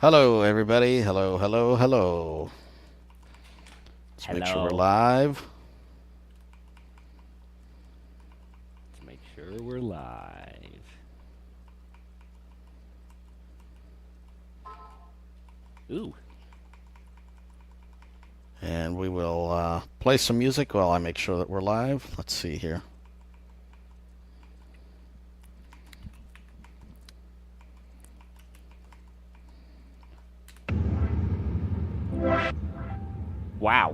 Hello, everybody. Hello, hello, hello. Let's make sure we're live. Let's make sure we're live. Ooh. And we will play some music while I make sure that we're live. Let's see here. Wow.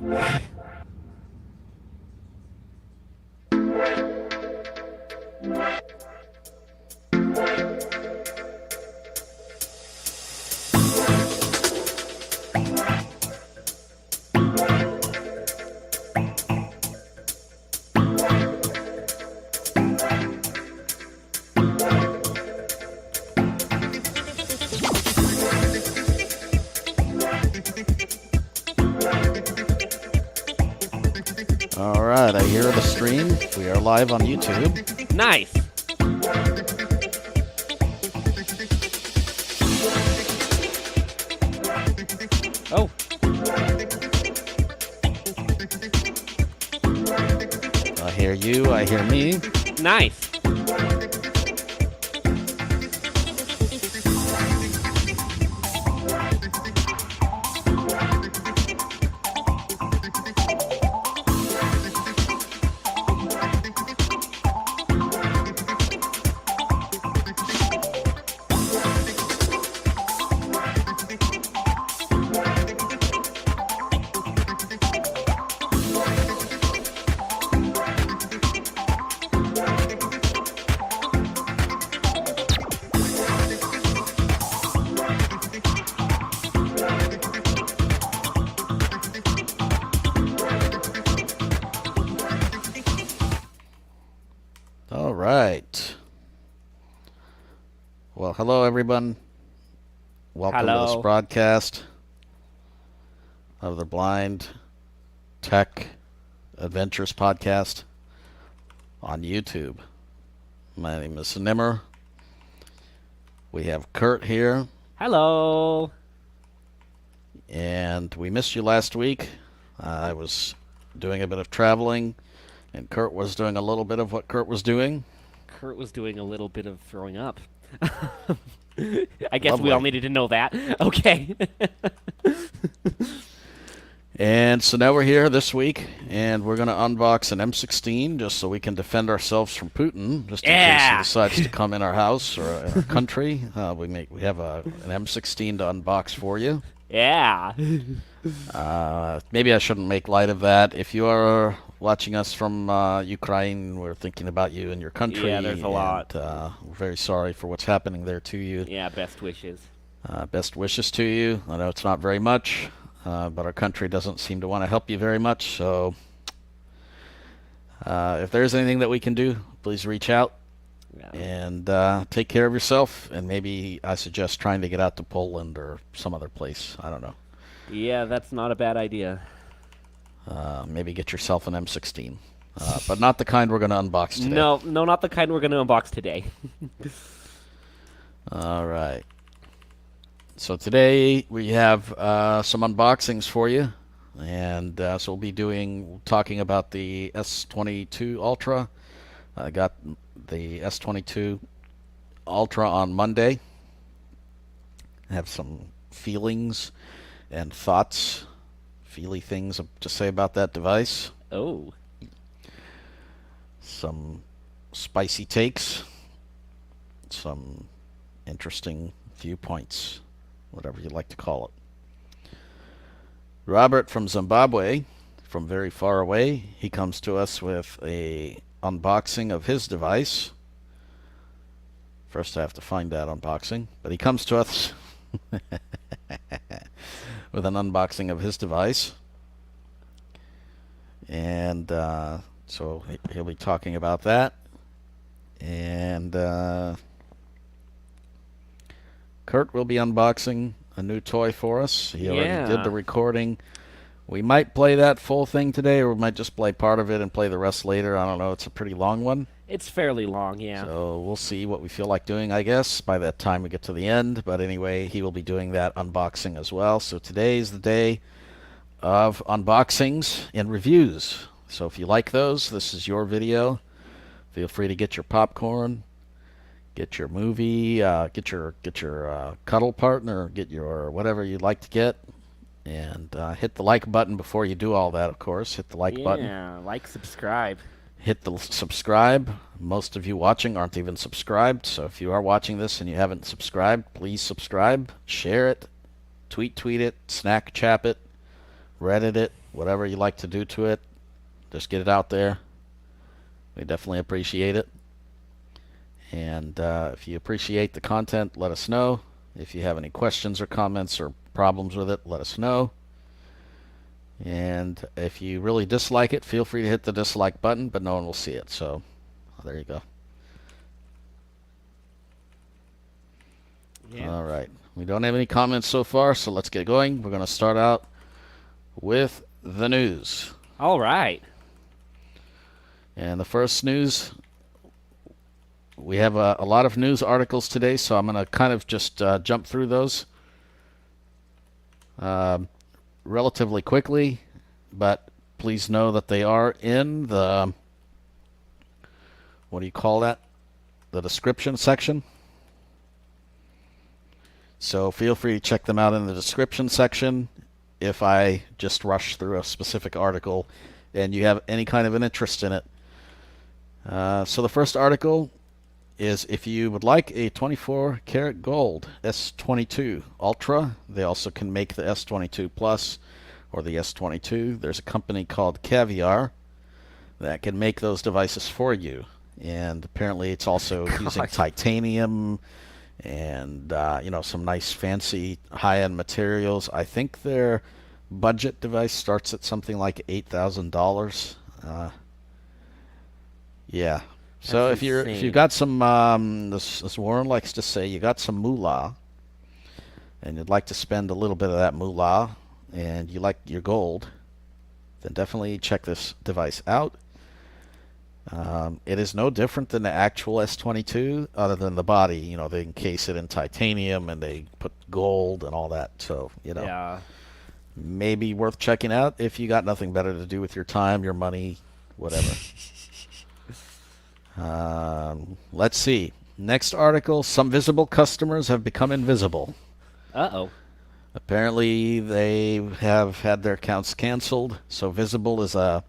All right, I hear the stream. We are live on YouTube. Nice. Oh. I hear you. I hear me. Nice. All right. Well, hello, everyone. Welcome to this broadcast of the Blind Tech Adventures podcast on YouTube. My name is Nimer. We have Kirt here. Hello. And we missed you last week. I was doing a bit of traveling, and Kirt was doing a little bit of what Kirt was doing. Kirt was doing a little bit of throwing up. I guess Lovely. we all needed to know that. Okay. And so now we're here this week, and we're going to unbox an M16 just so we can defend ourselves from Putin, just in case he decides to come in our house or in our country. We have an M16 to unbox for you. Yeah. Maybe I shouldn't make light of that. If you are watching us from Ukraine, we're thinking about you and your country. Yeah, there's a lot. We're very sorry for what's happening there to you. Yeah, best wishes. Best wishes to you. I know it's not very much, but our country doesn't seem to want to help you very much. So if there's anything that we can do, please reach out. Yeah. And take care of yourself. And maybe I suggest trying to get out to Poland or some other place. I don't know. Yeah, that's not a bad idea. Maybe get yourself an M16. But not the kind we're going to unbox today. No, not the kind we're going to unbox today. All right. So today we have some unboxings for you. And so we'll be talking about the S22 Ultra. I got the S22 Ultra on Monday. I have some feelings and thoughts, feely things to say about that device. Oh. Some spicy takes, some interesting viewpoints, whatever you like to call it. Robert from Zimbabwe, from very far away, he comes to us with a unboxing of his device. First I have to find that unboxing, but he comes to us with an unboxing of his device. And so he'll be talking about that. And Kirt will be unboxing a new toy for us. He already did the recording We might play that full thing today, or we might just play part of it and play the rest later. I don't know. It's a pretty long one. It's fairly long, yeah. So we'll see what we feel like doing, I guess, by that time we get to the end. But anyway, he will be doing that unboxing as well. So today is the day of unboxings and reviews. So if you like those, this is your video. Feel free to get your popcorn, get your movie, get your cuddle partner, get your whatever you'd like to get. And hit the like button before you do all that, of course. Hit the like button. Yeah, like, subscribe. Hit the subscribe. Most of you watching aren't even subscribed, so if you are watching this and you haven't subscribed, please subscribe. Share it. Tweet it. Snapchat it. Reddit it. Whatever you like to do to it. Just get it out there. We definitely appreciate it. And if you appreciate the content, let us know. If you have any questions or comments or problems with it, let us know. And if you really dislike it, feel free to hit the dislike button, but no one will see it. So there you go. Yeah. All right. We don't have any comments so far, so let's get going. We're going to start out with the news. All right. And the first news, we have a lot of news articles today, so I'm going to kind of just jump through those relatively quickly, but please know that they are in the, what do you call that? The description section. So feel free to check them out in the description section if I just rush through a specific article and you have any kind of an interest in it. So the first article is if you would like a 24 karat gold S22 Ultra. They also can make the S22 Plus or the S22. There's a company called Caviar that can make those devices for you. And apparently it's also using titanium and you know, some nice fancy high-end materials. I think their budget device starts at something like $8,000. Yeah. So That's if you got some this Warren likes to say you got some moolah and you'd like to spend a little bit of that moolah and you like your gold, then definitely check this device out. It is no different than the actual S22 other than the body. You know, they encase it in titanium and they put gold and all that. So, you know, Yeah. maybe worth checking out if you got nothing better to do with your time, your money, whatever. Let's see. Next article, some visible customers have become invisible. Uh-oh. Apparently they have had their accounts canceled. So Visible is a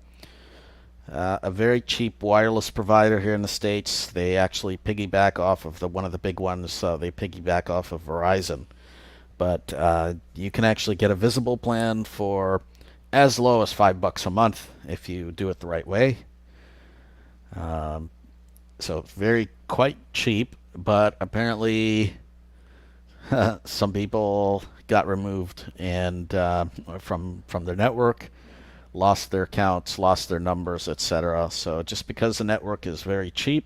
very cheap wireless provider here in the States. They actually piggyback off of one of the big ones. They piggyback off of Verizon. But you can actually get a Visible plan for as low as $5 a month if you do it the right way. So very quite cheap, but apparently some people got removed and from their network, lost their accounts, lost their numbers, etc. So just because the network is very cheap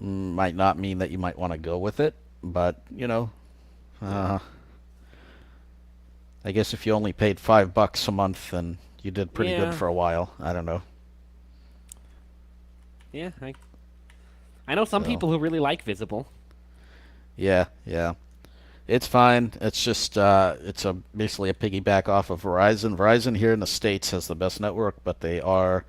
might not mean that you might want to go with it, but you know, I guess if you only paid $5 a month, then you did pretty good for a while. I don't know. Yeah, I know some people who really like Visible. Yeah, yeah. It's fine. It's just it's basically a piggyback off of Verizon. Verizon here in the States has the best network, but the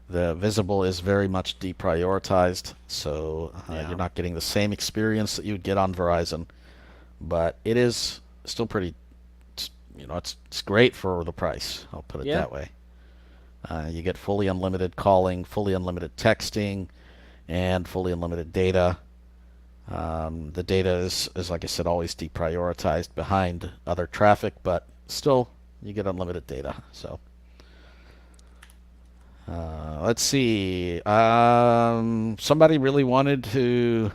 Visible is very much deprioritized, so you're not getting the same experience that you'd get on Verizon. But it is still pretty, you know, it's great for the price. I'll put it that way. You get fully unlimited calling, fully unlimited texting, and fully unlimited data. The data is, like I said, always deprioritized behind other traffic, but still, you get unlimited data. So, let's see. Somebody really wanted to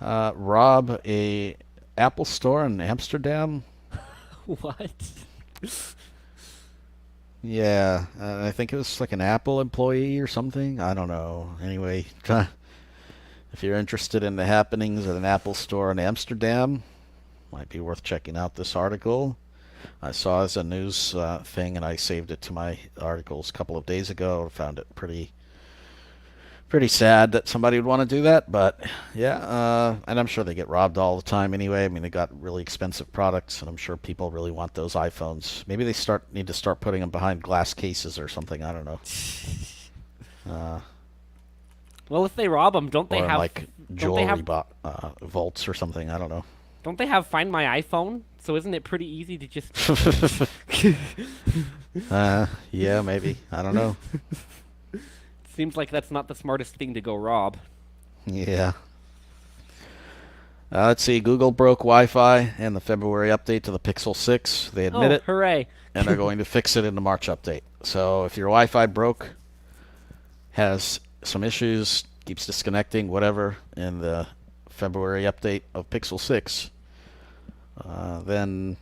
rob a Apple store in Amsterdam. What? Yeah, I think it was like an Apple employee or something. I don't know. Anyway, if you're interested in the happenings at an Apple store in Amsterdam, might be worth checking out this article. I saw as a news thing, and I saved it to my articles a couple of days ago. I found it pretty sad that somebody would want to do that, but yeah, and I'm sure they get robbed all the time anyway. I mean, they got really expensive products, and I'm sure people really want those iPhones. Maybe they need to start putting them behind glass cases or something. I don't know. Well, if they rob them, don't they Or have like jewelry vaults or something. I don't know. Don't they have Find My iPhone? So isn't it pretty easy to just? Yeah, maybe. I don't know. Seems like that's not the smartest thing to go rob. Yeah. Let's see. Google broke Wi-Fi in the February update to the Pixel 6. They admit it, Hooray! and they're going to fix it in the March update. So if your Wi-Fi broke, has some issues, keeps disconnecting, whatever, in the February update of Pixel 6, then,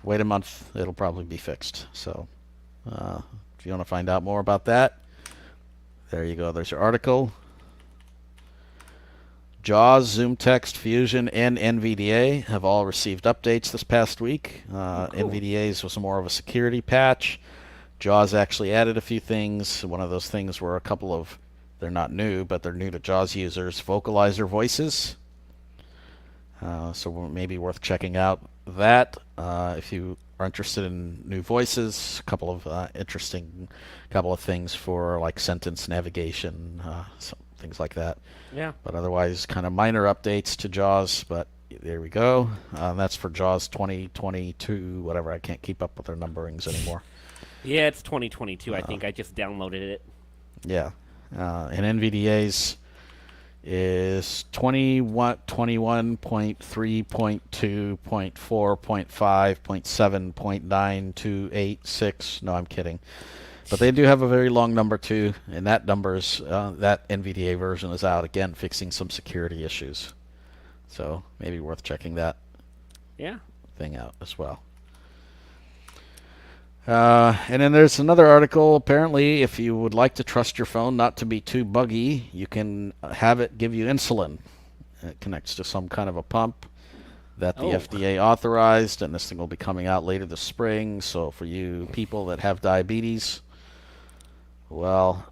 wait a month. It'll probably be fixed. So if you want to find out more about that, there you go. There's your article. JAWS, Zoomtext, Fusion, and NVDA have all received updates this past week. Cool. NVDA's was more of a security patch. JAWS actually added a few things. One of those things were they're not new, but they're new to JAWS users, vocalizer voices. So maybe worth checking out that if you are interested in new voices. A couple of things for like sentence navigation, things like that. Yeah. But otherwise, kind of minor updates to JAWS. But there we go. That's for JAWS 2022, whatever. I can't keep up with their numberings anymore. Yeah, it's 2022. I think I just downloaded it. Yeah. And NVDA's is 21.3.2.4.5.7.928.6. No, I'm kidding. But they do have a very long number too, and that number's that NVDA version is out again, fixing some security issues. So maybe worth checking that thing out as well. And then there's another article. Apparently, if you would like to trust your phone not to be too buggy, you can have it give you insulin. It connects to some kind of a pump that the FDA authorized, and this thing will be coming out later this spring. So for you people that have diabetes, well,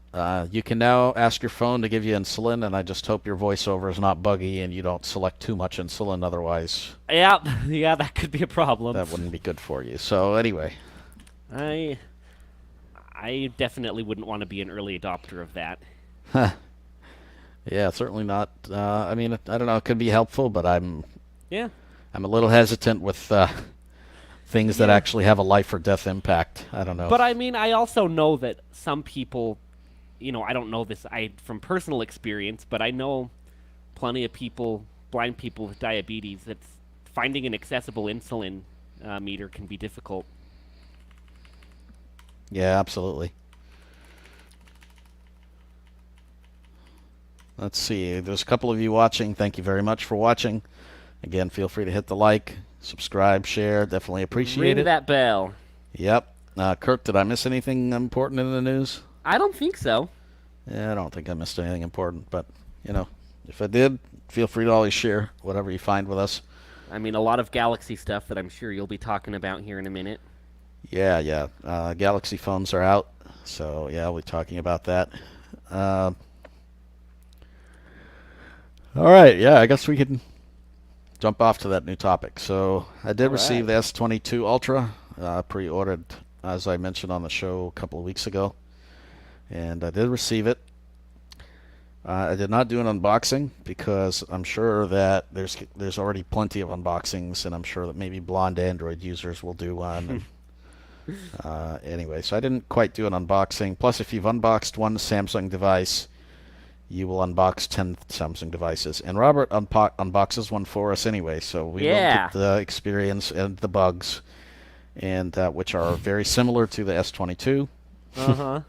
you can now ask your phone to give you insulin, and I just hope your voiceover is not buggy and you don't select too much insulin. Otherwise, yeah, that could be a problem. that wouldn't be good for you. So anyway. I definitely wouldn't want to be an early adopter of that. Yeah, certainly not. I mean, I don't know. It could be helpful, but I'm a little hesitant with things that actually have a life or death impact. I don't know. But I mean, I also know that some people, I don't know this from personal experience, but I know plenty of people, blind people with diabetes, that finding an accessible insulin meter can be difficult. Yeah, absolutely. Let's see. There's a couple of you watching. Thank you very much for watching. Again, feel free to hit the like, subscribe, share. Definitely appreciate it. Ring that bell. Yep. Kirt, did I miss anything important in the news? I don't think so. Yeah, I don't think I missed anything important, but, if I did, feel free to always share whatever you find with us. I mean, a lot of Galaxy stuff that I'm sure you'll be talking about here in a minute. Yeah. Galaxy phones are out, so yeah, we'll be talking about that. All right, yeah, I guess we can jump off to that new topic. So I did receive the S22 Ultra, pre-ordered, as I mentioned on the show a couple of weeks ago, and I did receive it. I did not do an unboxing because I'm sure that there's already plenty of unboxings, and I'm sure that maybe blonde Android users will do one. Anyway, so I didn't quite do an unboxing. Plus, if you've unboxed one Samsung device, you will unbox 10 Samsung devices. And Robert unboxes one for us anyway, so we will get the experience and the bugs, and which are very similar to the S22. Uh-huh.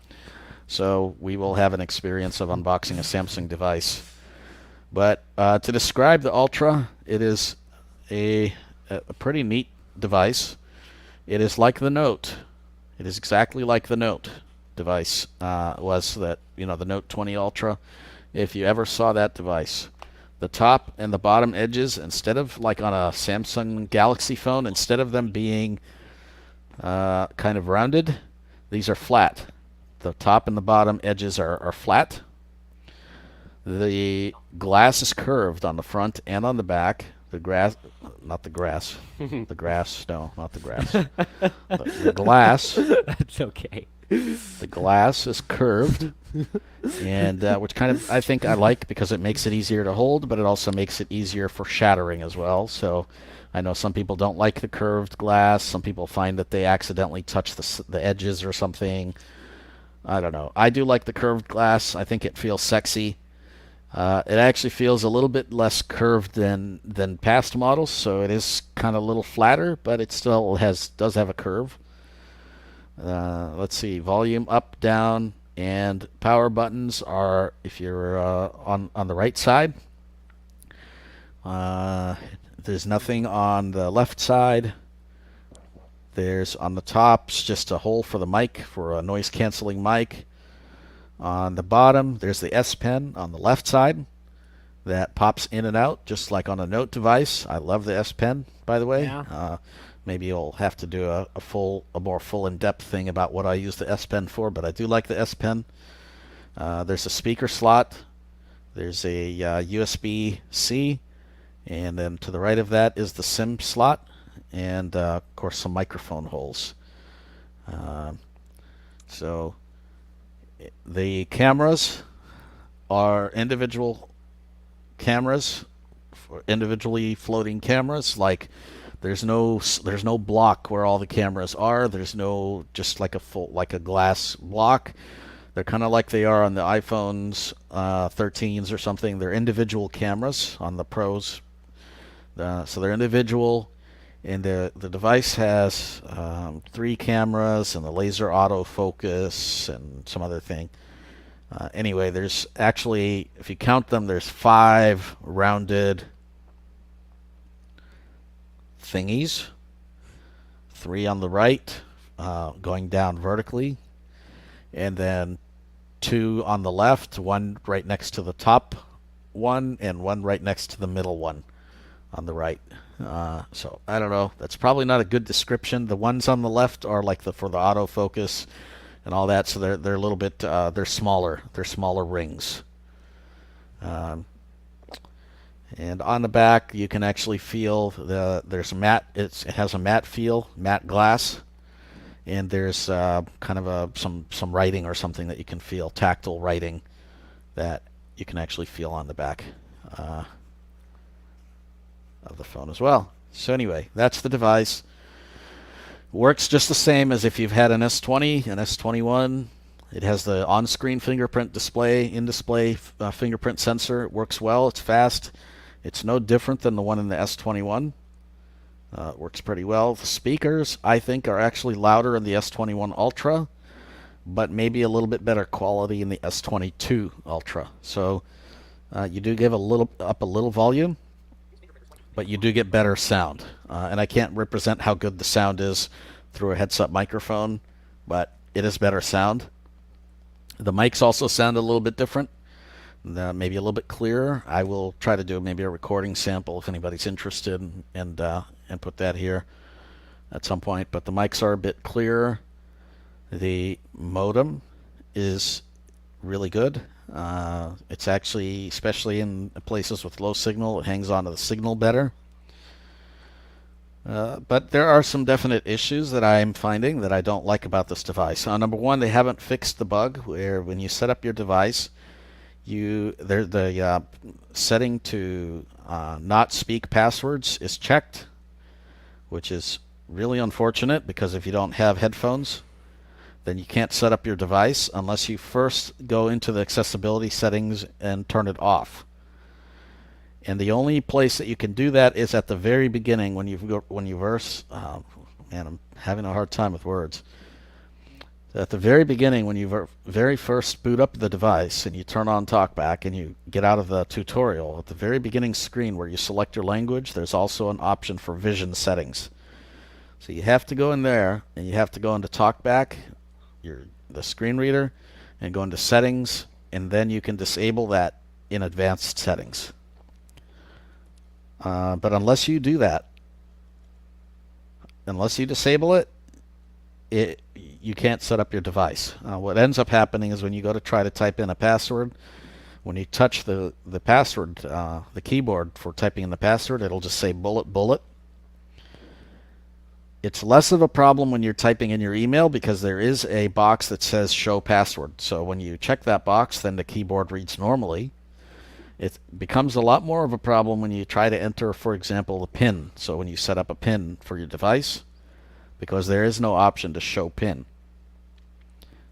So we will have an experience of unboxing a Samsung device. But to describe the Ultra, it is a pretty neat device. It is like the Note. It is exactly like the Note device was, that the Note 20 Ultra. If you ever saw that device, the top and the bottom edges, instead of like on a Samsung Galaxy phone, instead of them being kind of rounded, these are flat. The top and the bottom edges are flat. The glass is curved on the front and on the back. The grass, not the grass. The grass, no, not the grass. The glass. That's okay. The glass is curved, and which kind of I think I like because it makes it easier to hold, but it also makes it easier for shattering as well. So I know some people don't like the curved glass. Some people find that they accidentally touch the edges or something. I don't know. I do like the curved glass. I think it feels sexy. It actually feels a little bit less curved than past models, so it is kind of a little flatter, but it still does have a curve. Let's see, volume up, down, and power buttons are, if you're on the right side. There's nothing on the left side. There's on the top just a hole for the mic, for a noise canceling mic. On the bottom, there's the S Pen on the left side that pops in and out, just like on a Note device. I love the S Pen, by the way. Yeah. Maybe you'll have to do a more full in-depth thing about what I use the S Pen for, but I do like the S Pen. There's a speaker slot. There's a USB-C, and then to the right of that is the SIM slot, and of course some microphone holes. So the cameras are individual cameras, for individually floating cameras. Like there's no block where all the cameras are. There's no just like a glass block. They're kind of like they are on the iPhones 13s or something. They're individual cameras on the Pros. So they're individual, and the device has 3 cameras and the laser autofocus and some other thing. Anyway, there's actually, if you count them, there's 5 rounded thingies. 3 on the right, going down vertically, and then 2 on the left, 1 right next to the top one, and 1 right next to the middle one on the right. So I don't know. That's probably not a good description. The ones on the left are like for the autofocus and all that. So they're a little bit they're smaller. They're smaller rings. And on the back, you can actually feel there's a matte. It has a matte feel, matte glass, and there's kind of some writing or something that you can feel, tactile writing that you can actually feel on the back of the phone as well. So anyway, that's the device. Works just the same as if you've had an S20, an S21. It has the on-screen fingerprint display, in-display fingerprint sensor. It works well. It's fast. It's no different than the one in the S21. It works pretty well. The speakers, I think, are actually louder in the S21 Ultra, but maybe a little bit better quality in the S22 Ultra. So you do give a little volume, but you do get better sound. And I can't represent how good the sound is through a headset microphone, but it is better sound. The mics also sound a little bit different, maybe a little bit clearer. I will try to do maybe a recording sample if anybody's interested, and put that here at some point. But the mics are a bit clearer. The modem is really good. It's actually, especially in places with low signal, it hangs on to the signal better. But there are some definite issues that I'm finding that I don't like about this device. Number one, they haven't fixed the bug where when you set up your device, the setting to not speak passwords is checked, which is really unfortunate because if you don't have headphones, then you can't set up your device unless you first go into the accessibility settings and turn it off. And the only place that you can do that is at the very beginning when you verse. Man, I'm having a hard time with words. At the very beginning, when you very first boot up the device and you turn on Talkback and you get out of the tutorial, at the very beginning screen where you select your language, there's also an option for vision settings. So you have to go in there and you have to go into Talkback, the screen reader, and go into settings, and then you can disable that in advanced settings. But unless you do that, unless you disable it, you can't set up your device. What ends up happening is when you go to try to type in a password, when you touch the password, the keyboard for typing in the password, it'll just say bullet bullet. It's less of a problem when you're typing in your email because there is a box that says show password. So when you check that box, then the keyboard reads normally. It becomes a lot more of a problem when you try to enter, for example, a PIN. So when you set up a PIN for your device, because there is no option to show PIN.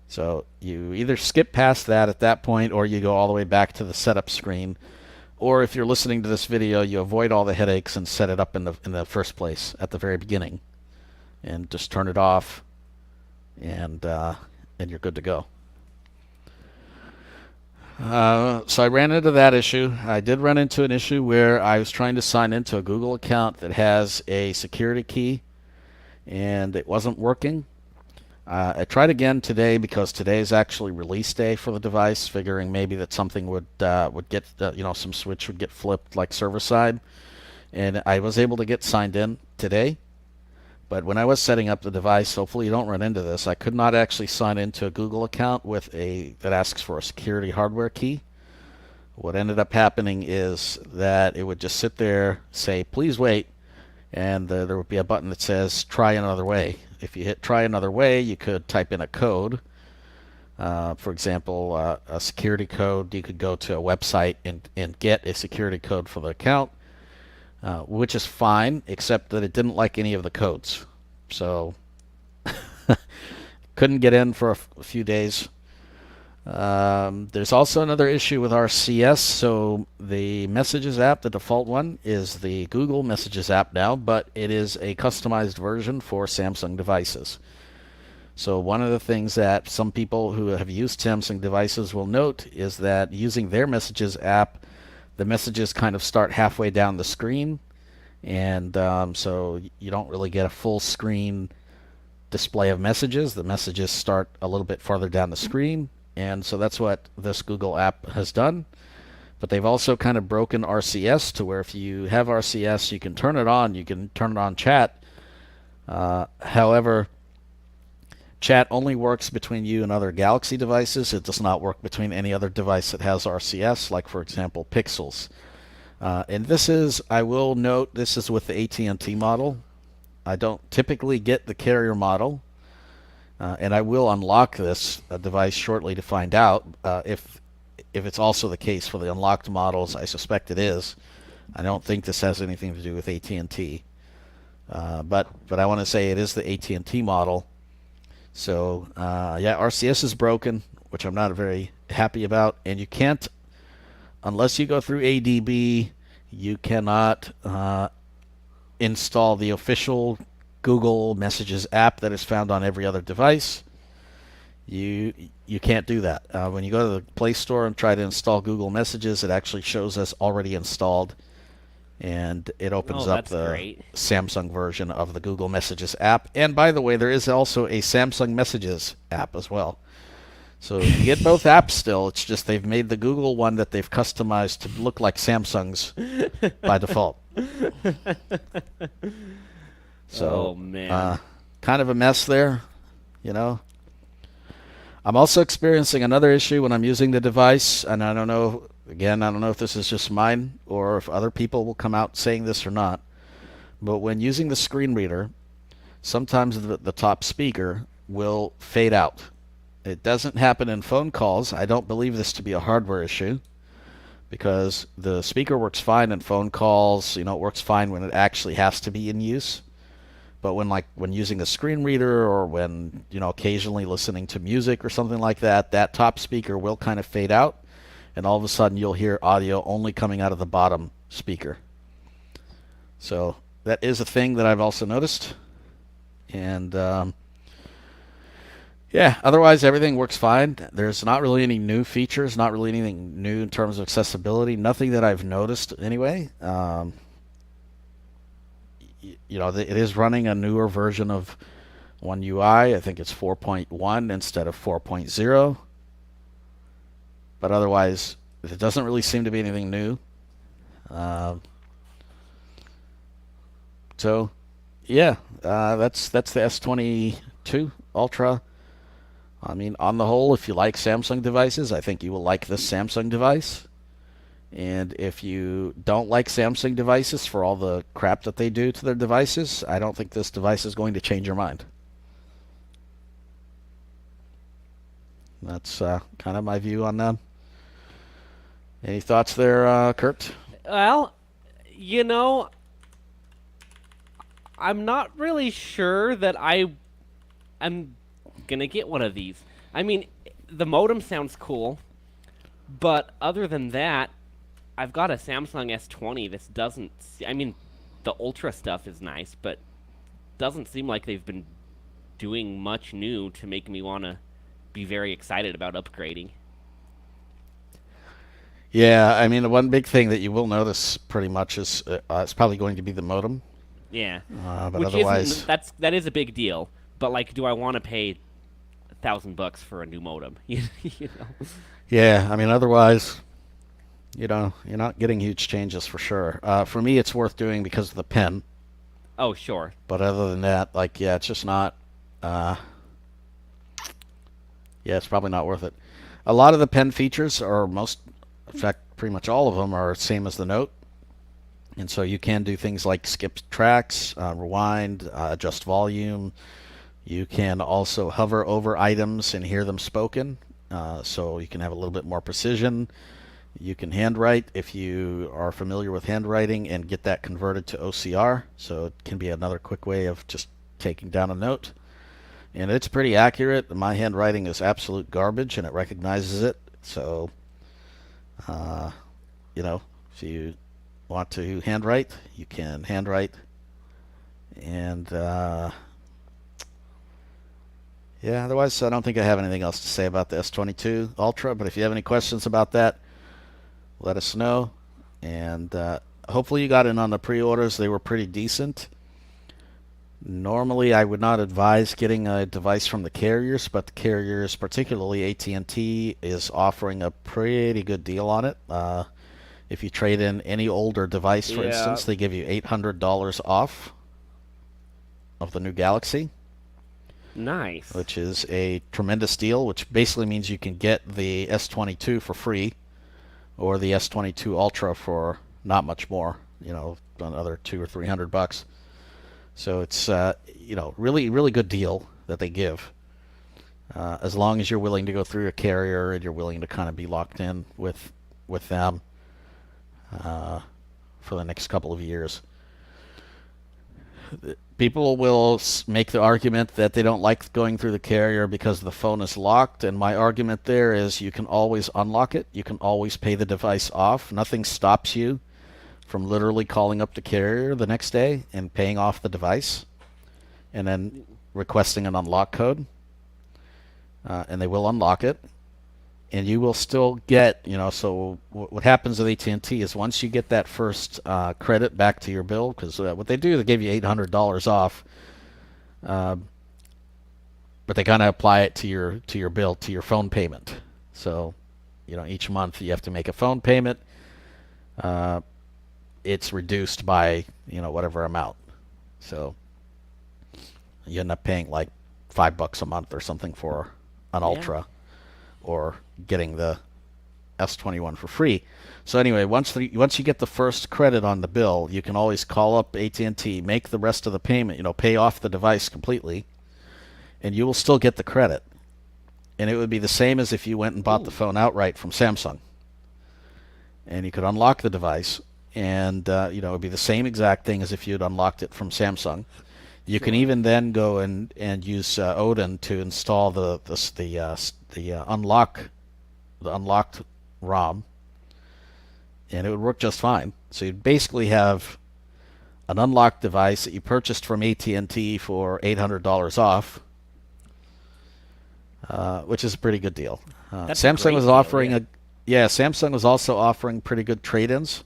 So you either skip past that at that point, or you go all the way back to the setup screen. Or if you're listening to this video, you avoid all the headaches and set it up in the first place at the very beginning, and just turn it off, and you're good to go. So I ran into that issue. I did run into an issue where I was trying to sign into a Google account that has a security key, and it wasn't working. I tried again today because today is actually release day for the device, figuring maybe that something would get some switch would get flipped like server side, and I was able to get signed in today. But when I was setting up the device, hopefully you don't run into this, I could not actually sign into a Google account that asks for a security hardware key. What ended up happening is that it would just sit there, say, please wait, and there would be a button that says try another way. If you hit try another way, you could type in a code. For example, a security code. You could go to a website and get a security code for the account. Which is fine, except that it didn't like any of the codes. So couldn't get in for a few days. There's also another issue with RCS. So the Messages app, the default one, is the Google Messages app now, but it is a customized version for Samsung devices. So one of the things that some people who have used Samsung devices will note is that using their Messages app, the messages kind of start halfway down the screen, and so you don't really get a full screen display of messages. The messages start a little bit farther down the screen, and so that's what this Google app has done. But they've also kind of broken RCS to where if you have RCS, you can turn it on. You can turn it on chat. However, chat only works between you and other Galaxy devices. It does not work between any other device that has RCS, like, for example, Pixels. And this is, I will note, this is with the AT&T model. I don't typically get the carrier model, and I will unlock this device shortly to find out if it's also the case for the unlocked models. I suspect it is. I don't think this has anything to do with AT&T, but I want to say it is the AT&T model. So, yeah, RCS is broken, which I'm not very happy about. And you can't, unless you go through ADB, you cannot install the official Google Messages app that is found on every other device. You can't do that. When you go to the Play Store and try to install Google Messages, it actually shows us already installed. And it opens up the Samsung version of the Google Messages app. And by the way, there is also a Samsung Messages app as well. So you get both apps still. It's just they've made the Google one that they've customized to look like Samsung's by default. So, oh, man. Kind of a mess there, you know. I'm also experiencing another issue when I'm using the device, and I don't know. Again, I don't know if this is just mine or if other people will come out saying this or not. But when using the screen reader, sometimes the top speaker will fade out. It doesn't happen in phone calls. I don't believe this to be a hardware issue because the speaker works fine in phone calls. You know, it works fine when it actually has to be in use. But when using the screen reader or when, you know, occasionally listening to music or something like that, that top speaker will kind of fade out. And all of a sudden you'll hear audio only coming out of the bottom speaker. So that is a thing that I've also noticed. And yeah, otherwise everything works fine. There's not really any new features, not really anything new in terms of accessibility. Nothing that I've noticed anyway. You know, it is running a newer version of One UI. I think it's 4.1 instead of 4.0. But otherwise, it doesn't really seem to be anything new. So, yeah, that's the S22 Ultra. I mean, on the whole, if you like Samsung devices, I think you will like this Samsung device. And if you don't like Samsung devices for all the crap that they do to their devices, I don't think this device is going to change your mind. That's kind of my view on them. Any thoughts there, Kirt? Well, you know, I'm not really sure that I'm gonna get one of these. I mean, the modem sounds cool, but other than that, I've got a Samsung S20. This doesn't. I mean, the Ultra stuff is nice, but doesn't seem like they've been doing much new to make me want to be very excited about upgrading. Yeah, I mean, the one big thing that you will notice pretty much is it's probably going to be the modem. Yeah, But which otherwise, that is a big deal. But like, do I want to pay $1,000 for a new modem? You know? yeah, I mean, otherwise, you're not getting huge changes for sure. For me, it's worth doing because of the pen. Oh, sure. But other than that, like, yeah, it's just not. Yeah, it's probably not worth it. A lot of the pen features are in fact, pretty much all of them are same as the Note. And so you can do things like skip tracks, rewind, adjust volume. You can also hover over items and hear them spoken, so you can have a little bit more precision. You can handwrite if you are familiar with handwriting and get that converted to OCR, so it can be another quick way of just taking down a note. And it's pretty accurate. My handwriting is absolute garbage, and it recognizes it. So, if you want to handwrite, you can handwrite. And, yeah, otherwise, I don't think I have anything else to say about the S22 Ultra. But if you have any questions about that, let us know. And hopefully you got in on the pre-orders. They were pretty decent. Normally, I would not advise getting a device from the carriers, but the carriers, particularly AT&T, is offering a pretty good deal on it. If you trade in any older device, for instance, they give you $800 off of the new Galaxy. Nice. Which is a tremendous deal, which basically means you can get the S22 for free or the S22 Ultra for not much more, another $200 or $300. So it's really, really good deal that they give, as long as you're willing to go through a carrier and you're willing to kind of be locked in with them for the next couple of years. People will make the argument that they don't like going through the carrier because the phone is locked, and my argument there is you can always unlock it. You can always pay the device off. Nothing stops you from literally calling up the carrier the next day and paying off the device and then requesting an unlock code, and they will unlock it. And you will still get, so what happens with AT&T is once you get that first credit back to your bill, because what they do, they give you $800 off, but they kind of apply it to your bill, to your phone payment. So, each month you have to make a phone payment. It's reduced by, whatever amount. So you end up paying like $5 a month or something for an Ultra, or getting the S21 for free. So anyway, once you get the first credit on the bill, you can always call up AT&T, make the rest of the payment, pay off the device completely, and you will still get the credit. And it would be the same as if you went and bought the phone outright from Samsung. And you could unlock the device, and it would be the same exact thing as if you had unlocked it from Samsung. You can even then go and use Odin to install the unlocked ROM, and it would work just fine. So you'd basically have an unlocked device that you purchased from AT&T for $800 off, which is a pretty good deal. Samsung was offering Samsung was also offering pretty good trade-ins.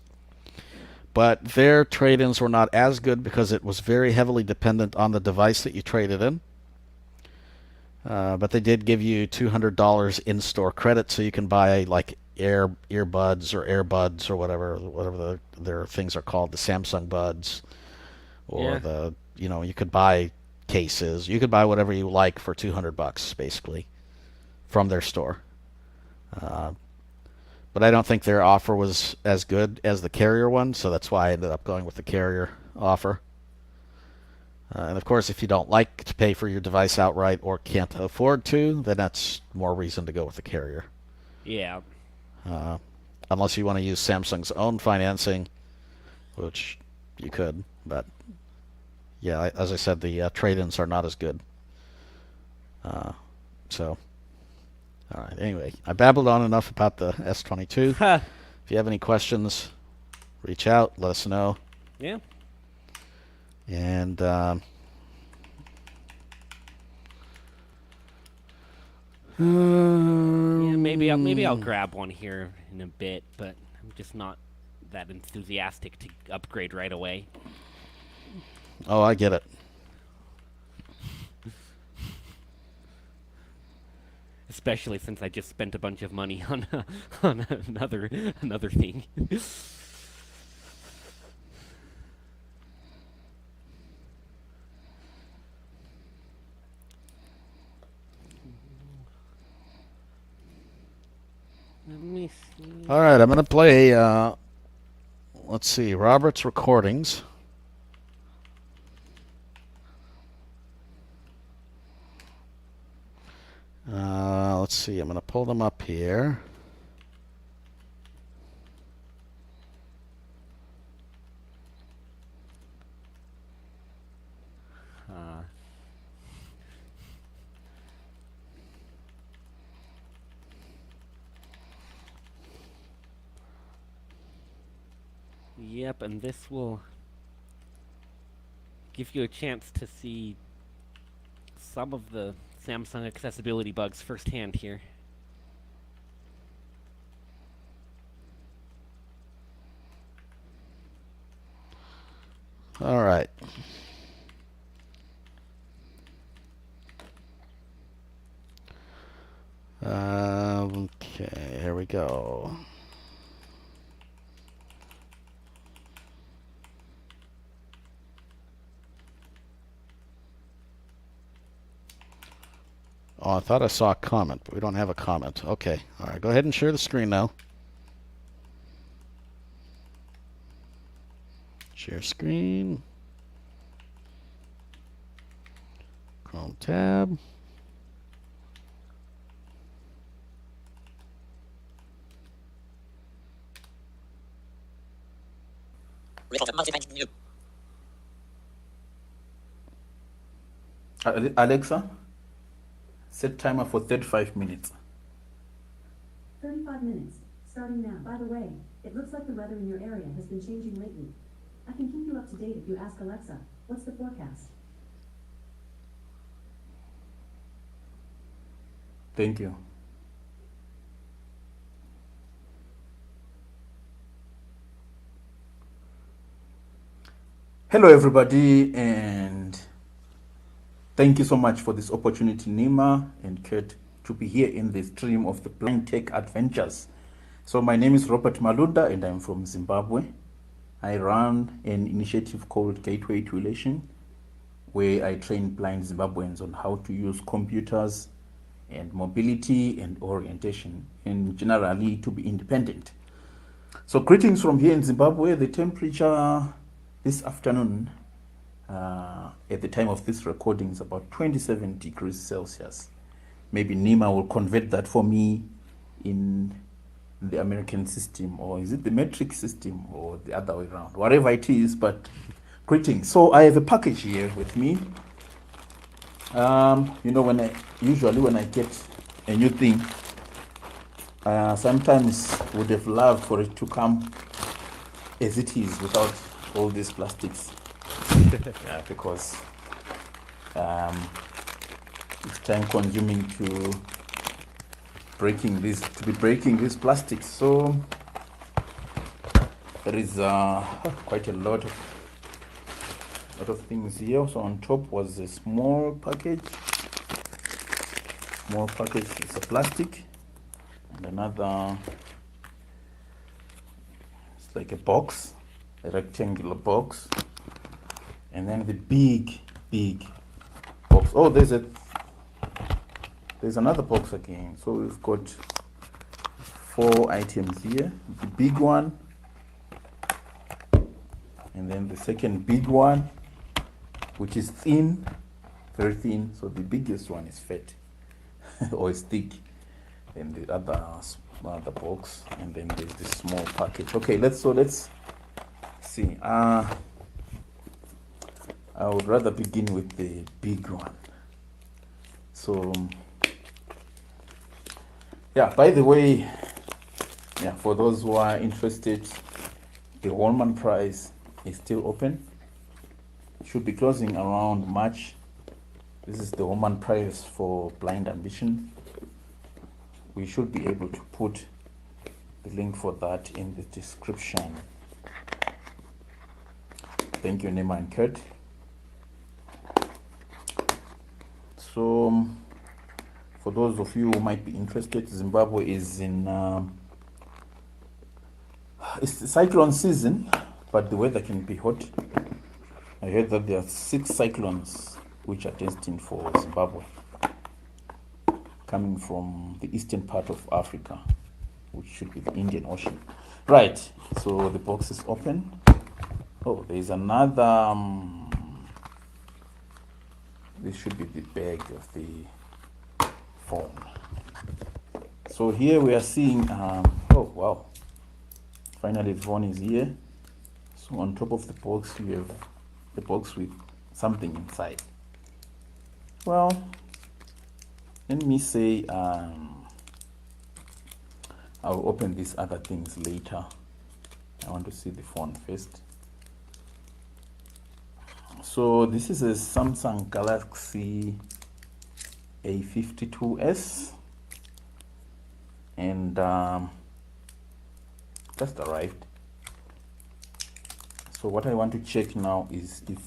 But their trade-ins were not as good because it was very heavily dependent on the device that you traded in. But they did give you $200 in-store credit, so you can buy like earbuds or whatever their things are called, the Samsung Buds, or Yeah. you could buy cases. You could buy whatever you like for $200 basically from their store. Uh, but I don't think their offer was as good as the carrier one, so that's why I ended up going with the carrier offer. And of course, if you don't like to pay for your device outright or can't afford to, then that's more reason to go with the carrier. Yeah. Uh, Unless you want to use Samsung's own financing, which you could, but yeah, as I said, the trade-ins are not as good. So, all right. Anyway, I babbled on enough about the S22. Ha. If you have any questions, reach out, let us know, Yeah. and Yeah, maybe I'll grab one here in a bit, but I'm just not that enthusiastic to upgrade right away. Oh, I get it. Especially since I just spent a bunch of money on on another thing. Let me see. All right, I'm gonna play. Let's see, Robert's recordings. Let's see. I'm gonna pull them up here. Yep, and this will give you a chance to see some of the Samsung accessibility bugs firsthand here. All right. Okay, here we go. Oh, I thought I saw a comment, but we don't have a comment. Okay, all right, go ahead and share the screen now. Share screen. Chrome tab. Alexa, set timer for 35 minutes. 35 minutes, starting now. By the way, it looks like the weather in your area has been changing lately. I can keep you up to date if you ask Alexa, what's the forecast? Thank you. Hello, everybody, and thank you so much for this opportunity, Nimer and Kirt, to be here in the stream of the Blind Tech Adventures. So my name is Robert Malunda, and I'm from Zimbabwe. I run an initiative called Gateway to Elation, where I train blind Zimbabweans on how to use computers and mobility and orientation, and generally to be independent. So greetings from here in Zimbabwe. The temperature this afternoon, at the time of this recording, is about 27 degrees Celsius. Maybe Nima will convert that for me in the American system, or is it the metric system, or the other way around, whatever it is, but greetings. So I have a package here with me. When I get a new thing, sometimes would have loved for it to come as it is without all these plastics. Because it's time consuming to be breaking these plastics. So there is quite a lot of things here. So on top was a small package. It's a plastic, and another, it's like a box, a rectangular box, And then the big box. Oh, there's another box again. So we've got 4 items here. The big one, and then the second big one, which is thin, very thin. So the biggest one is fat or is thick. Then the other box, and then there's this small package. Okay, let's see. I would rather begin with the big one. So yeah, by the way, yeah, for those who are interested, the Holman prize is still open. It should be closing around March. This is the Holman prize for Blind Ambition. We should be able to put the link for that in the description. Thank you, Nimer and Kirt. So, for those of you who might be interested, Zimbabwe is in it's the cyclone season, but the weather can be hot. I heard that there are 6 cyclones which are destined for Zimbabwe, coming from the eastern part of Africa, which should be the Indian Ocean. Right, so the box is open. Oh, there's another, this should be the bag of the phone. So here we are seeing, oh wow, finally the phone is here. So on top of the box, we have the box with something inside. Well, let me say, I'll open these other things later. I want to see the phone first. So this is a Samsung Galaxy A52s, and just arrived. So what I want to check now is if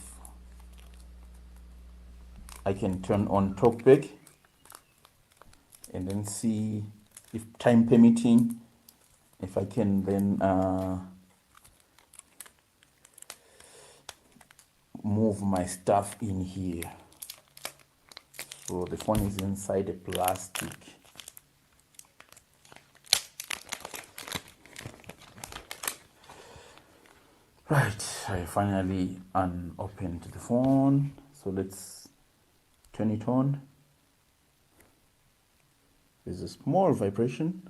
I can turn on Talkback and then see if time permitting, if I can then move my stuff in here. So the phone is inside a plastic. Right, I finally unopened the phone. So let's turn it on. There's a small vibration.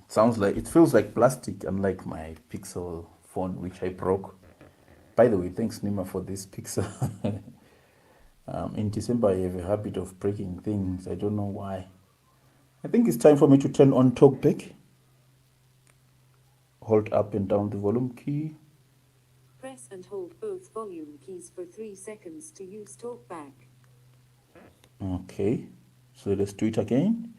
Sounds like, it feels like plastic, unlike my Pixel phone, which I broke. By the way, thanks Nimer for this Pixel. In December, I have a habit of breaking things. I don't know why. I think it's time for me to turn on Talkback. Hold up and down the volume key. Press and hold both volume keys for 3 seconds to use Talkback. Okay, so let's do it again.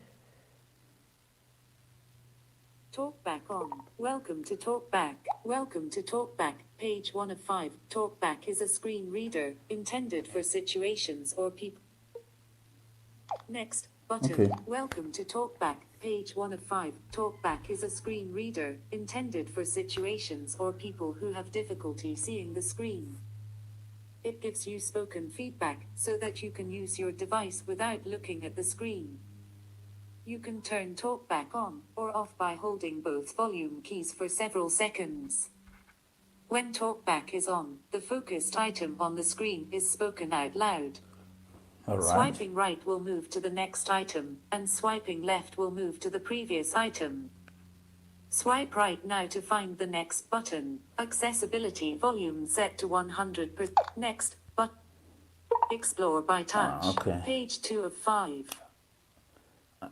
Talkback on. Welcome to Talkback. Welcome to Talkback. Page 1 of 5. Talkback is a screen reader intended for situations or people. Next button. Okay. Welcome to Talkback. Page 1 of 5. Talkback is a screen reader intended for situations or people who have difficulty seeing the screen. It gives you spoken feedback so that you can use your device without looking at the screen. You can turn Talkback on or off by holding both volume keys for several seconds. When Talkback is on, the focused item on the screen is spoken out loud. All right. Swiping right will move to the next item, and swiping left will move to the previous item. Swipe right now to find the next button. Accessibility volume set to 100%. Next, but explore by touch. Okay. Page 2 of 5.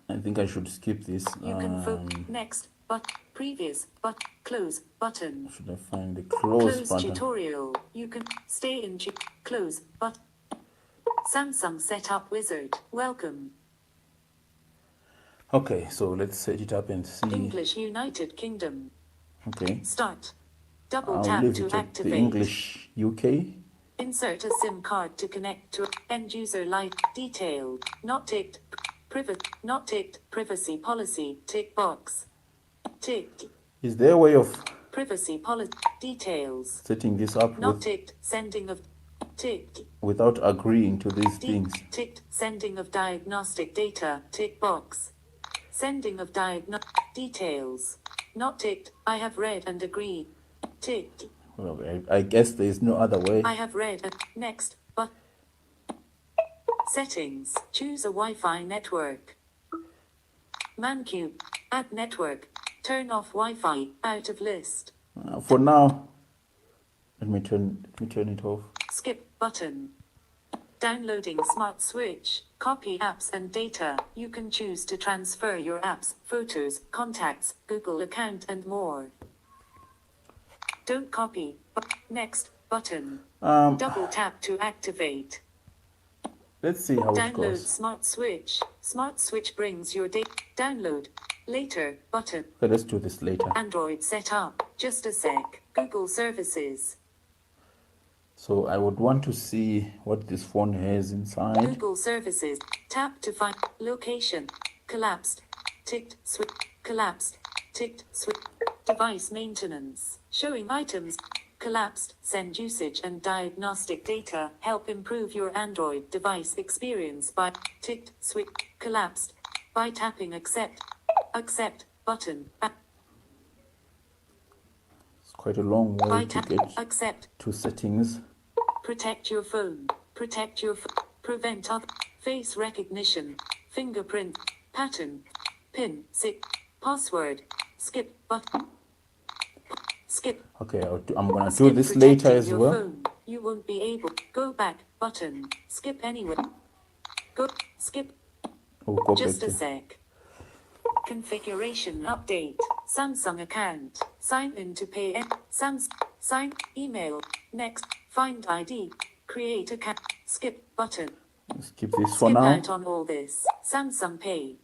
I think I should skip this. You can focus. Next, but previous, but close button. Should I find the close button? Tutorial. You can stay in close, but Samsung Setup Wizard. Welcome. Okay, so let's set it up and see. English United Kingdom. Okay. Start. Double I'll tap leave to it at activate. the English UK. Insert a SIM card to connect to end user light. Detailed. Not ticked. Not ticked. Privacy policy. Tick box. Ticked. Is there a way of Privacy policy. Details. setting this up Not ticked. Sending of. Ticked. without agreeing to these things? Ticked. Sending of diagnostic data. Tick box. Sending of details. Not ticked. I have read and agreed. Ticked. Well, I guess there is no other way. I have read and next. But settings. Choose a Wi-Fi network. ManCube. Add network. Turn off Wi-Fi. Out of list. For now, let me turn it off. Skip button. Downloading Smart Switch. Copy apps and data. You can choose to transfer your apps, photos, contacts, Google account and more. Don't copy. Next button. Double tap to activate. Let's see how it Download goes. Smart Switch. Smart Switch brings your data. Download. Later button. Okay, let's do this later. Android setup. Just a sec. Google services. So I would want to see what this phone has inside. Google services. Tap to find location. Collapsed. Ticked. Switch. Collapsed. Ticked. Switch. Device maintenance. Showing items. Collapsed. Send usage and diagnostic data. Help improve your Android device experience by ticked. Switch. Collapsed. By tapping accept. Accept button. It's quite a long way By to tap get accept. to settings. Protect your phone. Protect your prevent other face recognition. Fingerprint. Pattern. Pin. Password. Skip button. Skip. Okay, I'm gonna do Skip this later protecting as your well. phone. You won't be able. Go back button. Skip anywhere. Go. Skip. We'll go Just back a to sec. Configuration update. Samsung account. Sign in to pay. Sign. Email. Next. Find ID. Create account. Skip button. skip this for Skip now. out on all this. Samsung Pay.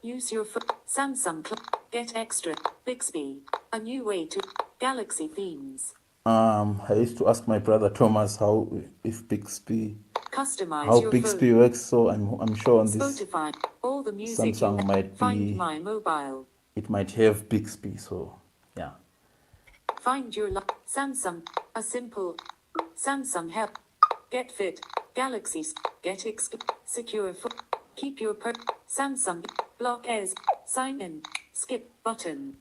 Use your phone. Samsung Get extra. Bixby. A new way to Galaxy themes. I used to ask my brother Thomas how if Bixby Customize how your Bixby phone. works. So I'm sure on this Spotify. All the music. Samsung might Find be my mobile. it might have Bixby. So yeah. Find your Samsung. A simple Samsung help. Get fit. Galaxies. Get secure. Keep your Samsung. Block as. Sign in. Skip button.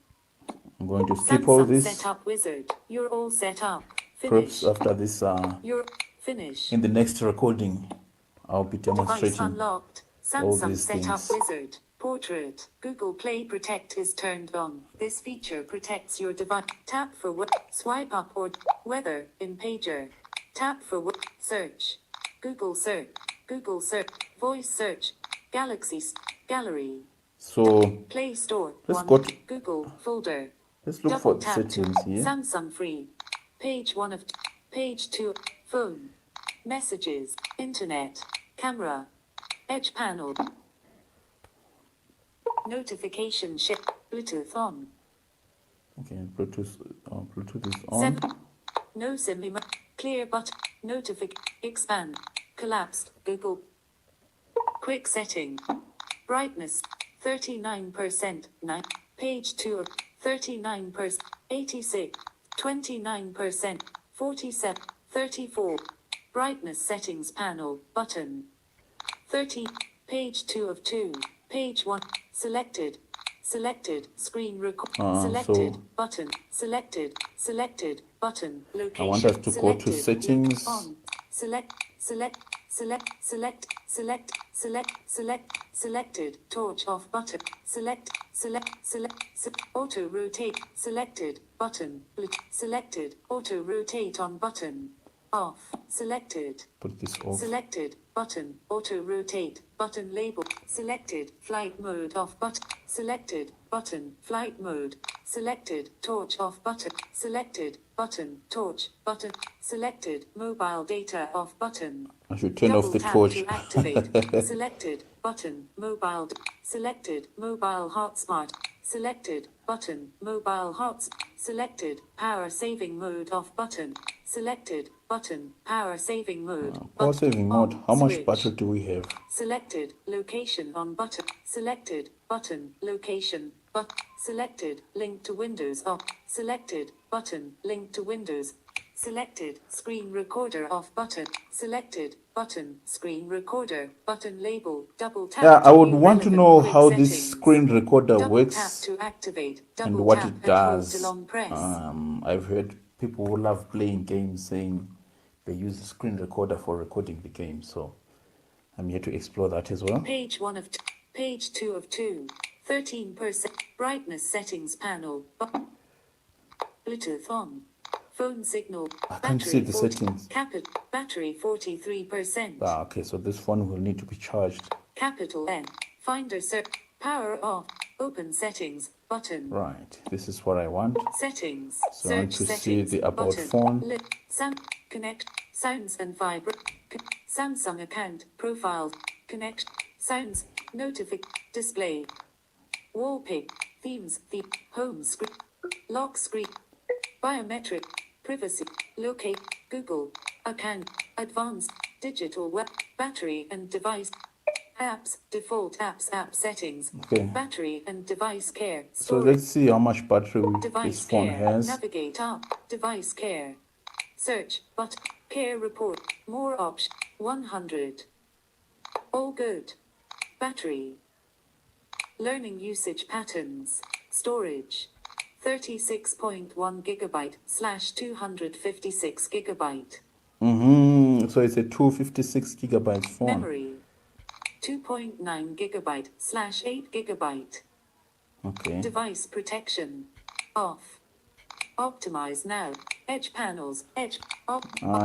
I'm going to skip all Samsung this. Setup Wizard. You're all set up. Perhaps Finish. after this, You're finish. in the next recording, I'll be Device demonstrating unlocked. all Samsung these Setup things. Wizard. Portrait. Google Play Protect is turned on. This feature protects your device. Tap for swipe up or weather in pager. Tap for search. Google search. Google search. Voice search. Galaxy gallery. So Play Store. Let's one. go to- Google folder. let's look for Double the tap settings to here. Samsung free. Page 1 of page 2. Phone. Messages. Internet. Camera. Edge panel. Notification shift. Bluetooth on. Okay, Bluetooth is on. 7. No SIM. Clear button. Expand. Collapsed. Google. Quick setting. Brightness. 39%. 9. Page 2 of 39%. 86. 29%. 47. 34. Brightness settings panel. Button. 30. Page 2 of 2. Page 1. Selected. Selected. Screen record. Selected. So- Button. Selected. Selected. Button. Location. I want us to go to Selected. settings. On. Select. Selected. Torch off button. Select. Auto rotate. Selected. Button. Selected. Auto rotate on button. Off. Selected. Put this off. Selected. Button. Auto rotate. Button label. Selected. Flight mode off button. Selected. Button. Flight mode. Selected. Torch off button. Selected. Button. Torch. Button. Selected. Mobile data off button. I should turn off the Double tap torch. to activate. Selected. Button. Mobile. Selected. Mobile hotspot. Selected. Button. Mobile hotspot. Selected. Power saving mode off button. Selected. Button. Power saving mode. Power Button. saving mode. On. How much Switch. battery do we have? Selected. Location on button. Selected. Button. Location. But. Selected. Link to Windows off. Selected. Button. Link to Windows. Selected. Screen recorder off button. Selected. Button. Screen recorder. Button label. Double tap. Yeah, I would view want to relevant know quick how this settings. screen recorder Double works tap to activate. and Double what tap it and hold does. to long press. I've heard people who love playing games saying they use the screen recorder for recording the game, so I'm here to explore that as well. Page 1 of page 2 of 2. 13% brightness settings panel. Bluetooth on. Phone signal. I can't see the settings. Battery 43%. Okay, so this phone will need to be charged. Capital N. Finder search. Power off. Open settings. Button. Right, this is what I want. Settings. So I want Search to see settings. the about Button. phone. Sound. Connect. Sounds and vibrate. Samsung account. Profile. Connect. Sounds. Notific. Display. Wallpaper. Themes. The home screen. Lock screen. Biometric. Privacy. Locate. Google. Account. Advanced. Digital web. Battery and device. Apps. Default apps. App settings. Okay. Battery and device care. So Storage. let's see how much battery this Device phone care. has. Navigate up. Device care. Search. But. Care report. More option. 100. All good. Battery. Learning usage patterns. Storage. 36.1 gigabyte / 256 gigabyte. So it's a 256 gigabyte phone. Memory. 2.9 gigabyte / 8 gigabyte. Okay. Device protection. Off. Optimize now. Edge panels. Edge.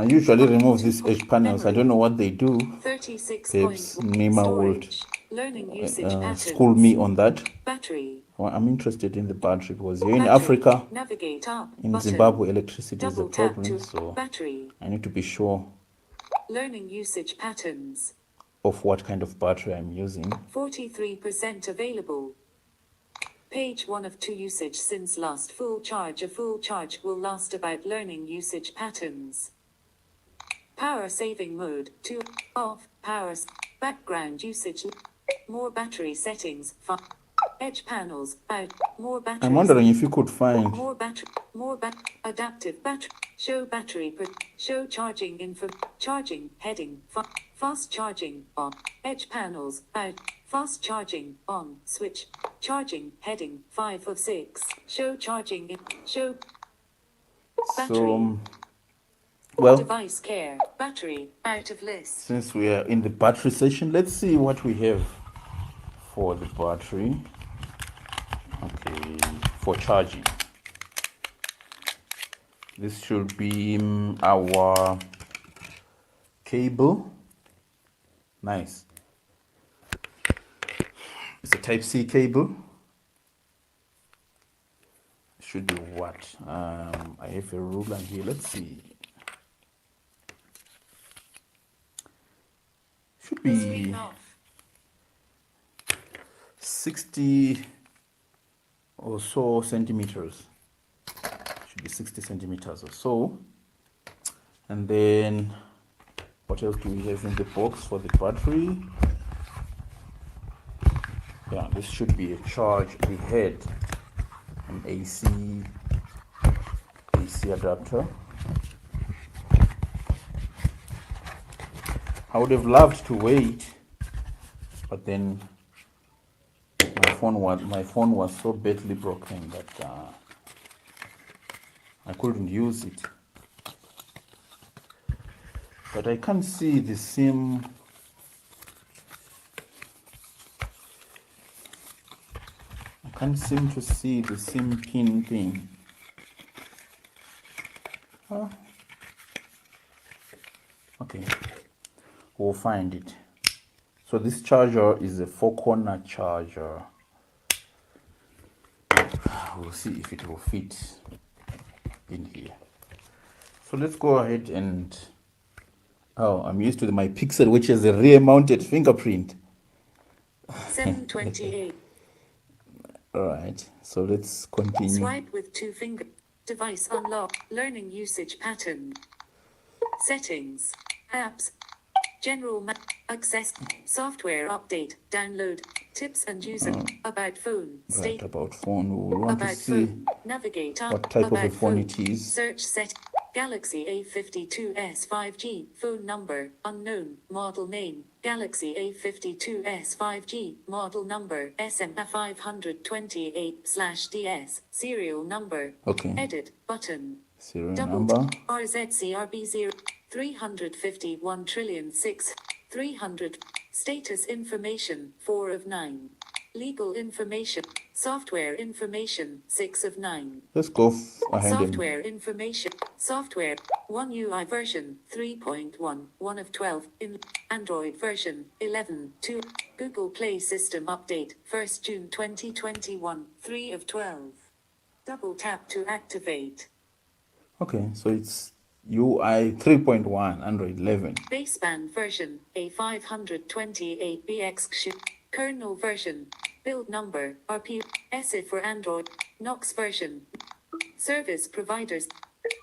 Usually remove these edge panels. I don't know what they do. 36. Perhaps Nimer would Storage. Learning usage patterns. school me on that. Battery. Well, I'm interested in the battery because here in Battery. Africa, Navigate up. in Button. Zimbabwe, electricity is a Double tap problem, to so battery. I need to be sure Learning usage patterns. of what kind of battery I'm using. 43% available. Page 1 of 2 usage since last full charge. A full charge will last about learning usage patterns. Power saving mode. 2 off. Background usage. More battery settings. Edge panels. Out. More battery. I'm wondering if you could find More battery. Adaptive battery. Show battery. Show charging info. Charging. Heading. Fast charging. On. Edge panels. Out. Fast charging. On. Switch. Charging. Heading. 5 of 6. Show charging. Show. Battery. so well, Device care. Battery. Out of list. since we are in the battery section, let's see what we have for the battery. Okay, for charging. This should be our cable. Nice. It's a Type-C cable. Should be what? I have a ruler here. Let's see. Should be Screen off. 60 or so centimeters. Should be 60 centimeters or so. And then what else do we have in the box for the battery? Yeah, this should be a charge. We had an AC adapter. I would have loved to wait, but then my phone was so badly broken that I couldn't use it. But I can't see the SIM. I can't seem to see the SIM pin thing. Okay, we'll find it. So this charger is a 4-corner charger. We'll see if it will fit in here. So let's go ahead and I'm used to my Pixel, which is a rear mounted fingerprint. 728. All right, so let's continue. Swipe with 2 fingers. Device unlock. Learning usage pattern. Settings. Apps. General access. Software update. Download. Tips and user. About phone. Right, State. about phone. We will want to About see phone. Navigate up. what type of a About phone it is. Search set. Galaxy A52s 5G. Phone number. Unknown. Model name. Galaxy A52s 5G. Model number. SM528/DS. Serial number. Okay. Edit. Button. Serial Double number. RZCRB0. 351,000,006. 300. Status information. 4 of 9. Legal information. Software information. 6 of 9. Let's go ahead and Software information. Software. 1 UI version. 3.1. 1 of 12. In Android version. 11.2. Google Play System update. 1st June 2021. 3 of 12. Double tap to activate. okay, so it's UI 3.1 Android 11. Baseband version. A528BX kernel version. Build number. RP. ESID for Android. Knox version. Service providers.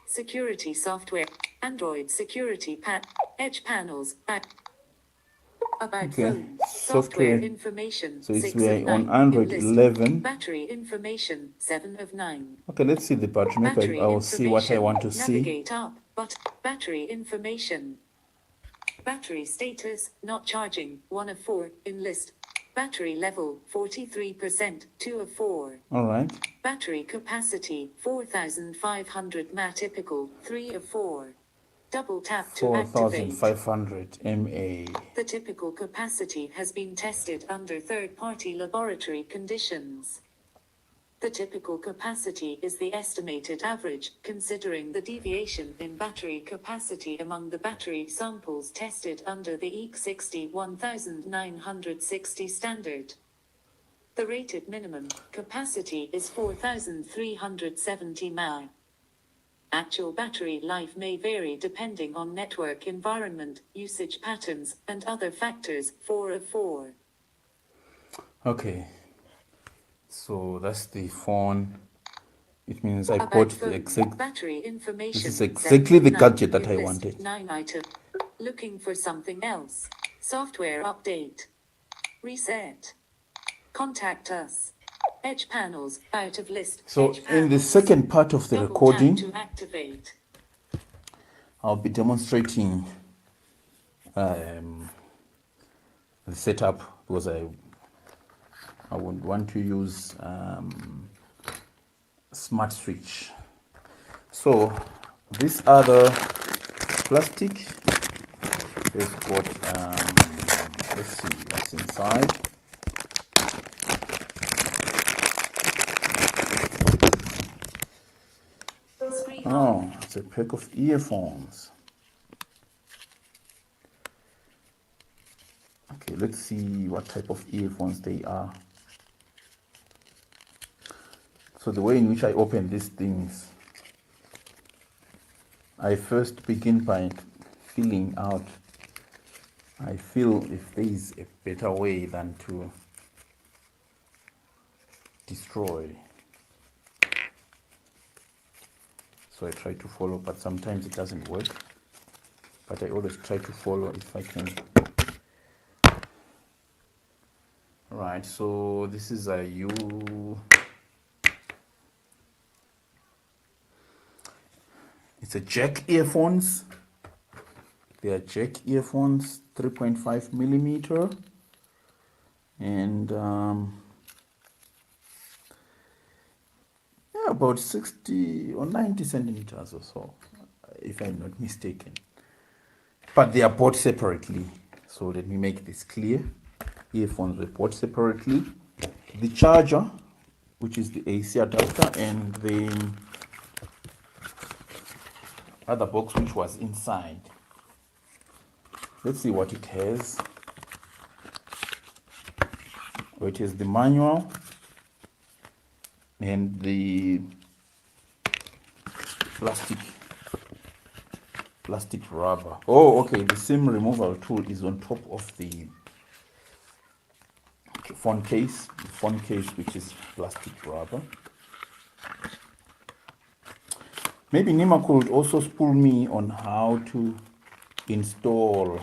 Security software. Android security edge panels. About Okay, phone. software. Software information. So it's 6 we of are 9. on Android List. 11. Battery information. 7 of 9. Okay, let's see the battery. Maybe Battery I will see what I information. want to see. Navigate up. But battery information. Battery status. Not charging. 1 of 4. In list. Battery level. 43%. 2 of 4. All right. Battery capacity. 4,500 mAh typical. 3 of 4. Double tap to activate. 4,500 mAh. The typical capacity has been tested under third-party laboratory conditions. The typical capacity is the estimated average, considering the deviation in battery capacity among the battery samples tested under the EEC 61960 standard. The rated minimum capacity is 4,370 mAh. Actual battery life may vary depending on network environment, usage patterns, and other factors. 4 of 4. Okay. So that's the phone. It means I About bought the phone. exact. Battery information. This is exactly the 7 of 9. gadget that I List. wanted. 9 item. Looking for something else. Software update. Reset. Contact us. Edge panels. Out of list. So Edge in the panels. second part of the Double recording, tap to activate. I'll be demonstrating the setup because I would want to use smart switch. So this other plastic has got let's see what's inside. Screen Oh, it's a pack of earphones. Okay, let's see what type of earphones they are. So the way in which I open these things, I first begin by feeling out. I feel if there is a better way than to destroy. So I try to follow, but sometimes it doesn't work. But I always try to follow if I can. Right, so this is a it's a jack earphones. They are jack earphones, 3.5 millimeter, and yeah, about 60 or 90 centimeters or so, if I'm not mistaken. But they are bought separately. So let me make this clear. Earphones were bought separately. The charger, which is the AC adapter, and the other box which was inside. Let's see what it has. Oh, it is the manual and the plastic rubber. Oh, okay, the SIM removal tool is on top of the phone case, which is plastic rubber. Maybe Nimer could also school me on how to install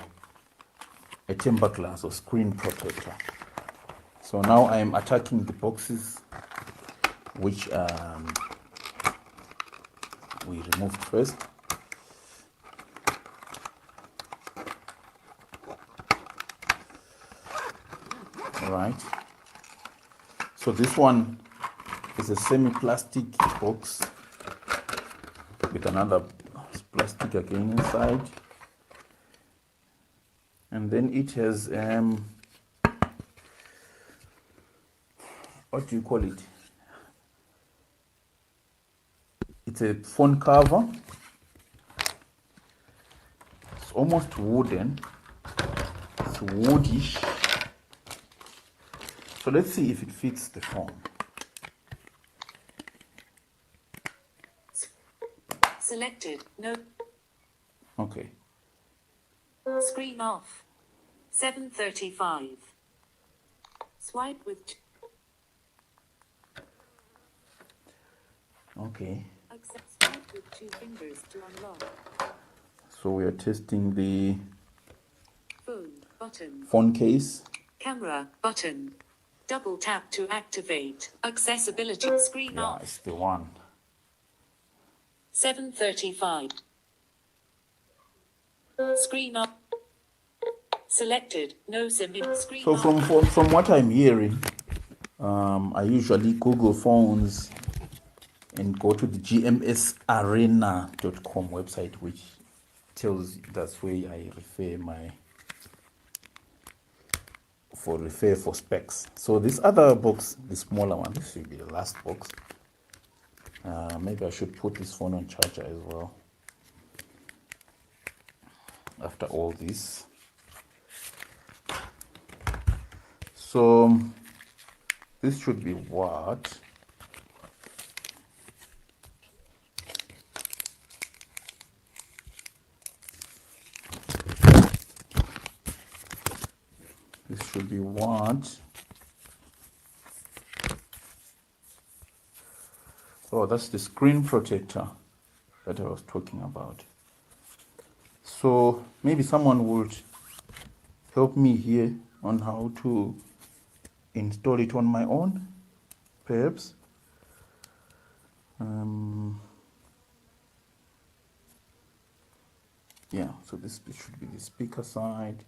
a tempered glass or screen protector. So now I am attacking the boxes which we removed first. All right. So this one is a semi-plastic box with another plastic again inside, and then it has what do you call it? It's a phone cover. It's almost wooden. It's woodish. So let's see if it fits the phone. Selected. No. Okay. Screen off. 7:35. Swipe with. Okay. Accept swipe with 2 fingers to unlock. So we are testing the Phone button. phone case. Camera button. Double tap to activate. Accessibility. Screen Yeah, off. it's the one. 7:35. Screen up. Selected. No SIM in screen So off. from what I'm hearing, I usually Google phones and go to the gmsarena.com website, which tells that's where I refer for specs. So this other box, the smaller one, this should be the last box. Maybe I should put this phone on charger as well. After all this. So this should be what? This should be what? Oh, that's the screen protector that I was talking about. So maybe someone would help me here on how to install it on my own, perhaps. Yeah, so this should be the speaker side,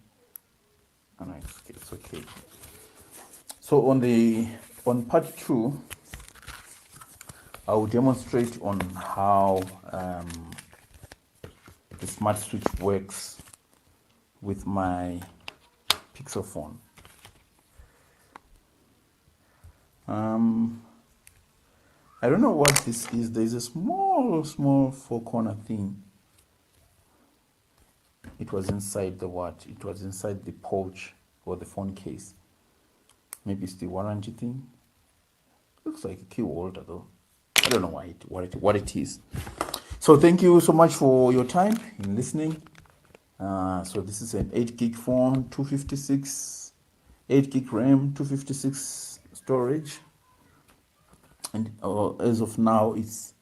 and it's okay. So on part 2, I will demonstrate on how the smart switch works with my Pixel phone. I don't know what this is. There's a small 4-corner thing. It was inside the what? It was inside the pouch or the phone case. Maybe it's the warranty thing. Looks like a key holder though. I don't know what it is. So thank you so much for your time in listening. So this is an 8 gig phone, 256, 8 gig RAM, 256 storage. And as of now, it's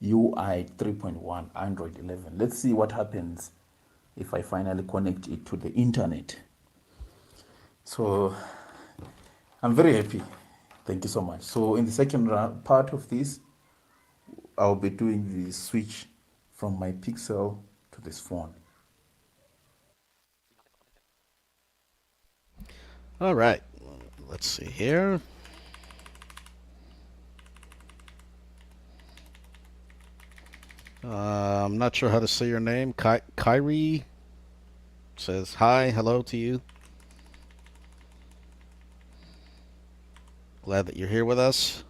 UI 3.1, Android 11. Let's see what happens if I finally connect it to the internet. So I'm very happy. Thank you so much. So in the second part of this, I'll be doing the switch from my Pixel to this phone. All right. Let's see here. I'm not sure how to say your name. Kyrie says hi, hello to you. Glad that you're here with us.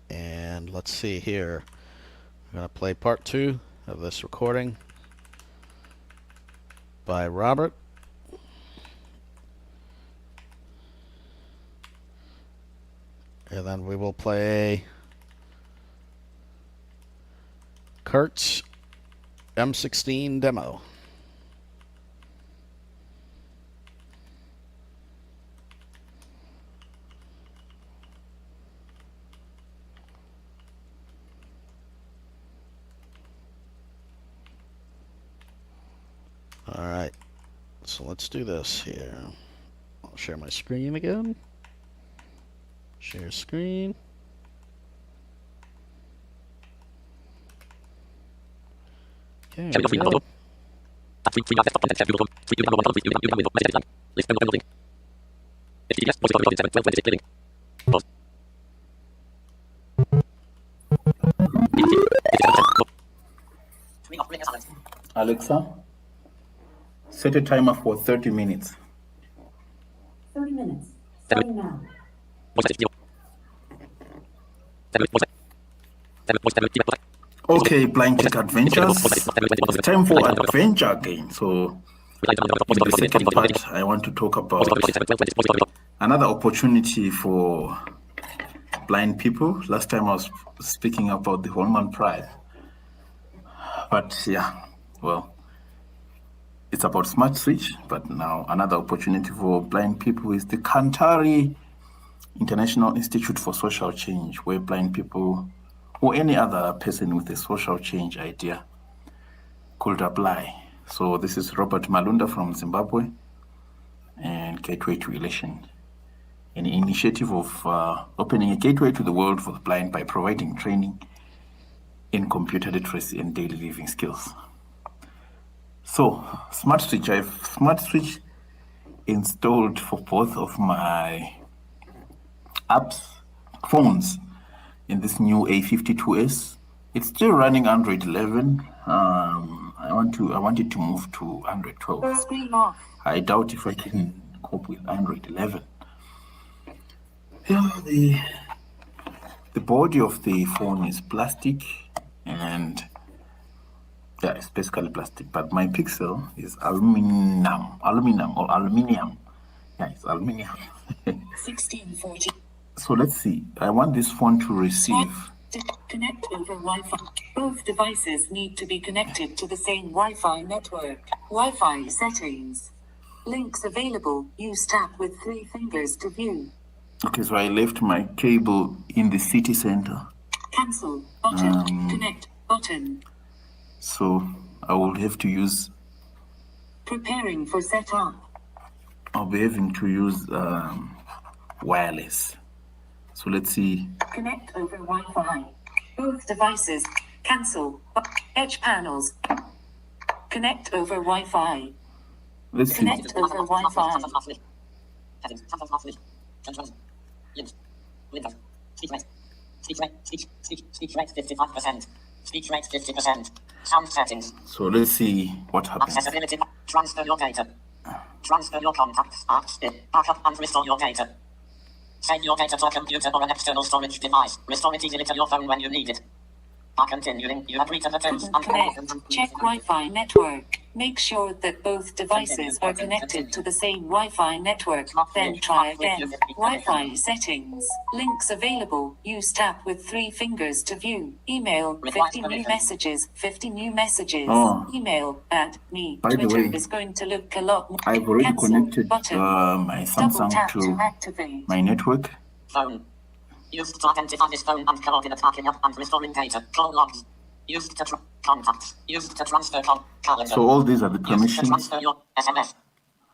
And let's see here. I'm going to play part 2 of this recording by Robert. And then we will play Kirt's M16 demo. All right. So let's do this here. I'll share my screen again. Share screen. Okay, here we go. Alexa, set a timer for 30 minutes. 30 minutes. Starting now. Okay, Blind Tech Adventures. It's time for adventure again. So, in the second part, I want to talk about another opportunity for blind people. Last time I was speaking about the Holman Prize. But yeah, well, it's about Smart Switch. But now another opportunity for blind people is the Kantari International Institute for Social Change, where blind people or any other person with a social change idea could apply. So this is Robert Malunda from Zimbabwe and Gateway to Election, an initiative of opening a gateway to the world for the blind by providing training in computer literacy and daily living skills. So Smart Switch, I have Smart Switch installed for both of my apps, phones, in this new A52s. It's still running Android 11. I want it to move to Android 12. Screen off. I doubt if I can cope with Android 11. Yeah, the body of the phone is plastic, and yeah, it's basically plastic. But my pixel is aluminium. Yeah, it's aluminium. 1640. So let's see. I want this phone to receive. Connect over Wi-Fi. Both devices need to be connected to the same Wi-Fi network. Wi-Fi settings. Links available. Use tap with 3 fingers to view. Okay, so I left my cable in the city center. Cancel button. Connect button. So I will have to use. Preparing for setup. I'll be having to use wireless. So let's see. Connect over Wi-Fi. Both devices. Cancel. Edge panels. Connect over Wi-Fi. Let's see. Connect over Wi-Fi. Speech rate 55%. Speech rate 50%. Sound settings. So let's see what happens. Accessibility. Transfer your data. Transfer your contacts. Apps. Backup and restore your data. Save your data to a computer or an external storage device. Restore it easily to your phone when you need it. By continuing, you agree to the terms and conditions. Check Wi-Fi network. Make sure that both devices are connected to the same Wi-Fi network. Then try again. Wi-Fi settings. Links available. Use tap with 3 fingers to view. Email. 50 new messages. 50 new messages. Oh. Email at me. By the Twitter way, is going to look a lot more. I've already Cancel connected button. my Double Samsung tap to to activate. my network. Phone. Used to identify this phone and coordinate backing up and restoring data. Call logs. Used to contacts. Used to transfer calendar. So all these are the Used to permissions. transfer your SMS.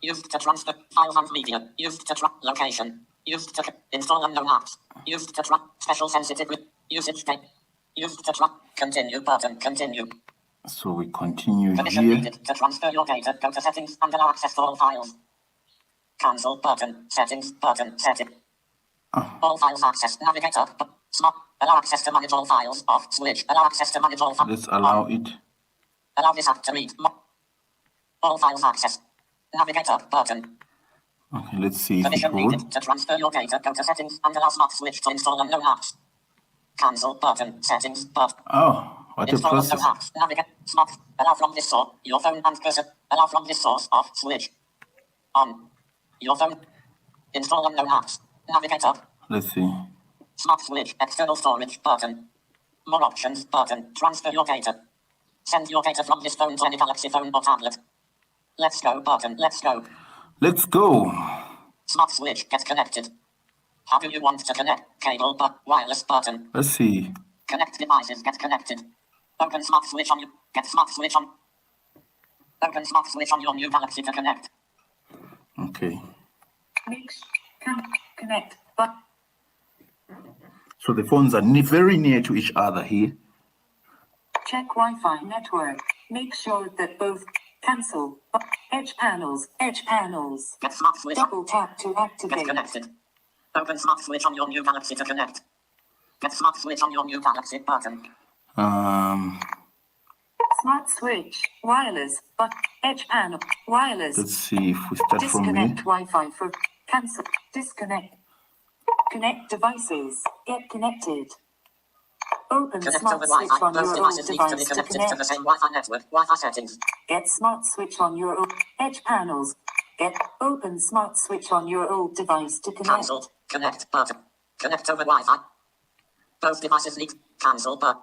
Used to transfer files and media. Used to track location. Used to install unknown apps. Used to track special sensitive usage date. Used to track continue button. Continue. So we continue Permission here. needed to transfer your data. Go to settings and allow access to all files. Cancel button. Settings button. Setting. All files access. Navigate up. Smart. Allow access to manage all files. Off. Switch. Allow access to manage all files. Let's allow it. Allow this app to read. All files access. Navigate up button. Okay, let's see if it Permission will. needed to transfer your data. Go to settings and allow Smart Switch to install unknown apps. Cancel button. Settings button. Oh, what a Install process. unknown apps. Navigate. Smart. Allow from this source. Your phone and cursor. Allow from this source. Off. Switch. On. Your phone. Install unknown apps. Navigate up. Let's see. Smart Switch. External storage button. More options button. Transfer your data. Send your data from this phone to any Galaxy phone or tablet. Let's go button. Let's go. Let's go. Smart Switch. Get connected. How do you want to connect? Cable but wireless button. Let's see. Connect devices. Get connected. Open Smart Switch on you. Get Smart Switch on. Open smart switch on your new Galaxy to connect. Okay. Connect. But So the phones are very near to each other here. check Wi-Fi network. Make sure that both cancel. Edge panels. Get smart switch. Double tap to Get activate. connected. Open smart switch on your new Galaxy to connect. Get smart switch on your new Galaxy button. Smart switch. Wireless. But edge panel. Wireless. Let's see if we start from here. Disconnect Wi-Fi for cancel. Disconnect. Connect devices. Get connected. Open Connect smart over switch Wi-Fi. on Both your old devices need to be device to connected to the connect. same Wi-Fi network. Wi-Fi settings. Get smart switch on your old edge panels. Get open smart switch on your old device to connect. Cancelled. Connect button. Connect over Wi-Fi. Both devices need cancel button.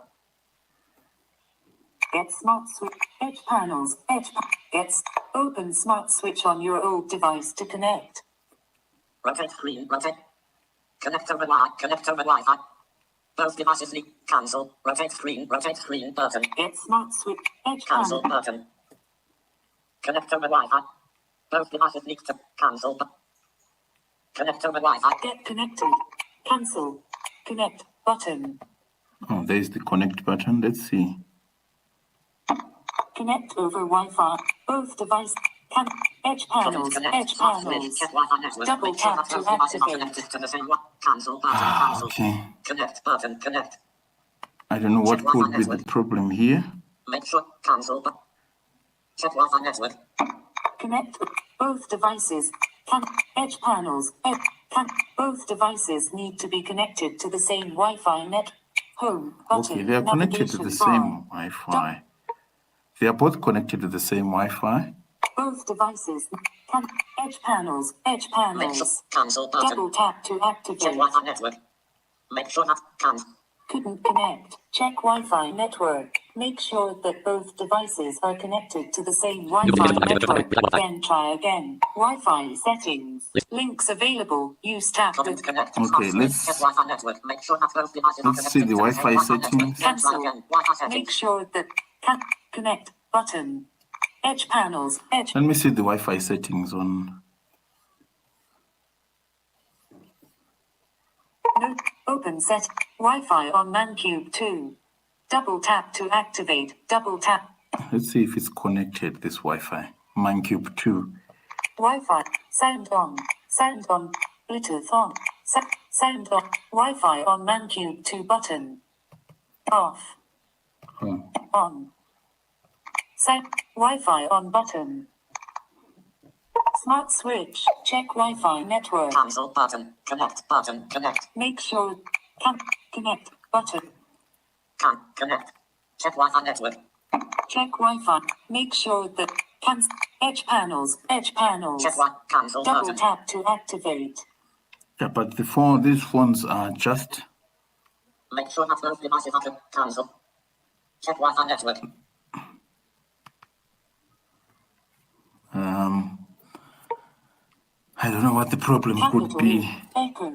Get smart switch edge panels. Open smart switch on your old device to connect. Rotate screen. Rotate. Connect over Wi-Fi. Connect over Wi-Fi. Both devices need cancel. Rotate screen button. Get smart switch edge Cancel panel. button. Connect over Wi-Fi. Both devices need to cancel. Connect over Wi-Fi. Get connected. Cancel. Connect button. Oh, there's the connect button. Let's see. Connect over Wi-Fi. Both device edge panels. Connect. Edge Smart switch. panels. Check Wi-Fi network. Double Make sure tap that to both devices are activate. connected to the same cancel button. Cancel. Okay. Connect button. Connect. I don't know what Check Wi-Fi could be the network. problem here. Make sure cancel button. Check Wi-Fi network. Connect both devices. Edge panels. Both devices need to be connected to the same Wi-Fi net. Home button. Okay, they are connected to the navigation bar. same Wi-Fi. They are both connected to the same Wi-Fi. Both devices. Edge panels. Make sure cancel Double button. tap to Check activate. Wi-Fi network. Make sure that cancel. Couldn't connect. Check Wi-Fi network. Make sure that both devices are connected to the same Wi-Fi network. Then try again. Wi-Fi settings. Links available. Use tab Couldn't to connect. Okay, Smart switch. let's- Check Wi-Fi network. Make sure that both devices are let's see connected the to the same Wi-Fi Wi-Fi network. settings. Then try cancel. again. Wi-Fi settings. Make sure that connect button. Edge panels. Edge. Let me see the Wi-Fi settings on. No. Open set. Wi-Fi on ManCube 2. Double tap to activate. Double tap. Let's see if it's connected, this Wi-Fi. ManCube 2. Wi-Fi. Sound on. Sound on. Bluetooth on. Sound on. Wi-Fi on ManCube 2 button. Off. Oh, On. Sound. Wi-Fi on button. Smart switch. Check Wi-Fi network. Cancel button. Connect button. Connect. Make sure. Connect button. Connect. Check Wi-Fi network. Check Wi-Fi. Make sure that edge panels. Edge panels. Check Wi-Fi. Cancel Double button. tap to activate. yeah, but these phones are just. Make sure that both devices are cancel. Check Wi-Fi network. I don't know what the problem could Capital be. Echo.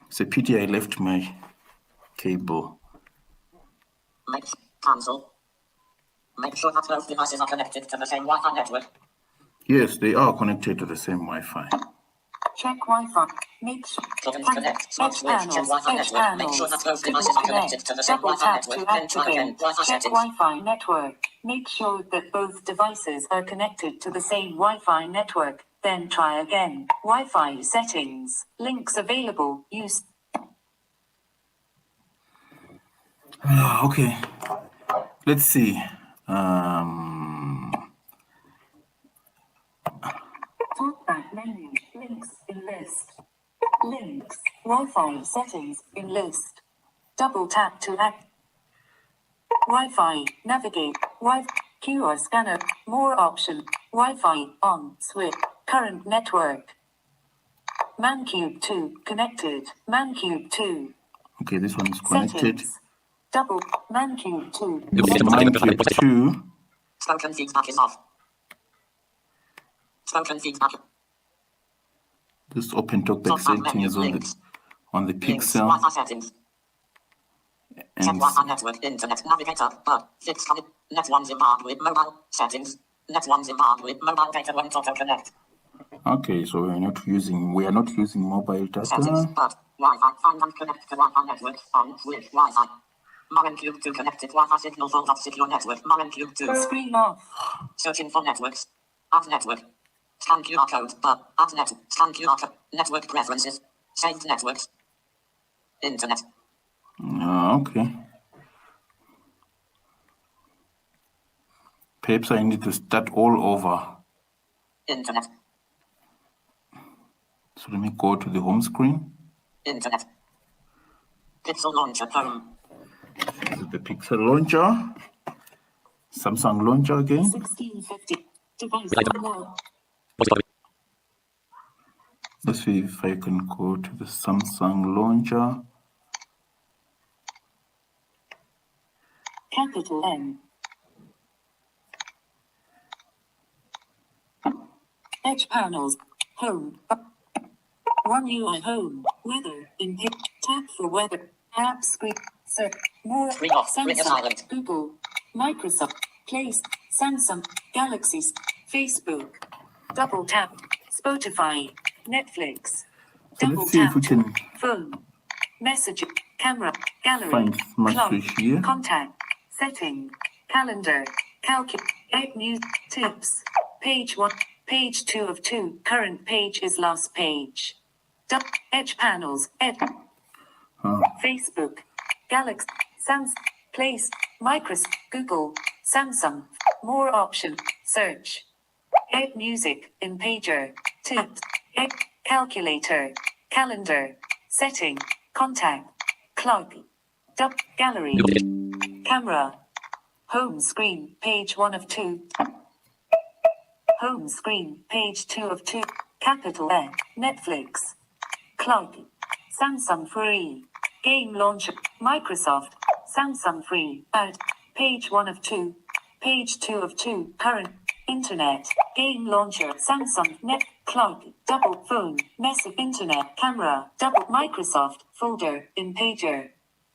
It's a pity I left my cable. Make cancel. Make sure that both devices are connected to the same Wi-Fi network. Yes, they are connected to the same Wi-Fi. Check Wi-Fi. Make sure. Couldn't connect. Smart Edge switch. Check panels. Wi-Fi Edge network. Make sure panels. that both Couldn't devices are connect. connected to the same Double Wi-Fi tap network. to Then try again. activate. Wi-Fi Check settings. Wi-Fi network. Make sure that both devices are connected to the same Wi-Fi network. Then try again. Wi-Fi settings. Links available. Use. Okay. Let's see. Talkback menu. Links in list. Links. Wi-Fi settings in list. Double tap to act. Wi-Fi. Navigate. QR scanner. More option. Wi-Fi on. Switch. Current network. ManCube 2 connected. ManCube 2 Okay, this one is connected. settings. Double ManCube 2. ManCube 2. Spoken feedback is off. Spoken feedback. This open talkback Talkback menu. settings on Links. the Links. pixel. Wi-Fi settings. Set Wi-Fi network, internet navigator, but fixed net 1 Zimbabwe, mobile settings, net 1 Zimbabwe, mobile data won't auto connect. Okay, so we are not using mobile Settings, data. but Wi-Fi, find and connect to Wi-Fi network on with Wi-Fi. Cube to connected Wi-Fi signal for that secure network. Cube to screen off. Searching for networks. Add network. Scan QR code, but add net. Scan QR code. Network preferences. Saved networks. Internet. Okay. Perhaps I need to start all over. Internet. So let me go to the home screen. Internet. Pixel launcher home. This is the Pixel launcher. Samsung launcher again. 1650. Device now. Let's see if I can go to the Samsung launcher. Capital N. Edge panels. Home. One UI home. Weather. In hit. Tap for weather. App screen. Search. More. Samsung. Google. Microsoft. Place. Samsung. Galaxies. Facebook. Double tap. Spotify. Netflix. So Double let's see if tap. we can Phone. Messaging. Camera. Gallery. find Smart Clock. Switch here. Contact. Setting. Calendar. Calculate. News. Tips. Page 1. Page 2 of 2. Current page is last page. Edge panels. Facebook. Galaxy. Samsung. Place. Microsoft. Google. Samsung. More option. Search. Ed music. In pager. Tips. Ed calculator. Calendar. Setting. Contact. Clock. Gallery. Camera. Home screen. Page 1 of 2. Home screen. Page 2 of 2. Capital N. Netflix. Clock. Samsung free. Game launcher. Microsoft. Samsung free. Out. Page 1 of 2. Page 2 of 2. Current. Internet. Game launcher. Samsung. Net. Clock. Double phone. Message. Internet. Camera. Double. Microsoft. Folder. In pager.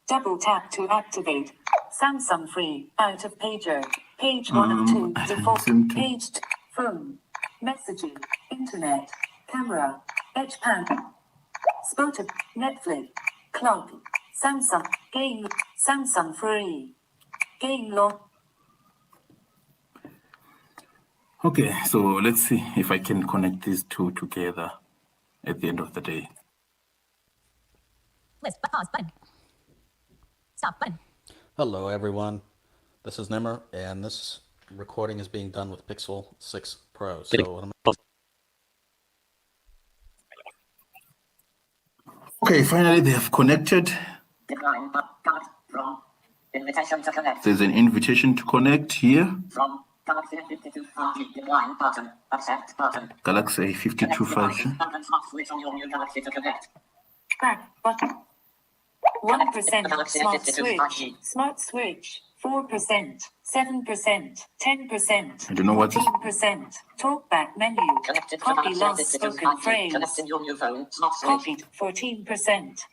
Double tap to activate. Samsung free. Out of pager. Page 1 of 2. Default. Page 2. Phone. Messaging. Internet. Camera. Edge panel. Spotify. Netflix. Clock. Samsung. Game. Samsung free. Game launch. Okay, so let's see if I can connect these two together at the end of the day. List, but pause button. Stop button. Hello, everyone. This is Nimer, and this recording is being done with Pixel 6 Pro. So, Okay, finally they have connected. Decline card from invitation to connect. There's an invitation to connect here. From Galaxy 52 5G decline button. Accept button. Galaxy 52 5G. And smart switch on your new Galaxy to connect. Back button. 1% smart switch. Smart switch. 4%. 7%. 10%. I don't know what this. 15%. Talkback menu. Copy last spoken phrase. Connecting your new phone. Smart switch. Copied. 14%.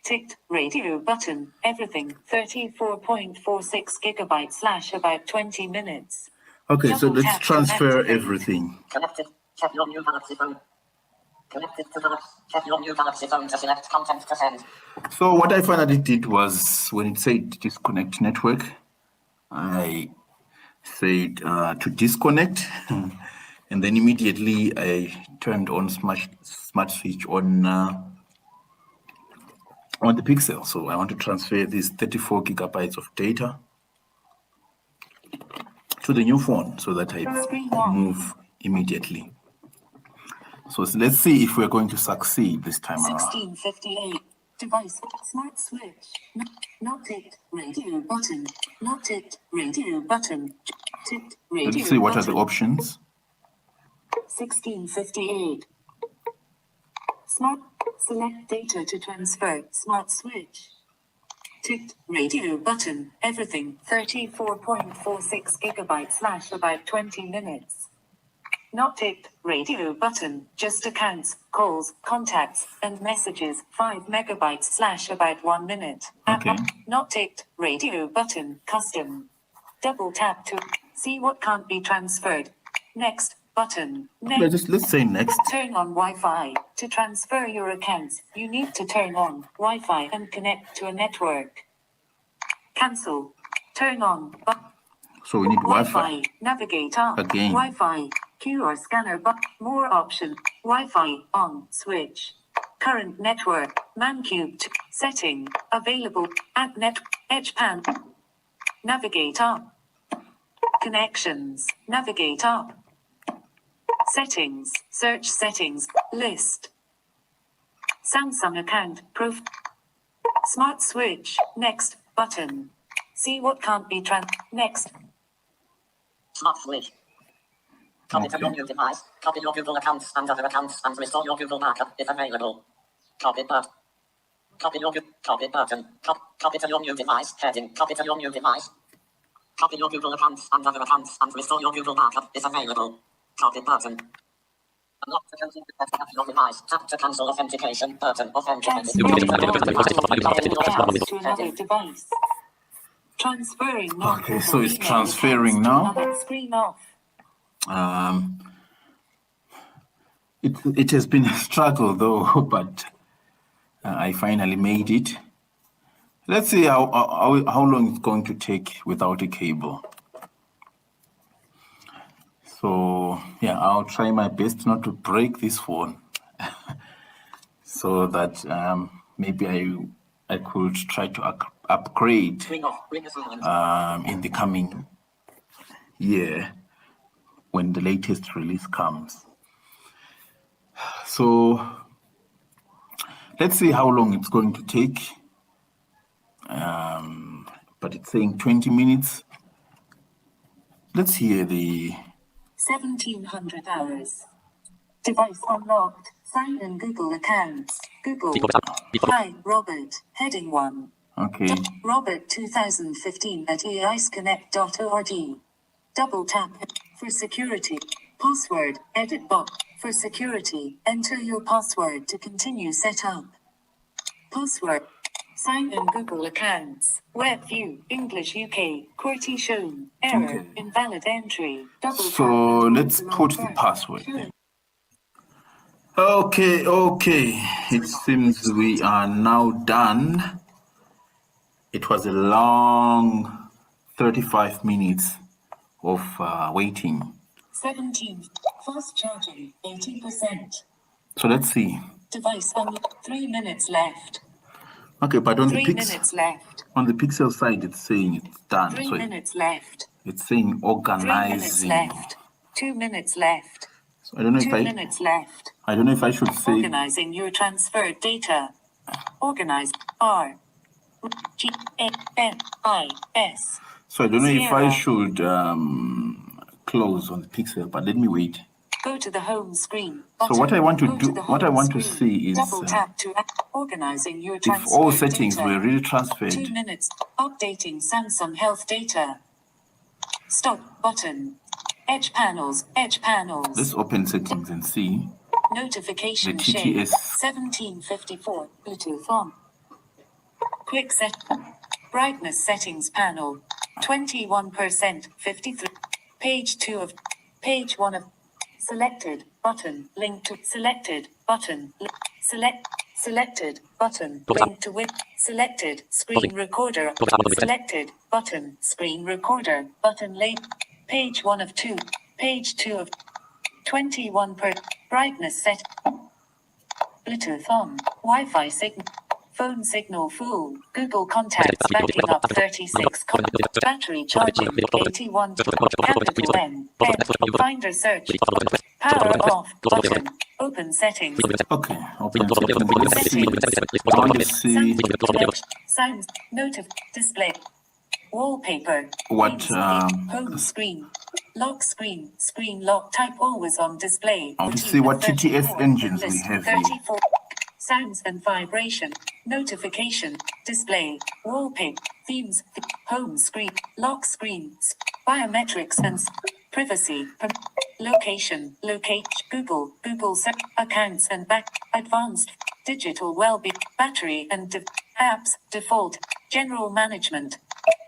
Ticked. Radio button. Everything. 34.46 gigabytes / about 20 minutes. Okay, so Double let's tap to transfer activate. everything. Connected. Check your new Galaxy phone. Connected to Galaxy. Check your new Galaxy phone to select content to send. So what I finally did was, when it said disconnect network, I said to disconnect, and then immediately I turned on smart switch on the Pixel. So I want to transfer these 34 gigabytes of data to the new phone so that I move immediately. So let's see if we're going to succeed this time around. 1658. Device. Smart switch. Not ticked. Radio button. Not ticked. Radio button. Ticked. Radio Let's see what are the button. options. 1658. Smart. Select data to transfer. Smart switch. Ticked. Radio button. Everything. 34.46 gigabytes / about 20 minutes. Not ticked. Radio button. Just accounts, calls, contacts, and messages. 5 megabytes / about 1 minute. Okay. Not ticked. Radio button. Custom. Double tap to see what can't be transferred. Next button. Next. Let's say next. Turn on Wi-Fi. To transfer your accounts, you need to turn on Wi-Fi and connect to a network. Cancel. Turn on. So we need Wi-Fi. Navigate up. Again. Wi-Fi. QR scanner. More option. Wi-Fi on. Switch. Current network. Mancubed. Setting. Available. Add net. Edge pan. Navigate up. Connections. Navigate up. Settings. Search settings. List. Samsung account. Smart switch. Next button. See what can't be next. Smart switch. Copy to your new device. Copy your Google accounts and other accounts and restore your Google backup if available. Copy button. Copy button. Copy to your new device. Heading. Copy to your new device. Copy your Google accounts and other accounts and restore your Google backup if available. Copy button. Unlock the Google backup of your device. Tap to cancel authentication button. Transferring to another device. Transferring now. Okay, so it's transferring now. Screen off. It has been a struggle though, but I finally made it. Let's see how long it's going to take without a cable. So yeah, I'll try my best not to break this phone, so that maybe I could try to upgrade in the coming year when the latest release comes. So let's see how long it's going to take. But it's saying 20 minutes. Let's hear the 1700 hours. Device unlocked. Sign in Google accounts. Google. Hi, Robert. Heading 1. Okay. Robert 2015 at eiceconnect.org. Double tap for security. Password. Edit box. For security, enter your password to continue setup. Password. Sign in Google accounts. Web view. English UK. QWERTY shown. Error. Okay. Invalid entry. Double tap. So let's put the password. Okay. It seems we are now done. It was a long 35 minutes of waiting. 17. Fast charging. 80%. So let's see. Device on 3 minutes left. Okay, but on 3 the minutes left. on the Pixel side, it's saying it's done. 3 So minutes left. it's saying 3 minutes organizing. left. 2 minutes left. So I don't know 2 if minutes left. I don't know if I should say. Organizing your transferred data. Organize. R. G. A. N. I. S. So I don't know if I Sierra. should close on the Pixel, but let me wait. Go to the home screen. So what I want to Go do, the what I home want to screen. see is Double tap to organizing your if transferred all settings data. were really transferred. 2 minutes. Updating Samsung Health data. Stop button. Edge panels. Edge panels. Let's open settings and see. Notification The shade. TTS. 1754. Bluetooth on. Quick set. Brightness settings panel. 21%. 53. Page 2 of. Page 1 of. Selected button. Link to selected button. Selected button. Link to with selected screen recorder. Selected button. Screen recorder button. Late. Page 1 of 2. Page 2 of 21 per brightness set. Bluetooth on. Wi-Fi signal. Phone signal full. Google contacts backing up 36. Battery charging 81. Capital N. Finder search. Power off button. Open settings. Okay, open settings. Let's see. I want to see Sounds. Notif. Display. Wallpaper. what. Home screen. Lock screen. Screen lock type always on display. I want to see what TTS 34. engines we List have here. 34. Sounds and vibration. Notification. Display. Wallpaper. Themes. Home screen. Lock screen. Biometrics and privacy. Location. Locate. Google. Google search. Accounts and back. Advanced. Digital well-being. Battery and apps. Default. General management.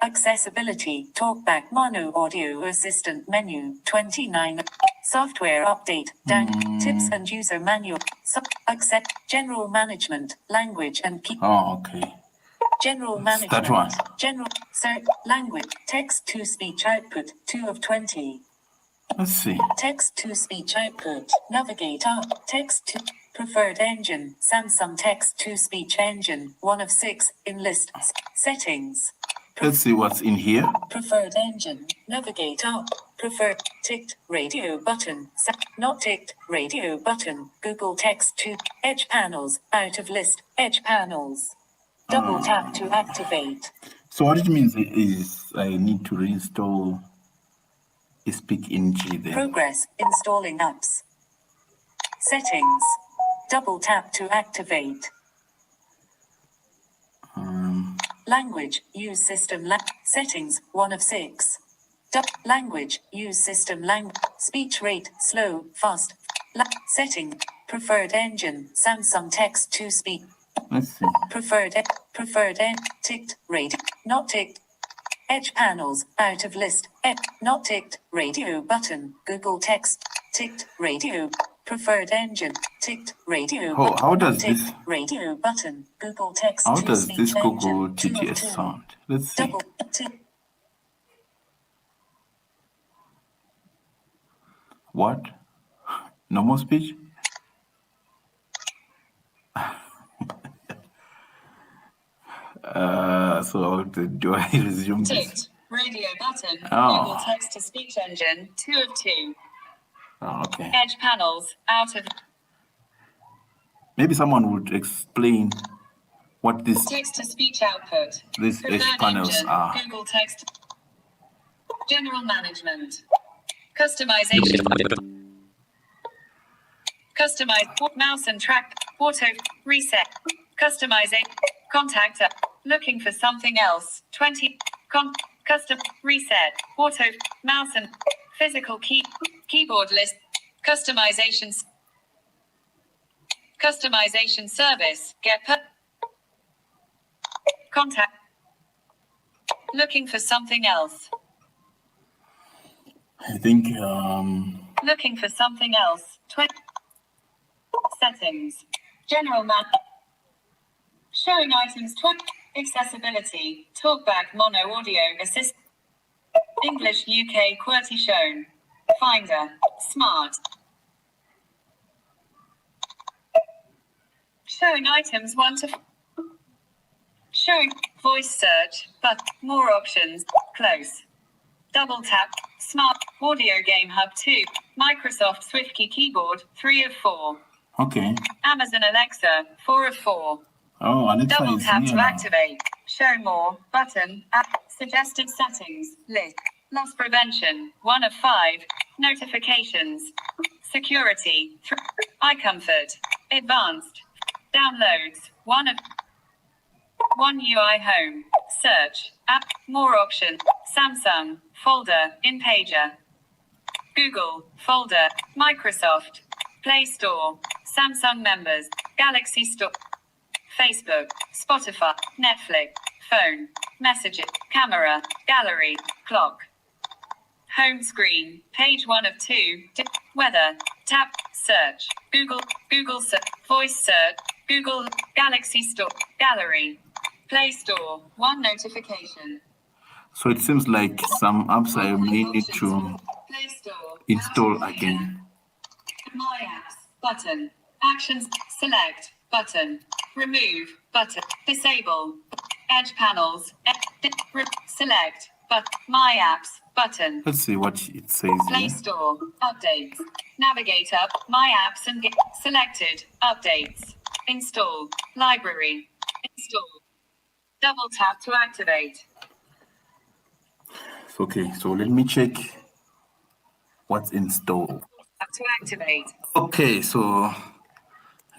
Accessibility. Talkback mono audio assistant menu. 29. Software update. Down. Tips and user manual. Accept. General management. Language and key. Oh, okay. General That management. one. General search. Language. Text to speech output. 2 of 20. Let's see. Text to speech output. Navigate up. Text to preferred engine. Samsung text to speech engine. 1 of 6 in list. Settings. Let's see what's in here. Preferred engine. Navigate up. Preferred. Ticked. Radio button. Not ticked. Radio button. Google text to. Edge panels. Out of list. Edge panels. Double tap to activate. So what it means is I need to reinstall Speak NG then. Progress. Installing apps. Settings. Double tap to activate. Language. Use system settings. 1 of 6. Language. Use system speech rate. Slow. Fast. Setting. Preferred engine. Samsung text to speak. Let's see. Preferred. Ticked. Radio. Not ticked. Edge panels. Out of list. Not ticked. Radio button. Google text. Ticked. Radio. Preferred engine. Ticked. Radio. Oh, how does ticked. this? Radio button. Google text. How to does speech this Google engine. 2 of TTS 2. sound? Let's see. Double tick. What? No more speech? So do I resume this? Ticked. Radio button. Oh. Google text to speech engine. 2 of 2. Oh, okay. Edge panels. Out of Maybe someone would explain what this text to speech output. these edge Preferred panels engine. are. Google text. General management. Customization. Customize mouse and track. Auto reset. Customization. Contactor. Looking for something else. 20. Custom reset. Auto mouse and physical keyboard list. Customizations. Customization service. Contact. Looking for something else. I think Looking for something else. Settings. General map. Showing items. Accessibility. Talkback mono audio assist. English UK QWERTY shown. Finder. Smart. Showing items 1 to. Showing voice search. But more options. Close. Double tap. Smart. Audio game hub 2. Microsoft SwiftKey keyboard 3 of 4. okay. Amazon Alexa 4 of 4. Oh, Alexa Double is tap here to now. activate. Show more. Button. Suggested settings. List. Loss prevention. 1 of 5. Notifications. Security. iComfort. Advanced. Downloads. 1 of 1 UI home. Search. App. More option. Samsung. Folder. In pager. Google. Folder. Microsoft. Play Store. Samsung members. Galaxy Store. Facebook. Spotify. Netflix. Phone. Messages. Camera. Gallery. Clock. Home screen. Page 1 of 2. Weather. Tap. Search. Google search. Voice search. Google. Galaxy Store. Gallery. Play Store. 1 notification. So it seems like some apps I may need to Play Store. install again. My apps. Button. Actions. Select. Button. Remove. Button. Disable. Edge panels. Select. But My apps. Button. Let's see what it says Play here. Store. Updates. Navigate up. My apps and get selected. Updates. Install. Library. Install. Double tap to activate. Okay, so let me check what's installed. Tap to activate. Okay, so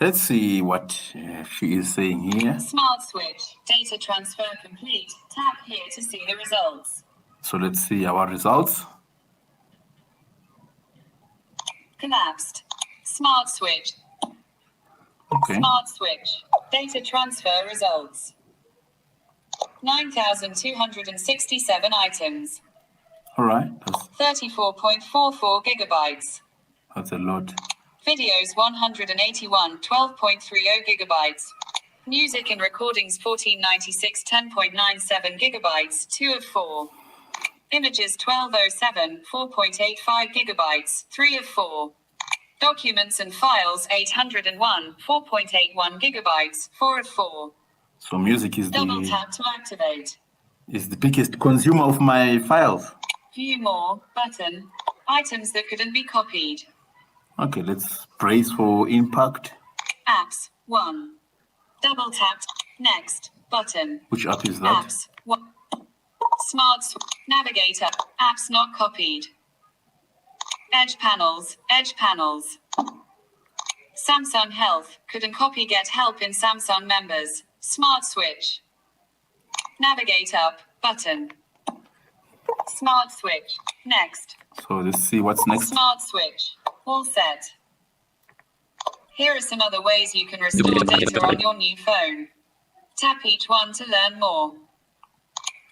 let's see what she is saying here. Smart switch. Data transfer complete. Tap here to see the results. So let's see our results. Collapsed. Smart switch. Okay. Smart switch. Data transfer results. 9,267 items. All right. 34.44 gigabytes. That's a lot. Videos 181, 12.30 gigabytes. Music and recordings 1496, 10.97 gigabytes, 2 of 4. Images 1207, 4.85 gigabytes, 3 of 4. Documents and files 801, 4.81 gigabytes, 4 of 4. So music is Double tap to activate. the biggest consumer of my files. View more button. Items that couldn't be copied. Okay, let's brace for impact. Apps 1. Double tap. Next button. Which app is that? Apps 1. Navigator. Apps not copied. Edge panels. Edge panels. Samsung Health. Couldn't copy get help in Samsung members. Smart switch. Navigate up button. Smart switch. Next. So let's see what's next. Smart switch. All set. Here are some other ways you can restore data on your new phone. Tap each one to learn more.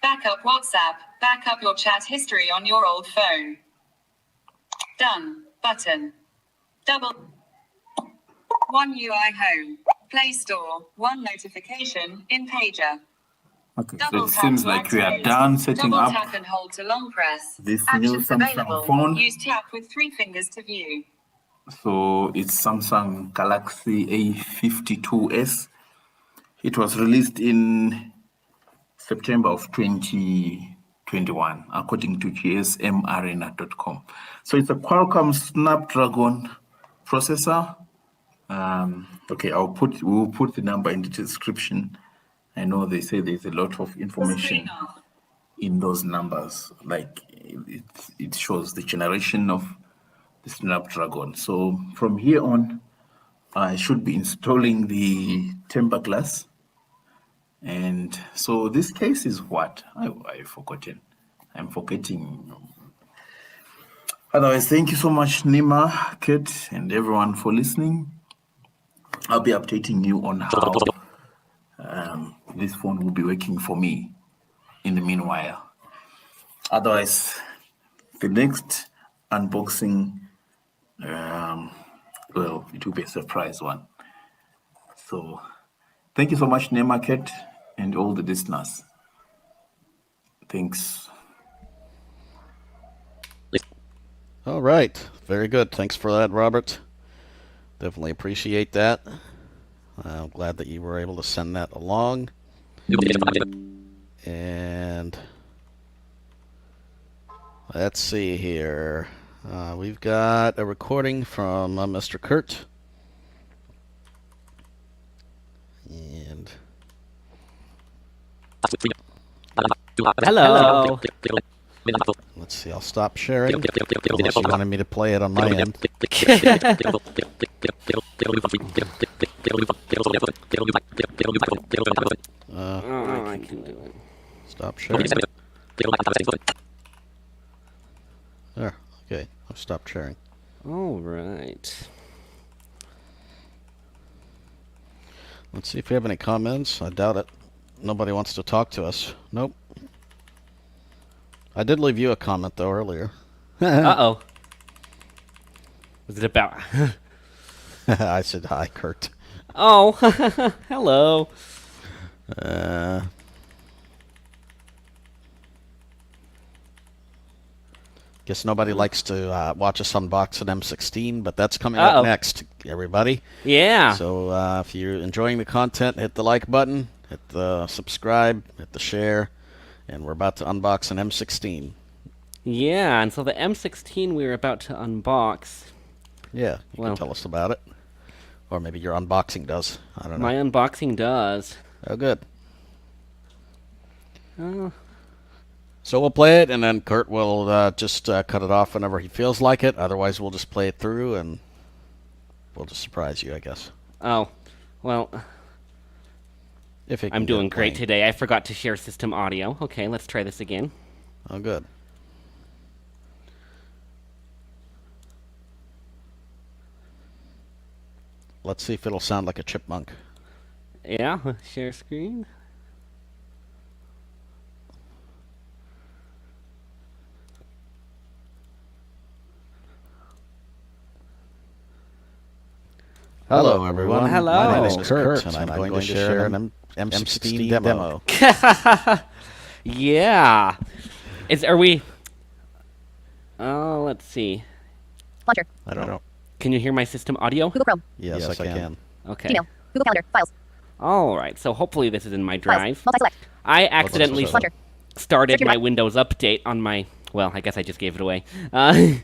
Backup WhatsApp. Backup your chat history on your old phone. Done button. Double. One UI home. Play Store. One notification in Pager. Okay, so Double it tap seems to like we are activate. done setting Double up tap and hold to long press. this new Actions Samsung available. phone. Use tap with 3 fingers to view. So it's Samsung Galaxy A52s. It was released in September of 2021, according to gsmarena.com. So it's a Qualcomm Snapdragon processor. Okay, we'll put the number in the description. I know they say there's a lot of information Screen off. in those numbers, like it shows the generation of the Snapdragon. So from here on, I should be installing the temper glass. And so this case is what? I've forgotten. I'm forgetting. Otherwise, thank you so much, Nimer, Kirt, and everyone for listening. I'll be updating you on how this phone will be working for me in the meanwhile. Otherwise, the next unboxing, well, it will be a surprise one. So thank you so much, Nimer, Kirt, and all the listeners. Thanks. All right. Very good. Thanks for that, Robert. Definitely appreciate that. I'm glad that you were able to send that along. And let's see here. We've got a recording from Mr. Kirt. And Hello. let's see, I'll stop sharing. Unless you wanted me to play it on my end. I can do it. Stop sharing. There. Okay, I've stopped sharing. All right. Let's see if we have any comments. I doubt it. Nobody wants to talk to us. Nope. I did leave you a comment, though, earlier. Uh-oh. Was it about... I said hi, Kirt. Oh, hello. Guess nobody likes to watch us unbox an M16, but that's coming up next, everybody. Yeah. So if you're enjoying the content, hit the like button, hit the subscribe, hit the share, and we're about to unbox an M16. Yeah, and so the M16 we were about to unbox. Yeah, you can tell us about it. Or maybe your unboxing does. I don't know. My unboxing does. Oh, good. So we'll play it, and then Kirt will just cut it off whenever he feels like it. Otherwise, we'll just play it through, and we'll just surprise you, I guess. Oh, well, if I'm doing great today. I forgot to share system audio. Okay, let's try this again. Oh, good. Let's see if it'll sound like a chipmunk. Yeah, share screen. Hello, everyone. Hello. My name is Kirt, and I'm going to share an M16 demo. Yeah. Are we? Oh, let's see. Launcher. I don't know. Can you hear my system audio? Google Chrome. Yes, I can. Okay. Gmail. Google Calendar. Files. All right. So hopefully this is in my Files. drive. Multi-select. I accidentally Launcher. started Search your my drive. Windows update on my. Well, I guess I just gave it away. Displaying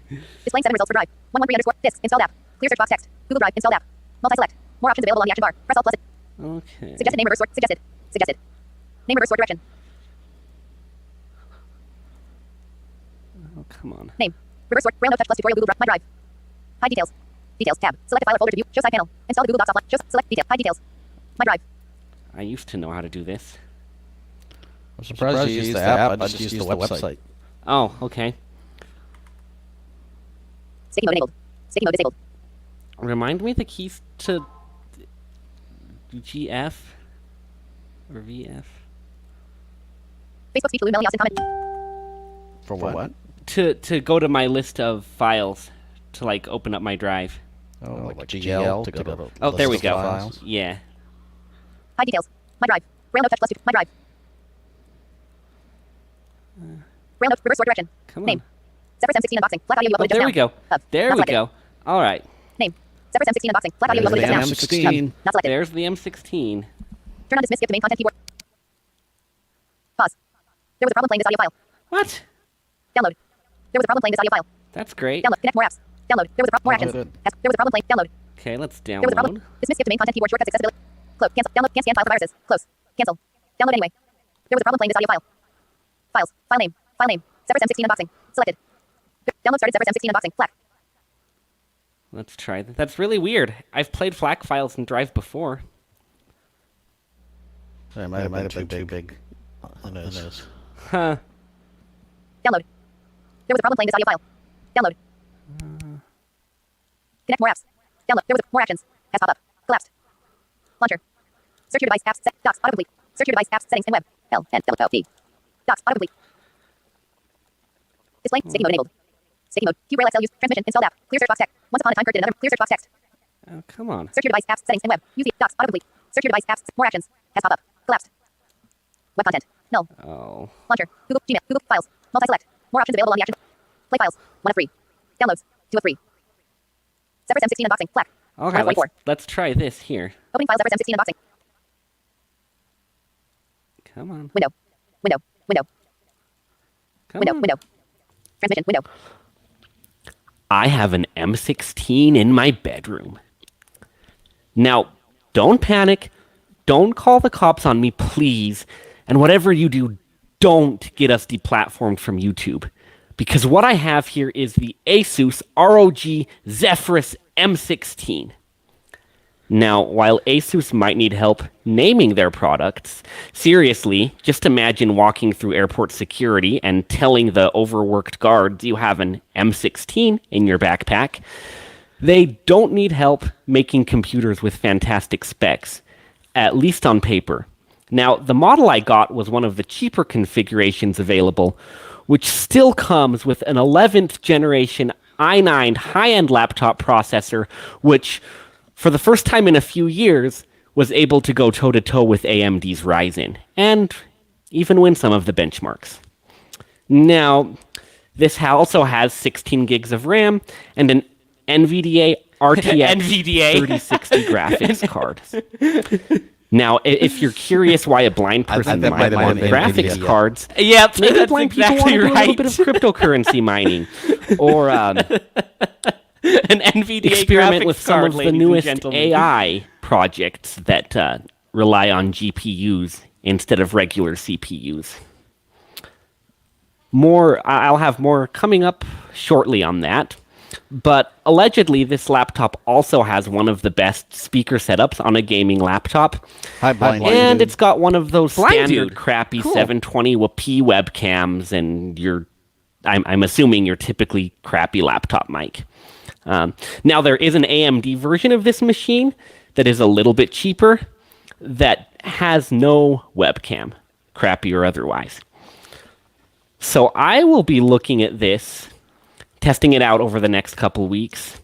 7 results for drive. 113 underscore disk. Installed app. Clear search box text. Google Drive. Installed app. Multi-select. More options available on the action bar. Press Alt plus it. Okay. Suggested name reverse sort. Suggested. Suggested. Name reverse sort direction. Oh, come on. Name. Reverse sort. Braille note touch plus tutorial Google Drive. My drive. Hide details. Details tab. Select a file or folder to view. Show side panel. Install the Google Docs offline. Show select detail. Hide details. My drive. I used to know how to do this. I'm surprised you used the app. I just used the website. Oh, okay. Sticky mode enabled. Sticky mode disabled. Remind me the keys to GF or VF Facebook speech balloon Austin comment. For what? to go to my list of files to like open up my drive. Oh, like GL to go to. Oh, there we list of go. files. Yeah. Hide details. My drive. Braille note touch plus my drive. Braille note reverse sort direction. Come on. Name. Zephyrus M16 unboxing. Flat audio you Oh, uploaded there just we now. go. Hub. There Not we selected. go. All right. Name. Zephyrus M16 unboxing. Flat audio you There's uploaded the just now. M16. Not selected. There's the M16. Turn on dismiss skip to main content keyboard. Pause. There was a problem playing this audio file. What? Download. There was a problem playing this audio file. That's great. Download. Connect more apps. Download. There was a more actions. Download it. There was a problem playing. Download. Okay, let's There was a problem. download. Dismiss skip to main content keyboard shortcuts accessibility. Close. Cancel. Download. Can't scan file for viruses. Close. Cancel. Download anyway. There was a problem playing this audio file. Files. File name. File name. Zephyrus M16 unboxing. Selected. Download started. Zephyrus M16 unboxing. Black. Let's try that. That's really weird. I've played FLAC files in Drive before. It might have been too big. Who knows? Huh. Download. There was a problem playing this audio file. Download. Connect more apps. Download. There was more actions. Has pop up. Collapsed. Launcher. Search your device apps. Docs. Autocomplete. Search your device apps. Settings and web. L. N. L. T. Docs. Autocomplete. Display. Sticky mode enabled. Sticky mode. Q Braille XL use. Transmission. Installed app. Clear search box text. Once upon a time Kirt did another. Clear search box text. Oh, come on. Search your device apps. Settings and web. Use the docs. Autocomplete. Search your device apps. More actions. Has pop up. Collapsed. Web content. Null. Oh. Launcher. Google. Gmail. Google. Files. Multi-select. More options available on the action. Play files. 1 of 3. Downloads. 2 of 3. Zephyrus M16 unboxing. Black. Okay, 144. let's try this here. Opening file Zephyrus M16 unboxing. Come on. Window. Window. Window. Come Window. on. Window. Transmission. Window. I have an M16 in my bedroom. Now, don't panic. Don't call the cops on me, please. And whatever you do, don't get us deplatformed from YouTube. Because what I have here is the Asus ROG Zephyrus M16. Now, while Asus might need help naming their products, seriously, just imagine walking through airport security and telling the overworked guards you have an M16 in your backpack. They don't need help making computers with fantastic specs, at least on paper. Now, the model I got was one of the cheaper configurations available, which still comes with an 11th generation i9 high-end laptop processor, which, for the first time in a few years, was able to go toe-to-toe with AMD's Ryzen, and even win some of the benchmarks. Now, this also has 16 gigs of RAM and an NVDA RTX NVDA 3060 graphics card. Now, if you're curious why a blind person that might might have want been graphics NVIDIA. cards, yep, maybe that's blind people exactly want to do a little right. bit of cryptocurrency mining, or An NVDA experiment graphics with some card, of the ladies and newest gentlemen. AI projects that rely on GPUs instead of regular CPUs. I'll have more coming up shortly on that. But allegedly, this laptop also has one of the best speaker setups on a gaming laptop. Hi, blind And dude. it's got one of those Blind standard dude. crappy Cool. 720p webcams and I'm assuming your typically crappy laptop mic. Now, there is an AMD version of this machine that is a little bit cheaper that has no webcam, crappy or otherwise. So I will be looking at this, testing it out over the next couple weeks,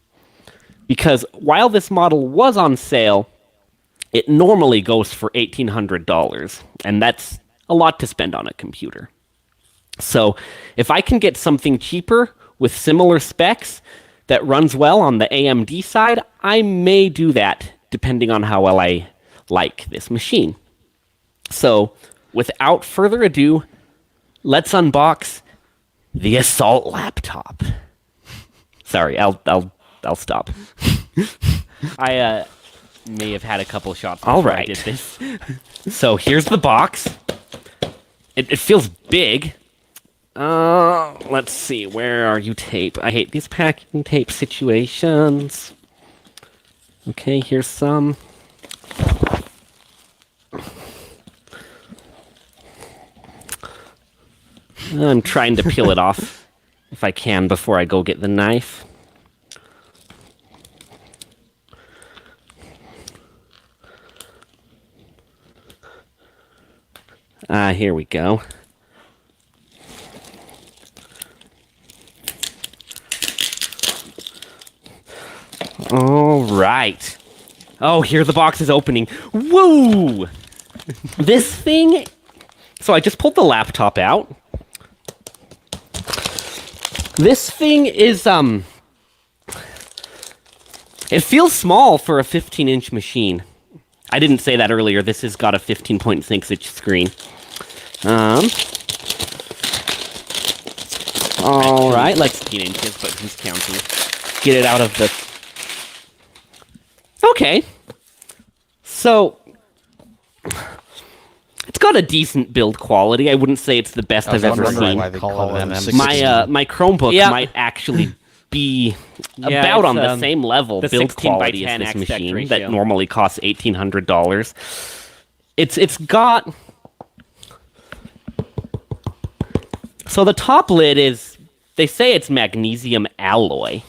because while this model was on sale, it normally goes for $1,800, and that's a lot to spend on a computer. So if I can get something cheaper with similar specs that runs well on the AMD side, I may do that depending on how well I like this machine. So without further ado, let's unbox the Assault laptop. Sorry, I'll stop. I may have had a couple shots before I did this. So here's the box. It feels big. Let's see. Where are you, tape? I hate these packing tape situations. Okay, here's some. I'm trying to peel it off if I can before I go get the knife. Here we go. All right. Oh, here the box is opening. Woo! This thing... So I just pulled the laptop out. This thing is, it feels small for a 15-inch machine. I didn't say that earlier. This has got a 15.6-inch screen. All right, like 16 inches, but who's counting? Get it out of the... Okay. So, it's got a decent build quality. I wouldn't say it's the best I've ever seen. Why they call it an My Chromebook might actually be about on the same level the build quality as this machine that normally costs $1,800. It's got... So the top lid is, they say it's magnesium alloy.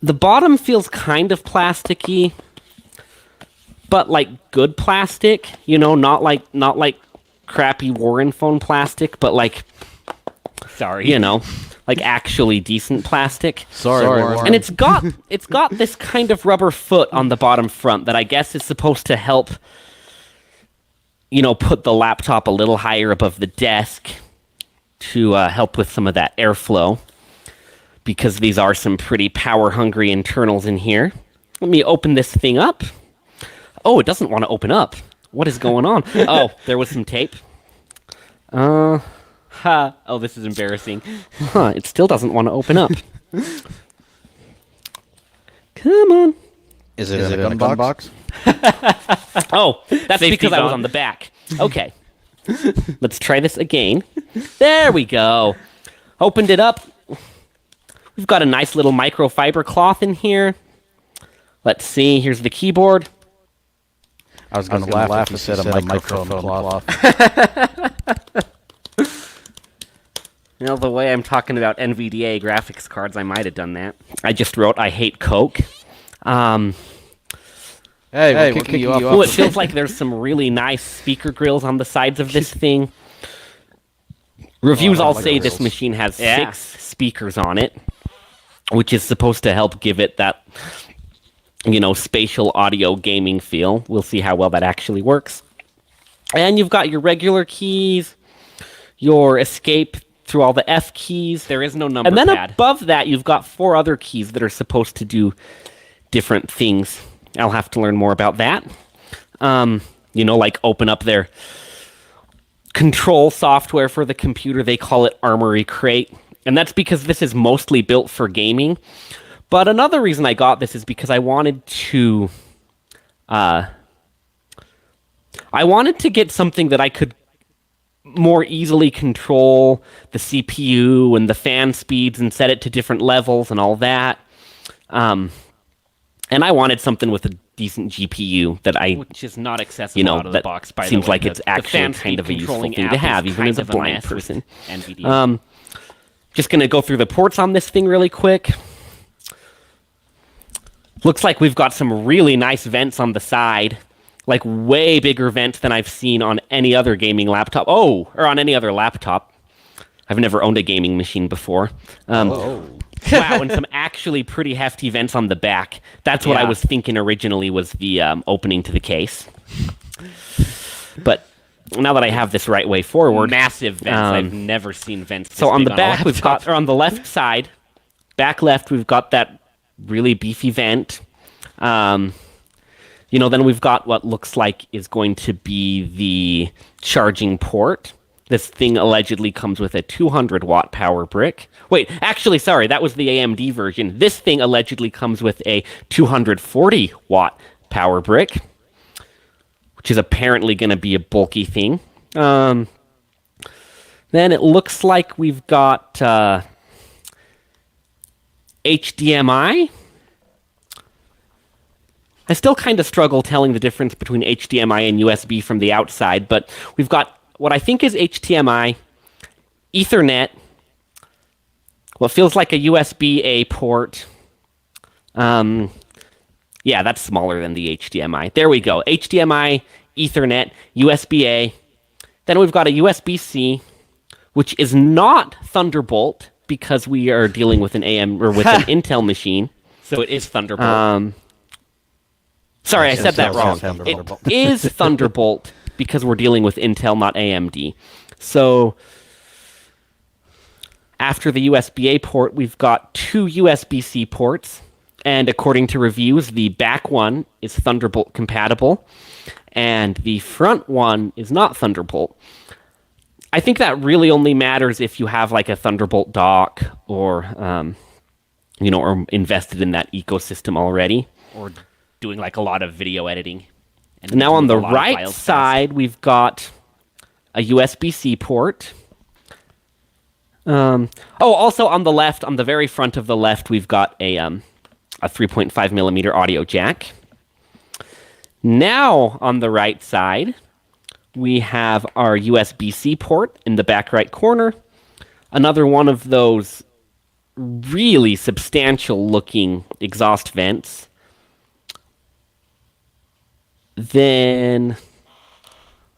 The bottom feels kind of plasticky, but like good plastic, you know, not like crappy Warren phone plastic, but like, sorry, you know, like actually decent plastic. Sorry, Warren. And it's got this kind of rubber foot on the bottom front that I guess is supposed to help, you know, put the laptop a little higher above the desk to help with some of that airflow, because these are some pretty power-hungry internals in here. Let me open this thing up. Oh, it doesn't want to open up. What is going on? Oh, there was some tape. Oh, this is embarrassing. It still doesn't want to open up. Come on. Is it in a gun box? Oh, that's because I was on the back. Okay. Let's try this again. There we go. Opened it up. We've got a nice little microfiber cloth in here. Let's see. Here's the keyboard. I was going to laugh if you said a microphone cloth. You know, the way I'm talking about NVDA graphics cards, I might have done that. I just wrote, I hate Coke. Hey, we're kicking you off. Oh, it feels like there's some really nice speaker grills on the sides of this thing. Reviews all say this machine has 6 speakers on it, which is supposed to help give it that, you know, spatial audio gaming feel. We'll see how well that actually works. And you've got your regular keys, your escape through all the F keys. There is no number pad. And then above that, you've got 4 other keys that are supposed to do different things. I'll have to learn more about that. You know, like open up their control software for the computer. They call it Armory Crate. And that's because this is mostly built for gaming. But another reason I got this is because I wanted to get something that I could more easily control the CPU and the fan speeds and set it to different levels and all that. And I wanted something with a decent GPU that I, which is not accessible out of the that box. By seems the way, like it's actually fan kind of a speed useful controlling thing to app have, is even as kind a of blind mess with person. NVDA. Just gonna go through the ports on this thing really quick. Looks like we've got some really nice vents on the side, like way bigger vents than I've seen on any other gaming laptop. Or on any other laptop. I've never owned a gaming machine before. Wow, and some actually pretty hefty vents on the back. That's what I was thinking originally was the opening to the case. But now that I have this right way forward, Massive vents. I've never seen vents this so on big the a back we've laptop. got, or on the left side, back left, we've got that really beefy vent. Then we've got what looks like is going to be the charging port. This thing allegedly comes with a 200-watt power brick. Wait, actually, sorry, that was the AMD version. This thing allegedly comes with a 240-watt power brick, which is apparently going to be a bulky thing. Then it looks like we've got HDMI. I still kind of struggle telling the difference between HDMI and USB from the outside, but we've got what I think is HDMI, Ethernet, what feels like a USB-A port. Yeah, that's smaller than the HDMI. There we go. HDMI, Ethernet, USB-A. Then we've got a USB-C, which is not Thunderbolt because we are dealing with an an Intel machine. So it is Thunderbolt. Sorry, I said that wrong. It is Thunderbolt because we're dealing with Intel, not AMD. So after the USB-A port, we've got 2 USB-C ports. And according to reviews, the back one is Thunderbolt compatible, and the front one is not Thunderbolt. I think that really only matters if you have like a Thunderbolt dock or, or invested in that ecosystem already. Or doing like a lot of video editing. And Now on the a lot of right files side, we've got a USB-C port. Also on the left, on the very front of the left, we've got a 3.5 millimeter audio jack. Now on the right side, we have our USB-C port in the back right corner. Another one of those really substantial looking exhaust vents. Then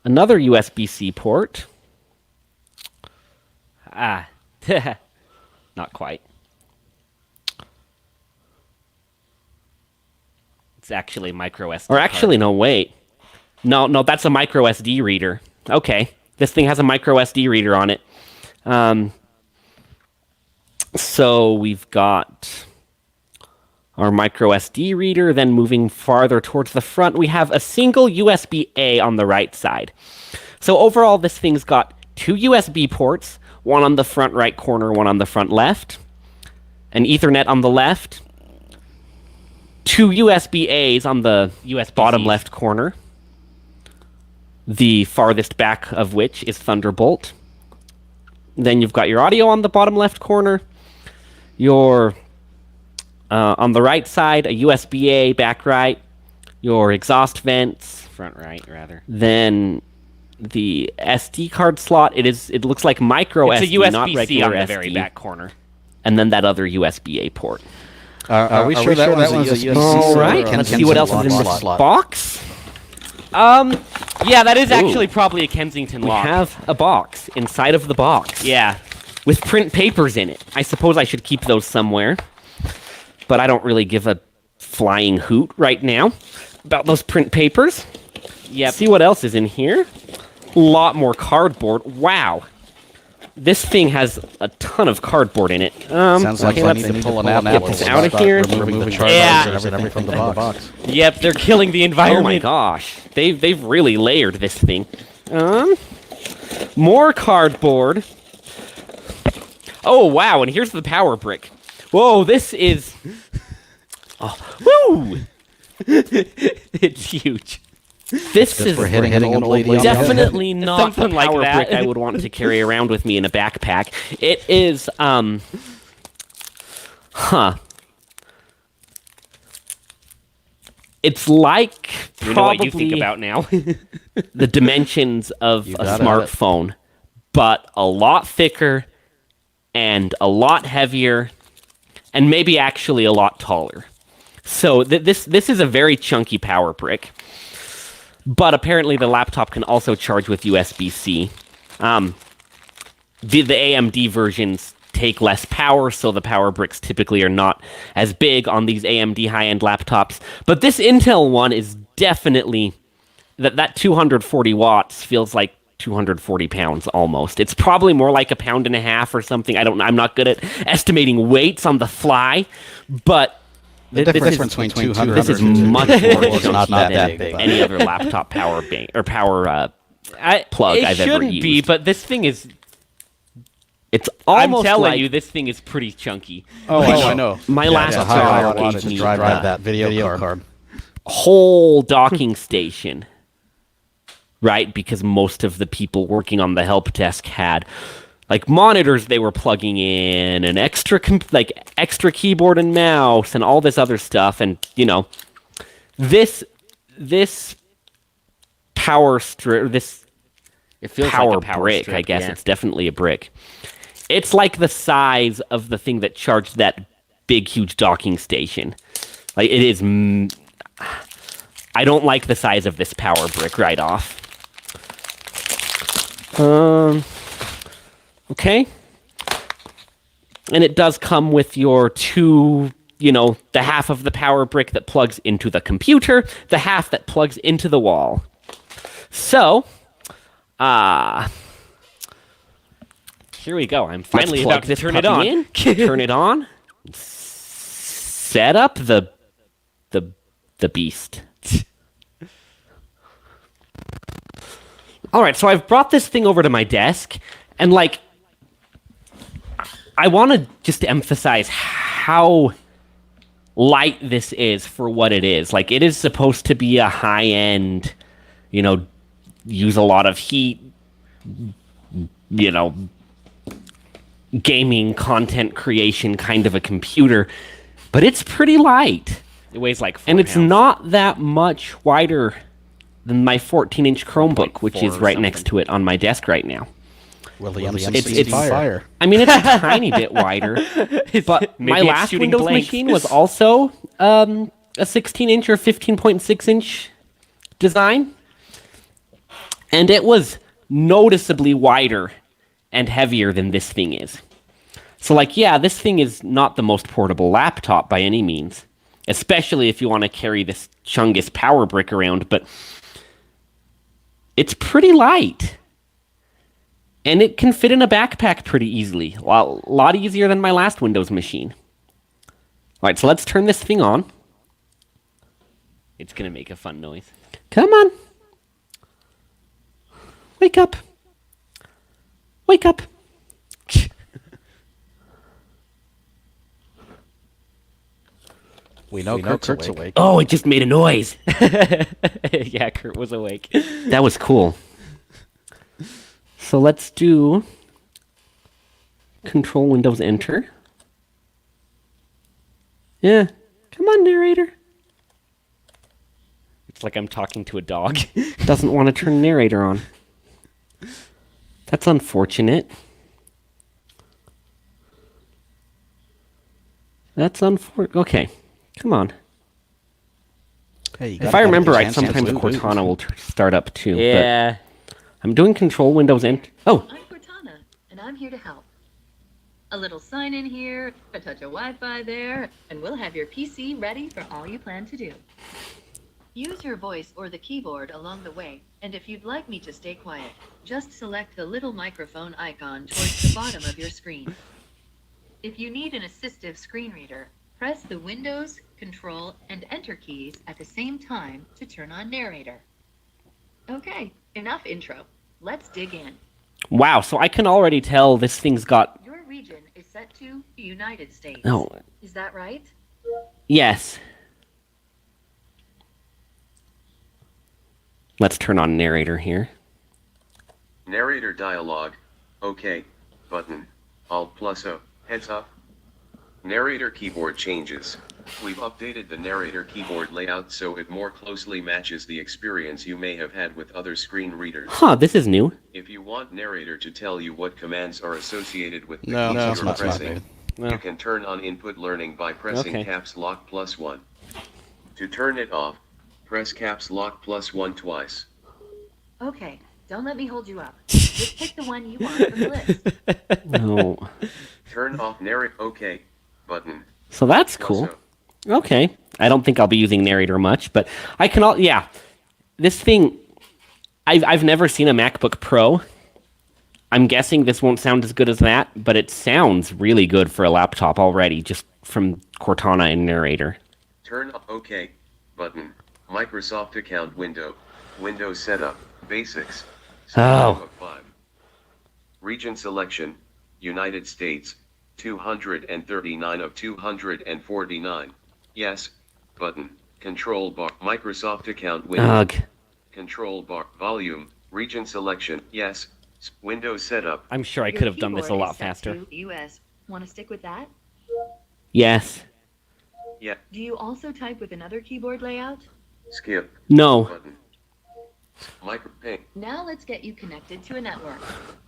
another USB-C port. Not quite. It's actually a micro SD Or card. actually, no, wait. No, that's a micro SD reader. Okay, this thing has a micro SD reader on it. So we've got our micro SD reader. Then moving farther towards the front, we have a single USB-A on the right side. So overall, this thing's got 2 USB ports, one on the front right corner, one on the front left, an Ethernet on the left, 2 USB-As on the bottom left corner, the farthest back of which is Thunderbolt. Then you've got your audio on the bottom left corner, your on the right side, a USB-A back right, your exhaust vents, Front right, rather. then the SD card slot. It looks like micro It's SD, a not USB-C regular on the SD. very back corner. And then that other USB-A port. Are we sure that one's a USB? All right, let's see what else is in this box. Yeah, that is actually probably a Kensington We lock. have a box inside of the box. Yeah. With print papers in it. I suppose I should keep those somewhere. But I don't really give a flying hoot right now about those print papers. Yep. See what else is in here. A lot more cardboard. Wow. This thing has a ton of cardboard in it. Sounds like okay, they let's need to pull an get apple this and out of start here. removing the chargers Yeah. and everything from the box. Yep, they're killing the environment. Oh my gosh. They've really layered this thing. More cardboard. Oh wow, and here's the power brick. Whoa, this is woo! It's huge. This is for hitting an old lady on the head. definitely not the Something like power that. brick I would want to carry around with me in a backpack. It is It's like You know what you probably think about now. the dimensions of You a got it. smartphone, but a lot thicker and a lot heavier, and maybe actually a lot taller. So this is a very chunky power brick. But apparently the laptop can also charge with USB-C. The AMD versions take less power, so the power bricks typically are not as big on these AMD high-end laptops. But this Intel one is definitely... That 240 watts feels like 240 pounds almost. It's probably more like 1.5 pounds or something. I'm not good at estimating weights on the fly, but... The difference between 200 This is much more It's chunky not that than big. any other laptop power bank or power plug it I've ever shouldn't used. be, but this thing is... It's I'm almost telling like you, this thing is pretty chunky. Oh, I know. my last It's a car high gave wattage me drive a that video card. whole docking station, right? Because most of the people working on the help desk had like monitors they were plugging in, and extra keyboard and mouse, and all this other stuff, and this power this It feels power, like a power brick, strip, I guess yeah. it's definitely a brick. It's like the size of the thing that charged that big, huge docking station. Like it is. I don't like the size of this power brick right off. Okay. And it does come with your two, the half of the power brick that plugs into the computer, the half that plugs into the wall. So, Here we go. I'm finally let's about plug to this turn it puppy on. in, turn it on, set up the beast. All right, so I've brought this thing over to my desk, and I want to just emphasize how light this is for what it is. Like, it is supposed to be a high-end, use a lot of heat, gaming content creation kind of a computer, but it's pretty light. It weighs like 4 And it's pounds. not that much wider than my 14-inch Chromebook, which 4 is or right next something. to it on my desk right now. Well, the It's M16 fire. I mean, it's a tiny bit wider, but Maybe my it's last shooting Windows blanks. machine was also a 16-inch or 15.6-inch design, and it was noticeably wider and heavier than this thing is. So, this thing is not the most portable laptop by any means, especially if you want to carry this Chungus power brick around, but it's pretty light. And it can fit in a backpack pretty easily. A lot easier than my last Windows machine. All right, so let's turn this thing on. It's going to make a fun noise. Come on. Wake up. Wake up. We know Kurt's awake. Oh, it just made a noise. Yeah, Kurt was awake. That was cool. So let's do Control Windows Enter. Yeah. Come on, narrator. It's like I'm talking to a dog. Doesn't want to turn narrator on. That's unfortunate. That's unfortunate. Okay. Come on. Hey, you If gotta I have remember these right, hands sometimes loose. Cortana will start up too. Yeah. But I'm doing Control Windows Enter. Oh, I'm Cortana, and I'm here to help. A little sign in here, a touch of Wi-Fi there, and we'll have your PC ready for all you plan to do. Use your voice or the keyboard along the way, and if you'd like me to stay quiet, just select the little microphone icon towards the bottom of your screen. If you need an assistive screen reader, press the Windows, Control, and Enter keys at the same time to turn on narrator. Okay, enough intro. Let's dig in. wow. So I can already tell this thing's got... Your region is set to United States. Oh, Is that right? yes. Let's turn on narrator here. Narrator dialog. OK. Button. Alt plus O. Heads up. Narrator keyboard changes. We've updated the narrator keyboard layout so it more closely matches the experience you may have had with other screen readers. Huh, this is new. If you want narrator to tell you what commands are associated with the No, keys that's you're not pressing, good. No. you can turn on input learning by pressing Okay. caps lock +1. To turn it off, press caps lock +1 twice. Okay, don't let me hold you up. Just pick the one you want from the list. No. Turn off narrate OK button. So that's cool. Also, Okay. I don't think I'll be using narrator much, but I can all yeah. This thing I've never seen a MacBook Pro. I'm guessing this won't sound as good as that, but it sounds really good for a laptop already, just from Cortana and narrator. turn off OK button. Microsoft account window. Windows setup. Basics. Oh. 5. Region selection. United States. 239 of 249. Yes. Button. Control bar. Microsoft account window. Ugh. Control bar. Volume. Region selection. Yes. Windows setup. I'm sure I Your could have done this a keyboard lot is set faster. to US. Want to stick with that? Yes. Yeah. Do you also type with another keyboard layout? Skip. No. Button. Micro ping. Now let's get you connected to a network.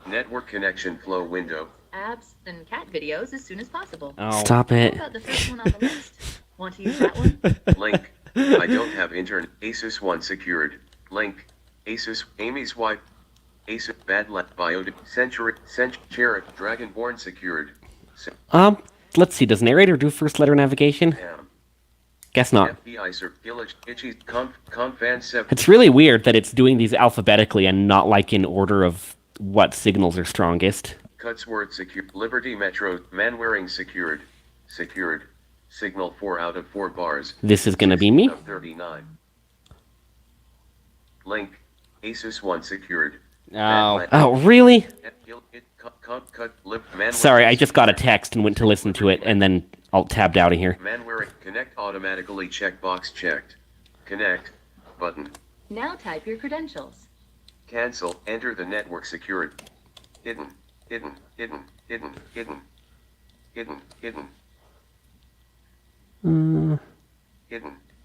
Network connection flow window. Apps and cat videos as soon as possible. Oh. Stop it. How about the first one on the list? Want to use that one? Link. I don't have internet. Asus One secured. Link. Asus. Amy's wife. Asus. Badlat. Biode. Century. Kirt. Dragonborn secured. Let's see. Does narrator do first letter navigation? Am. Guess not. FBI Sir. Village. Itchy. Confan 7. It's really weird that it's doing these alphabetically and not like in order of what signals are strongest. Cutsword secured. Liberty Metro. Manwaring secured. Secured. Signal 4 out of 4 bars. This is gonna be me. Of 39. Link. Asus One secured. Oh, really? Manwaring Sorry, I just got a text and went to listen to it, and then I'll tabbed out of here. Manwaring. Connect automatically. Checkbox checked. Connect. Button. Now type your credentials. Cancel. Enter the network secured. Hidden. Hidden. Hidden. Hidden. Hidden. Hidden. Hidden. Hidden.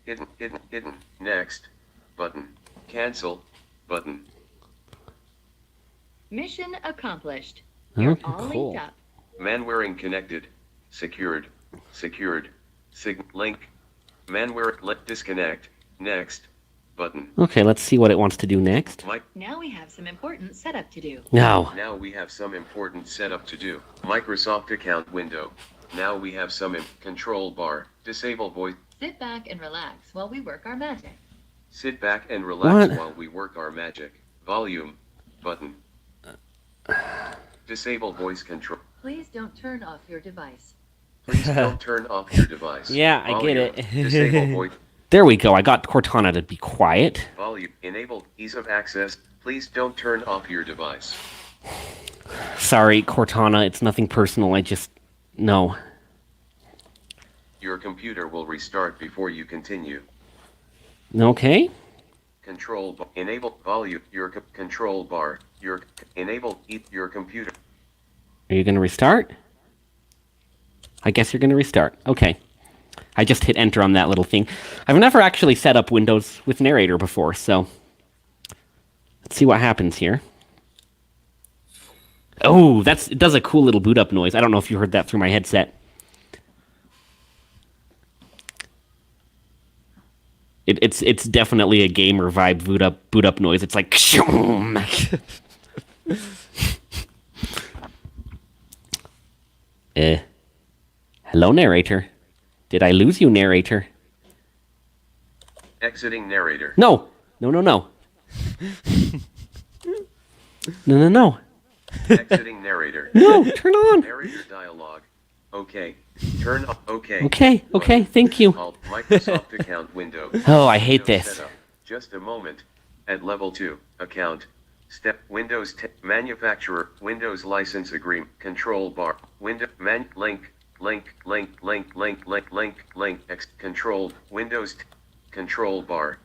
Hidden. Hidden. Hidden. Next. Button. Cancel. Button. Mission accomplished. You're Okay, all cool. linked up. Manwaring connected. Secured. Secured. Link. Manwaring. Let disconnect. Next. Button. Okay, let's see what it wants to do next. Now we have some important setup to do. No. Now we have some important setup to do. Microsoft account window. Now we have some control bar. Disable voice. Sit back and relax while we work our magic. Sit back and relax What? while we work our magic. Volume. Button. Disable voice control. Please don't turn off your device. Please don't turn off your device. Yeah, I get Volume. it. Disable voice. There we go. I got Cortana to be quiet. Volume. Enable ease of access. Please don't turn off your device. Sorry, Cortana. It's nothing personal. I just... No. Your computer will restart before you continue. Okay. Control bar. Enable volume. Your control bar. Your enable your computer. Are you going to restart? I guess you're going to restart. Okay. I just hit enter on that little thing. I've never actually set up Windows with narrator before, so... Let's see what happens here. Oh, it does a cool little boot up noise. I don't know if you heard that through my headset. It's definitely a gamer vibe boot up noise. It's like hello, narrator. Did I lose you, narrator? Exiting narrator. No. No. No. Exiting narrator. No, turn on. Narrator dialogue. Okay. Turn off. Okay. Okay, thank you. Microsoft account window. Oh, I hate Windows this. setup. Just a moment. At level 2, account. Step Windows manufacturer. Windows license agreement. Control bar. Window link. Control. Windows control bar.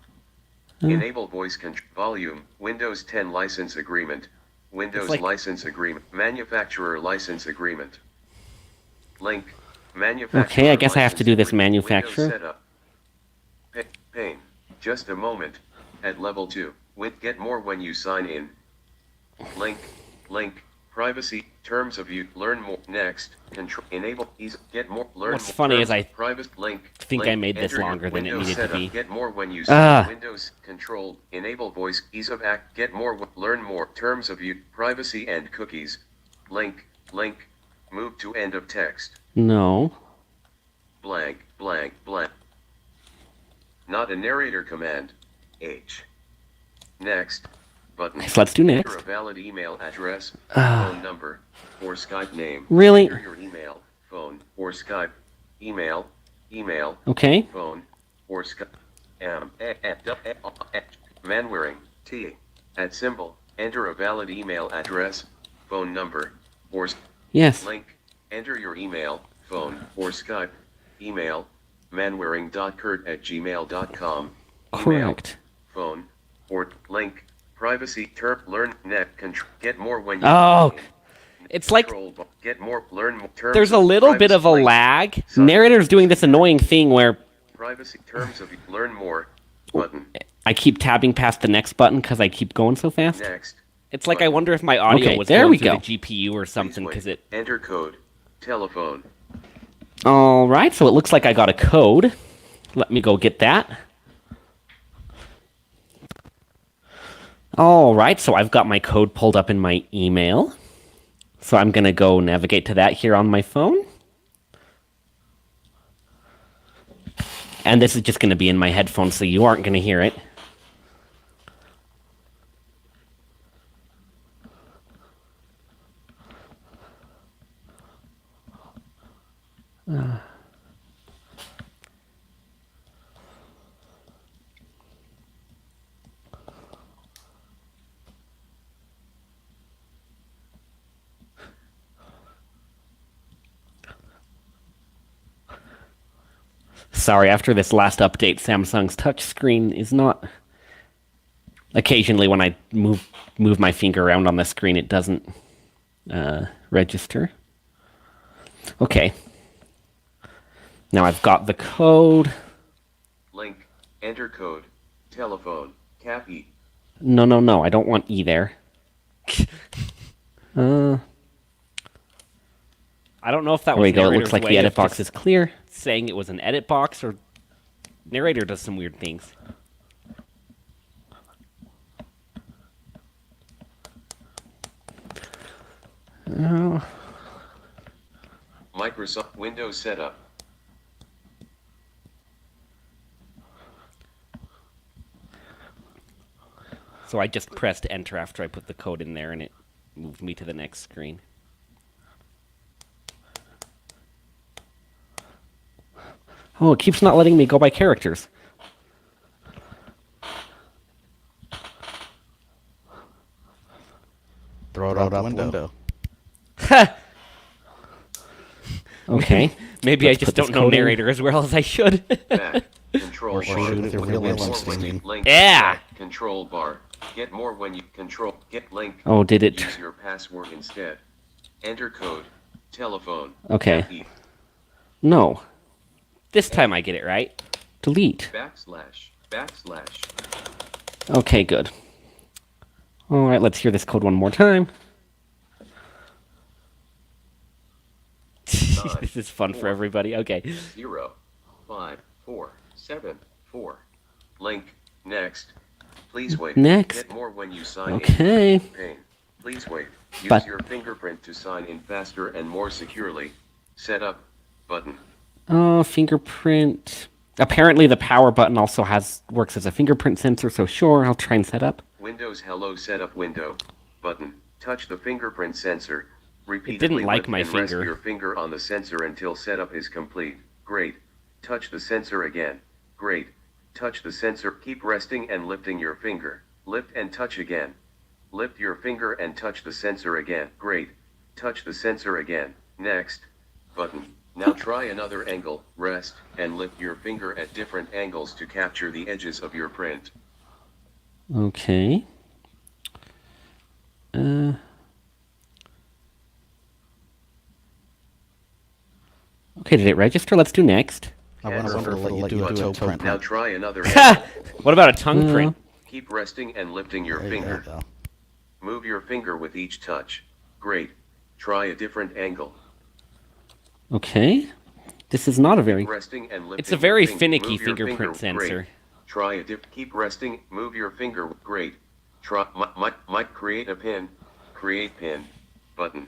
Enable voice control. Volume. Windows 10 license agreement. Windows like- license agreement. Manufacturer license agreement. Link. Manufacturer Okay, I guess I have to do this license. Windows manufacturer. setup. Pane. Just a moment. At level 2. Get more when you sign in. Link. Privacy. Terms of use. Learn more. Next. Control. Enable. Ease. Get more. Learn What's more. funny is Terms. I Private. Link. think I made this Enter your longer than it Windows needed to setup. be. Get more when you sign. Windows. Control. Enable voice. Ease of act. Get more. Learn more. Terms of use. Privacy and cookies. Link. Move to end of text. No. Blank. Not a narrator command. H. Next. Button. So let's do next. Enter a valid email address, phone number, or Skype name. Really? Enter your email, phone, or Skype. Email, Okay. phone, or Skype. Manwaring, T. At symbol. Enter a valid email address, phone number, or Yes. link. Enter your email, phone, or Skype. Email, manwaring.kirt@gmail.com. Correct. Phone, or link. Privacy term. Learn net. Get more when you. Oh, it's like Get more. Learn more. Terms there's a of little bit of a privacy, lag. Sign. Narrator's doing this annoying thing where Privacy terms of learn more. Button. I keep tabbing past the next button because I keep going so fast. Next. It's like I wonder if my audio Okay, was there going we through go. the GPU or something Please because wait. it. Enter code. Telephone. All right, so it looks like I got a code. Let me go get that. All right, so I've got my code pulled up in my email. So I'm going to go navigate to that here on my phone. And this is just going to be in my headphones, so you aren't going to hear it. Sorry, after this last update, Samsung's touchscreen is not... Occasionally when I move my finger around on the screen, it doesn't register. Okay. Now I've got the code. Link. Enter code. Telephone. Cap E. No, I don't want E there. I don't know if that There we was go, it narrator's looks like way the edit of box just is clear. saying it was an edit box, or narrator does some weird things. Microsoft Windows setup. So I just pressed enter after I put the code in there, and it moved me to the next screen. Oh, it keeps not letting me go by characters. Throw it out the window. Okay. Maybe I Let's just put this don't know code in. narrator as well as I should. Back. Control Or bar. shoot it with your real Get more instinct. when you link. Yeah. Back. Control bar. Get more when you control. Get link. Oh, did it? Use your password instead. Enter code. Telephone. Okay. Cap E. No. This time I get it right. Delete. Backslash. Okay, good. All right, let's hear this code one more time. This is fun for everybody. Okay. 0 5 4 7 4. Link. Next. Please wait. Next. Get more when you sign Okay. in. Pane. Please wait. Use But- your fingerprint to sign in faster and more securely. Setup. Button. Oh, fingerprint. Apparently the power button also works as a fingerprint sensor, so sure, I'll try and set up. Windows Hello Setup window. Button. Touch the fingerprint sensor. Repeatedly didn't like lift my and rest finger. your finger on the sensor until setup is complete. Great. Touch the sensor again. Great. Touch the sensor. Keep resting and lifting your finger. Lift and touch again. Lift your finger and touch the sensor again. Great. Touch the sensor again. Next. Button. Now try another angle. Rest and lift your finger at different angles to capture the edges of your print. Okay. Okay, did it register? Let's do next. I wonder if it'll let you do a toe print. Now try another angle. What about a tongue print? Keep resting and lifting your There you finger. go. Move your finger with each touch. Great. Try a different angle. Okay. This is not a very... Resting and lifting It's a very your finger. finicky Move your fingerprint finger. sensor. Great. Try a keep resting. Move your finger. Great. Try might create a pin. Create pin. Button.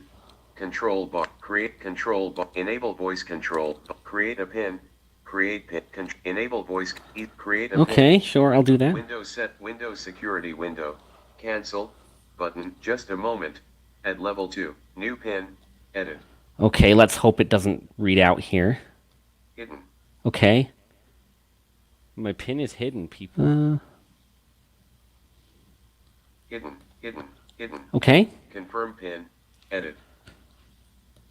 Control bar. Create control bar. Enable voice control. Create a pin. Create pin. Enable voice. Create a pin. Okay, sure, I'll do that. Windows set. Windows security window. Cancel. Button. Just a moment. At level 2. New pin. Edit. Okay, let's hope it doesn't read out here. Hidden. Okay. My pin is hidden, people. Hidden. Hidden. Hidden. Okay. Confirm pin. Edit.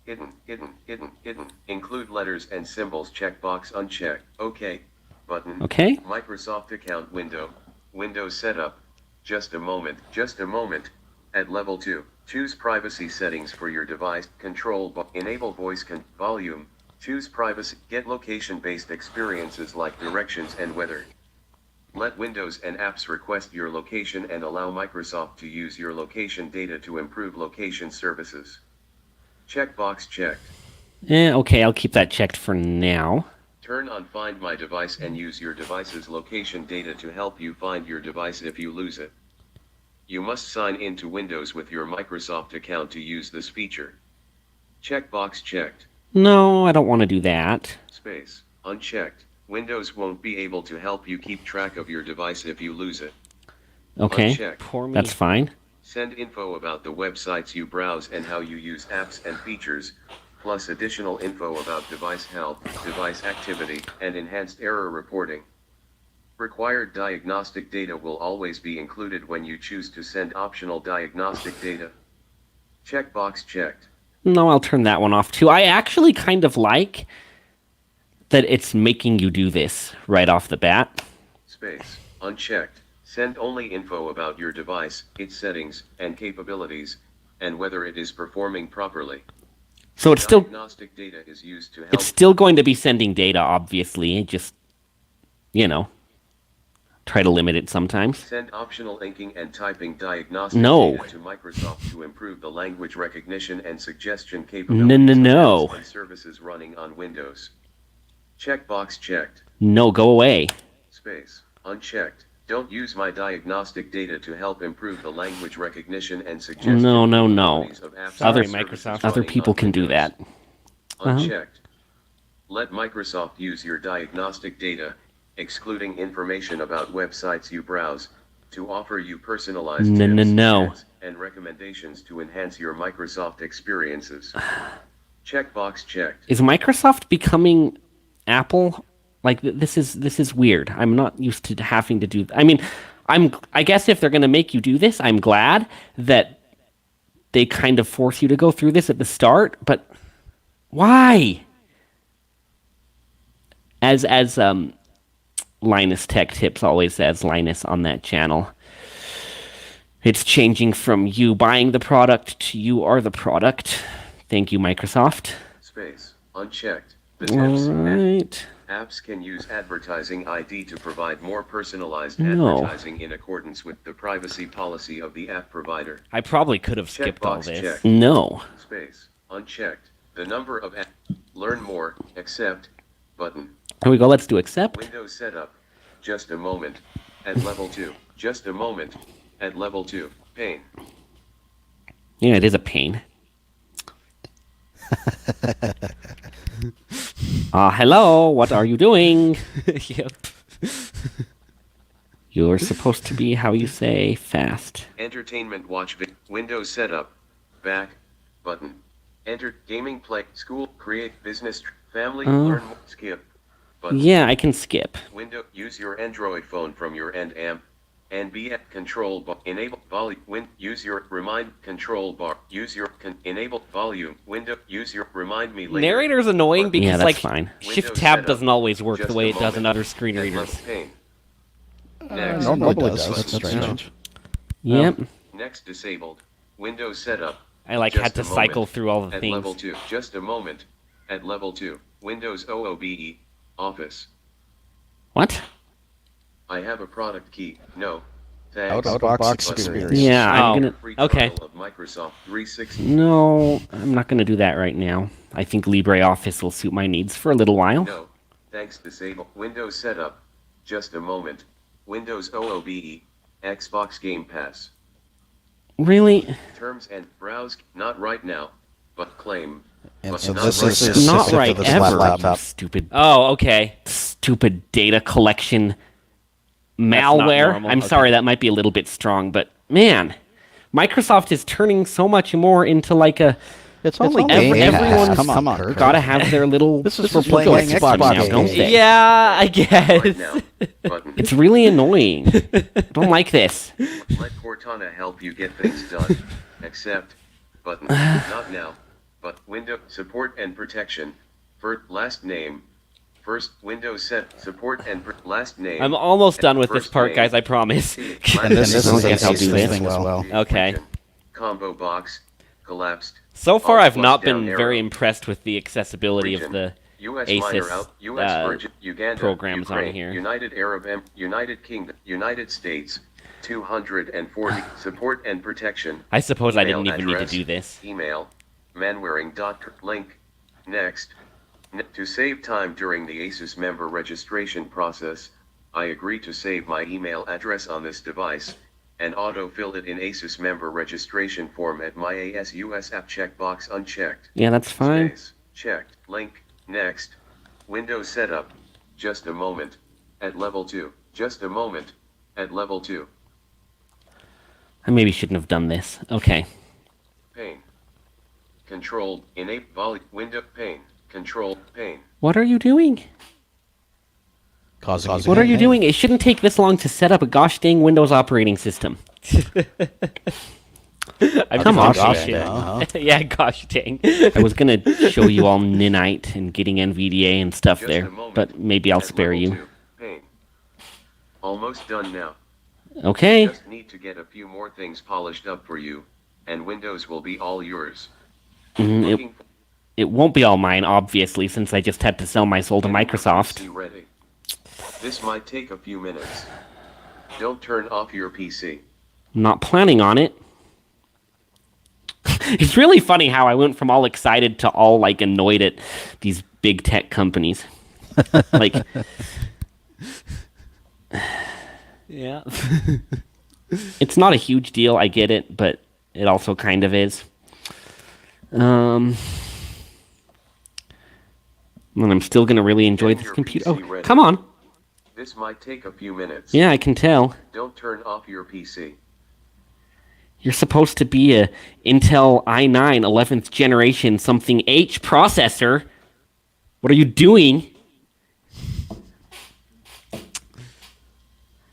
Hidden. Hidden. Hidden. Hidden. Include letters and symbols checkbox unchecked. OK. Button. Okay. Microsoft account window. Windows setup. Just a moment. Just a moment. At level 2. Choose privacy settings for your device. Control bar. Enable voice volume. Choose privacy. Get location-based experiences like directions and weather. Let Windows and apps request your location and allow Microsoft to use your location data to improve location services. Checkbox checked. Okay, I'll keep that checked for now. Turn on Find My Device and use your device's location data to help you find your device if you lose it. You must sign into Windows with your Microsoft account to use this feature. Checkbox checked. No, I don't want to do that. Space. Unchecked. Windows won't be able to help you keep track of your device if you lose it. Okay, Unchecked. Poor me. that's fine. Send info about the websites you browse and how you use apps and features, plus additional info about device health, device activity, and enhanced error reporting. Required diagnostic data will always be included when you choose to send optional diagnostic data. Checkbox checked. No, I'll turn that one off too. I actually kind of like that it's making you do this right off the bat. Space. Unchecked. Send only info about your device, its settings, and capabilities, and whether it is performing properly. So it's still Diagnostic data is used to help. it's still going to be sending data, obviously. Just, you know, try to limit it sometimes. Send optional inking and typing diagnostic No. data to Microsoft to improve the language recognition and suggestion capabilities No. of apps and services running on Windows. Checkbox checked. No, go away. Space. Unchecked. Don't use my diagnostic data to help improve the language recognition and suggestion No. capabilities of apps Sorry, and services Microsoft. Other running people on can do Windows. that. Unchecked. Let Microsoft use your diagnostic data, excluding information about websites you browse, to offer you personalized tips, No. ads, and recommendations to enhance your Microsoft experiences. Checkbox checked. Is Microsoft becoming Apple? Like this is weird. I'm not used to having to do. I mean, I guess if they're going to make you do this, I'm glad that they kind of force you to go through this at the start. But why? As Linus Tech Tips always says, Linus on that channel, it's changing from you buying the product to you are the product. Thank you, Microsoft. Space. Unchecked. The All tips. right. Apps can use advertising ID to provide more personalized No. advertising in accordance with the privacy policy of the app provider. I probably could have skipped all Checkbox this. checked. No. Space. Unchecked. The number of Learn more. Accept. Button. Here we go. Let's do accept. Windows setup. Just a moment. At level 2. Just a moment. At level 2. Pain. Yeah, it is a pain. Hello. What are you doing? Yep. You're supposed to be how you say fast. Entertainment watch. Windows setup. Back. Button. Enter. Gaming play. School. Create. Business. Family. Learn more. Skip. Button. Yeah, I can skip. Window. Use your Android phone from your end amp. NVDA control bar. Enable volume. Use your remind control bar. Use your enable volume. Window. Use your remind me later. Narrator's annoying because Yeah, that's like fine. Shift Windows tab setup. doesn't always work Just the way a it does in moment. other screen At readers. level pain. Normally does. Button. That's strange. Yep. Next disabled. Windows setup. I like Just had to a moment. cycle through all the At things. level 2. Just a moment. At level 2, Windows OOBE, Office. What? I have a product key. No. Out Thanks. of box Button. experience. Yeah, Oh, I'm gonna. Free Okay. trial of Microsoft 360. No, I'm not gonna do that right now. I think LibreOffice will suit my needs for a little while. No. Thanks. Disable. Windows setup. Just a moment. Windows OOBE, Xbox Game Pass. Really? Terms and browse. Not right now, but claim. And But so not this right is now. specific Not to right this ever. laptop. You stupid, Oh, okay. stupid data collection not malware. normal. I'm Okay. sorry, that might be a little bit strong, but man, Microsoft is turning so much more into like a. It's only Game Game Pass. Pass. Everyone's Come on, Kurt. Gotta have their little. This is for playing ecosystem Xbox now, don't games. they? Yeah, I Right guess. now. Button. It's really annoying. Don't like this. Let Cortana help you get things done. Accept. Button. Not now. But window support and protection. First last name. First Windows set support and last name. I'm almost done with this First part, name. guys. I promise. Last And this name. is I a guess I'll do Asus this. thing as well. Okay. Region. Combo box. Collapsed. So far, Alt I've not plus down been arrow. very impressed with the accessibility of Region. the U.S. Asus minor out. U.S. Virgin. Uganda. programs on Ukraine, here. United Arab United Kingdom. United States. 240. Support and protection. I suppose I Email didn't even need to address, do this. Email, manwaring.link, next. To save time during the Asus member registration process, I agree to save my email address on this device, and autofill it in Asus member registration form at my ASUS app checkbox unchecked. Yeah, that's fine. Space, checked, link, next. Windows setup, just a moment. At level 2, just a moment. At level 2, I maybe shouldn't have done this. Okay. pane. Control, enable volume, window, pane. Control, pane. What are you doing? Causing What are you doing? It shouldn't take this long to set up a gosh dang Windows operating system. I'm Come on, just gosh patient. dang, huh? Yeah, gosh dang. I was gonna show you all Ninite and getting NVDA and stuff Just there, a moment. but maybe I'll At spare level you. 2, pane. Almost done now. Okay. Just need to get a few more things polished up for you, and Windows will be all yours. Mhm, Looking it won't be all mine, obviously, since I just had to sell my soul to for Microsoft. PC ready. This might take a few minutes. Don't turn off your PC. I'm not planning on it. It's really funny how I went from all excited to all like annoyed at these big tech companies. Like, Yeah. it's not a huge deal, I get it, but it also kind of is. And I'm still gonna really enjoy Getting this your computer. PC Oh, ready. come on. This might take a few minutes. Yeah, I can tell. Don't turn off your PC. You're supposed to be a Intel i9 11th generation something H processor. What are you doing?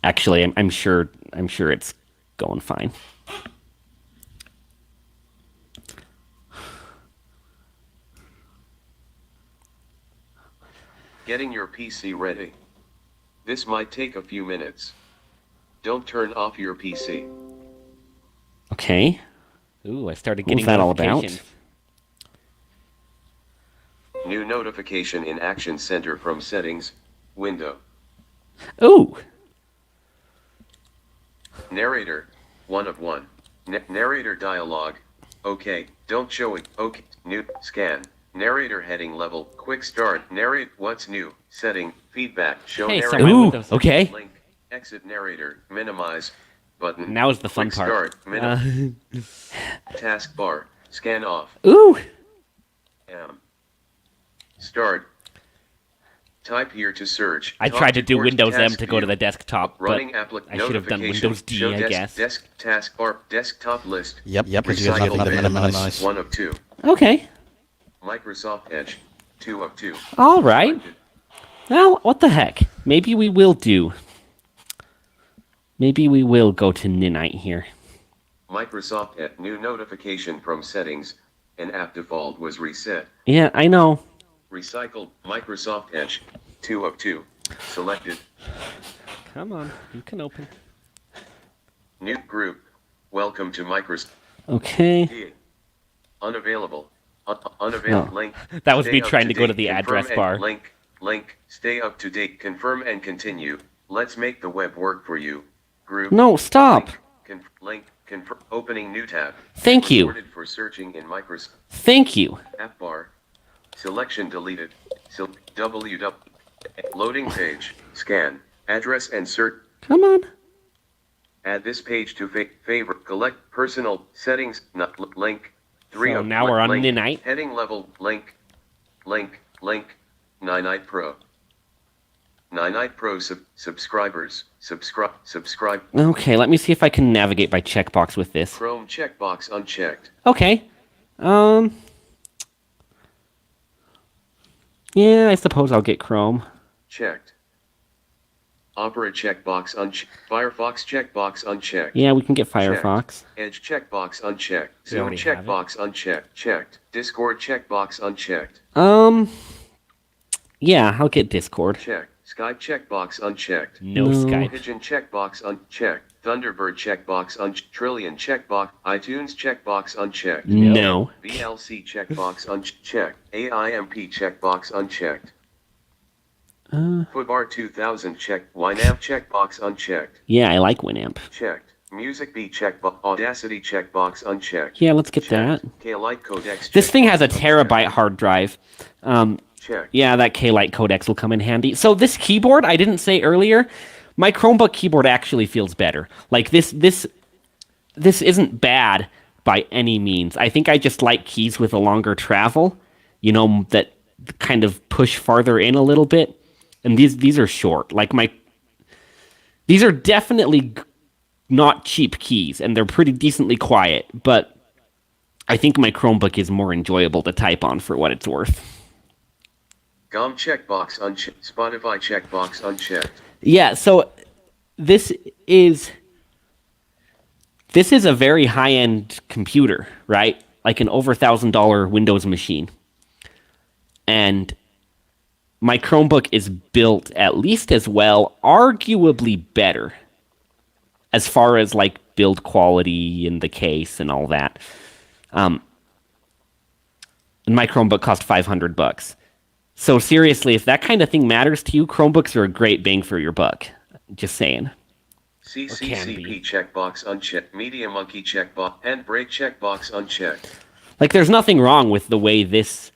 Actually, I'm sure it's going fine. Getting your PC ready. This might take a few minutes. Don't turn off your PC. Okay. Ooh, I started What getting was that all about? notifications. New notification in Action Center from Settings, window. Ooh. Narrator, 1 of 1. Narrator dialog. Okay, don't show it. Okay, new, scan. Narrator heading level, quick start. Narrate, what's new? Setting, feedback, show Hey, narrator. so my Ooh, Windows- okay. Link, exit narrator, minimize, button. Now is the fun quick part. Start, taskbar, scan off. Ooh. Start. Type here to search. I Talk tried to do towards Windows M task to go to view. the desktop, but Running I should have done notification. Windows D, Show I guess. Desk taskbar desktop list. Yep, because you have Recycle nothing to bin. minimize. 1 of 2. Okay. Microsoft Edge. 2 of 2. All right. Selected. Well, what the heck? Maybe we will do. Maybe we will go to Ninite here. Microsoft Edge. New notification from settings. An app default was reset. Yeah, I know. Recycled. Microsoft Edge. 2 of 2. Selected. Come on, you can open. New group. Welcome to Microsoft. Okay. D. Unavailable. Unavailable Oh. link. That was Stay me up trying to go to date. the Confirm address and bar. Link. Stay up to date. Confirm and continue. Let's make the web work for you. Group. No, stop. Link. Confirm. Opening new tab. Thank you. Recorded for searching in Microsoft. Thank you. App bar. Selection deleted. www. Loading page. Scan. Address and search. Come on. Add this page to favorite. Collect personal settings. Not link. So now we're on link. Ninite. Heading level. Link. Ninite Pro. Ninite Pro subscribers. Subscribe. Okay, let me see if I can navigate by checkbox with this. Chrome checkbox unchecked. Okay. Yeah, I suppose I'll get Chrome. Checked. Opera checkbox unchecked. Firefox checkbox unchecked. Yeah, we can get Firefox. Edge checkbox unchecked. We Zoom already have it. checkbox unchecked. Checked. Discord checkbox unchecked. Yeah, I'll get Discord. Check. Skype checkbox unchecked. No No. Skype. Pigeon checkbox unchecked. Thunderbird checkbox Trillion checkbox. iTunes checkbox unchecked. No. VLC checkbox unchecked. AIMP checkbox unchecked. Footbar 2000 checked. Winamp checkbox unchecked. Yeah, I like Winamp. Checked. Music B checkbox. Audacity checkbox unchecked. Yeah, let's get that. K-Lite codecs. This thing has a checkbox terabyte hard drive. Checked. Yeah, that K-Lite codecs will come in handy. So this keyboard, I didn't say earlier, my Chromebook keyboard actually feels better. Like this isn't bad by any means. I think I just like keys with a longer travel, that kind of push farther in a little bit. And these are short. These are definitely not cheap keys, and they're pretty decently quiet, but I think my Chromebook is more enjoyable to type on for what it's worth. GOM checkbox unchecked. Spotify checkbox unchecked. Yeah, so this is a very high-end computer, right? Like an over $1,000 Windows machine. And my Chromebook is built at least as well, arguably better, as far as build quality and the case and all that. And my Chromebook cost $500. So seriously, if that kind of thing matters to you, Chromebooks are a great bang for your buck. Just saying. CCCP checkbox unchecked. Media Monkey checkbox. Handbrake checkbox unchecked. There's nothing wrong with the way this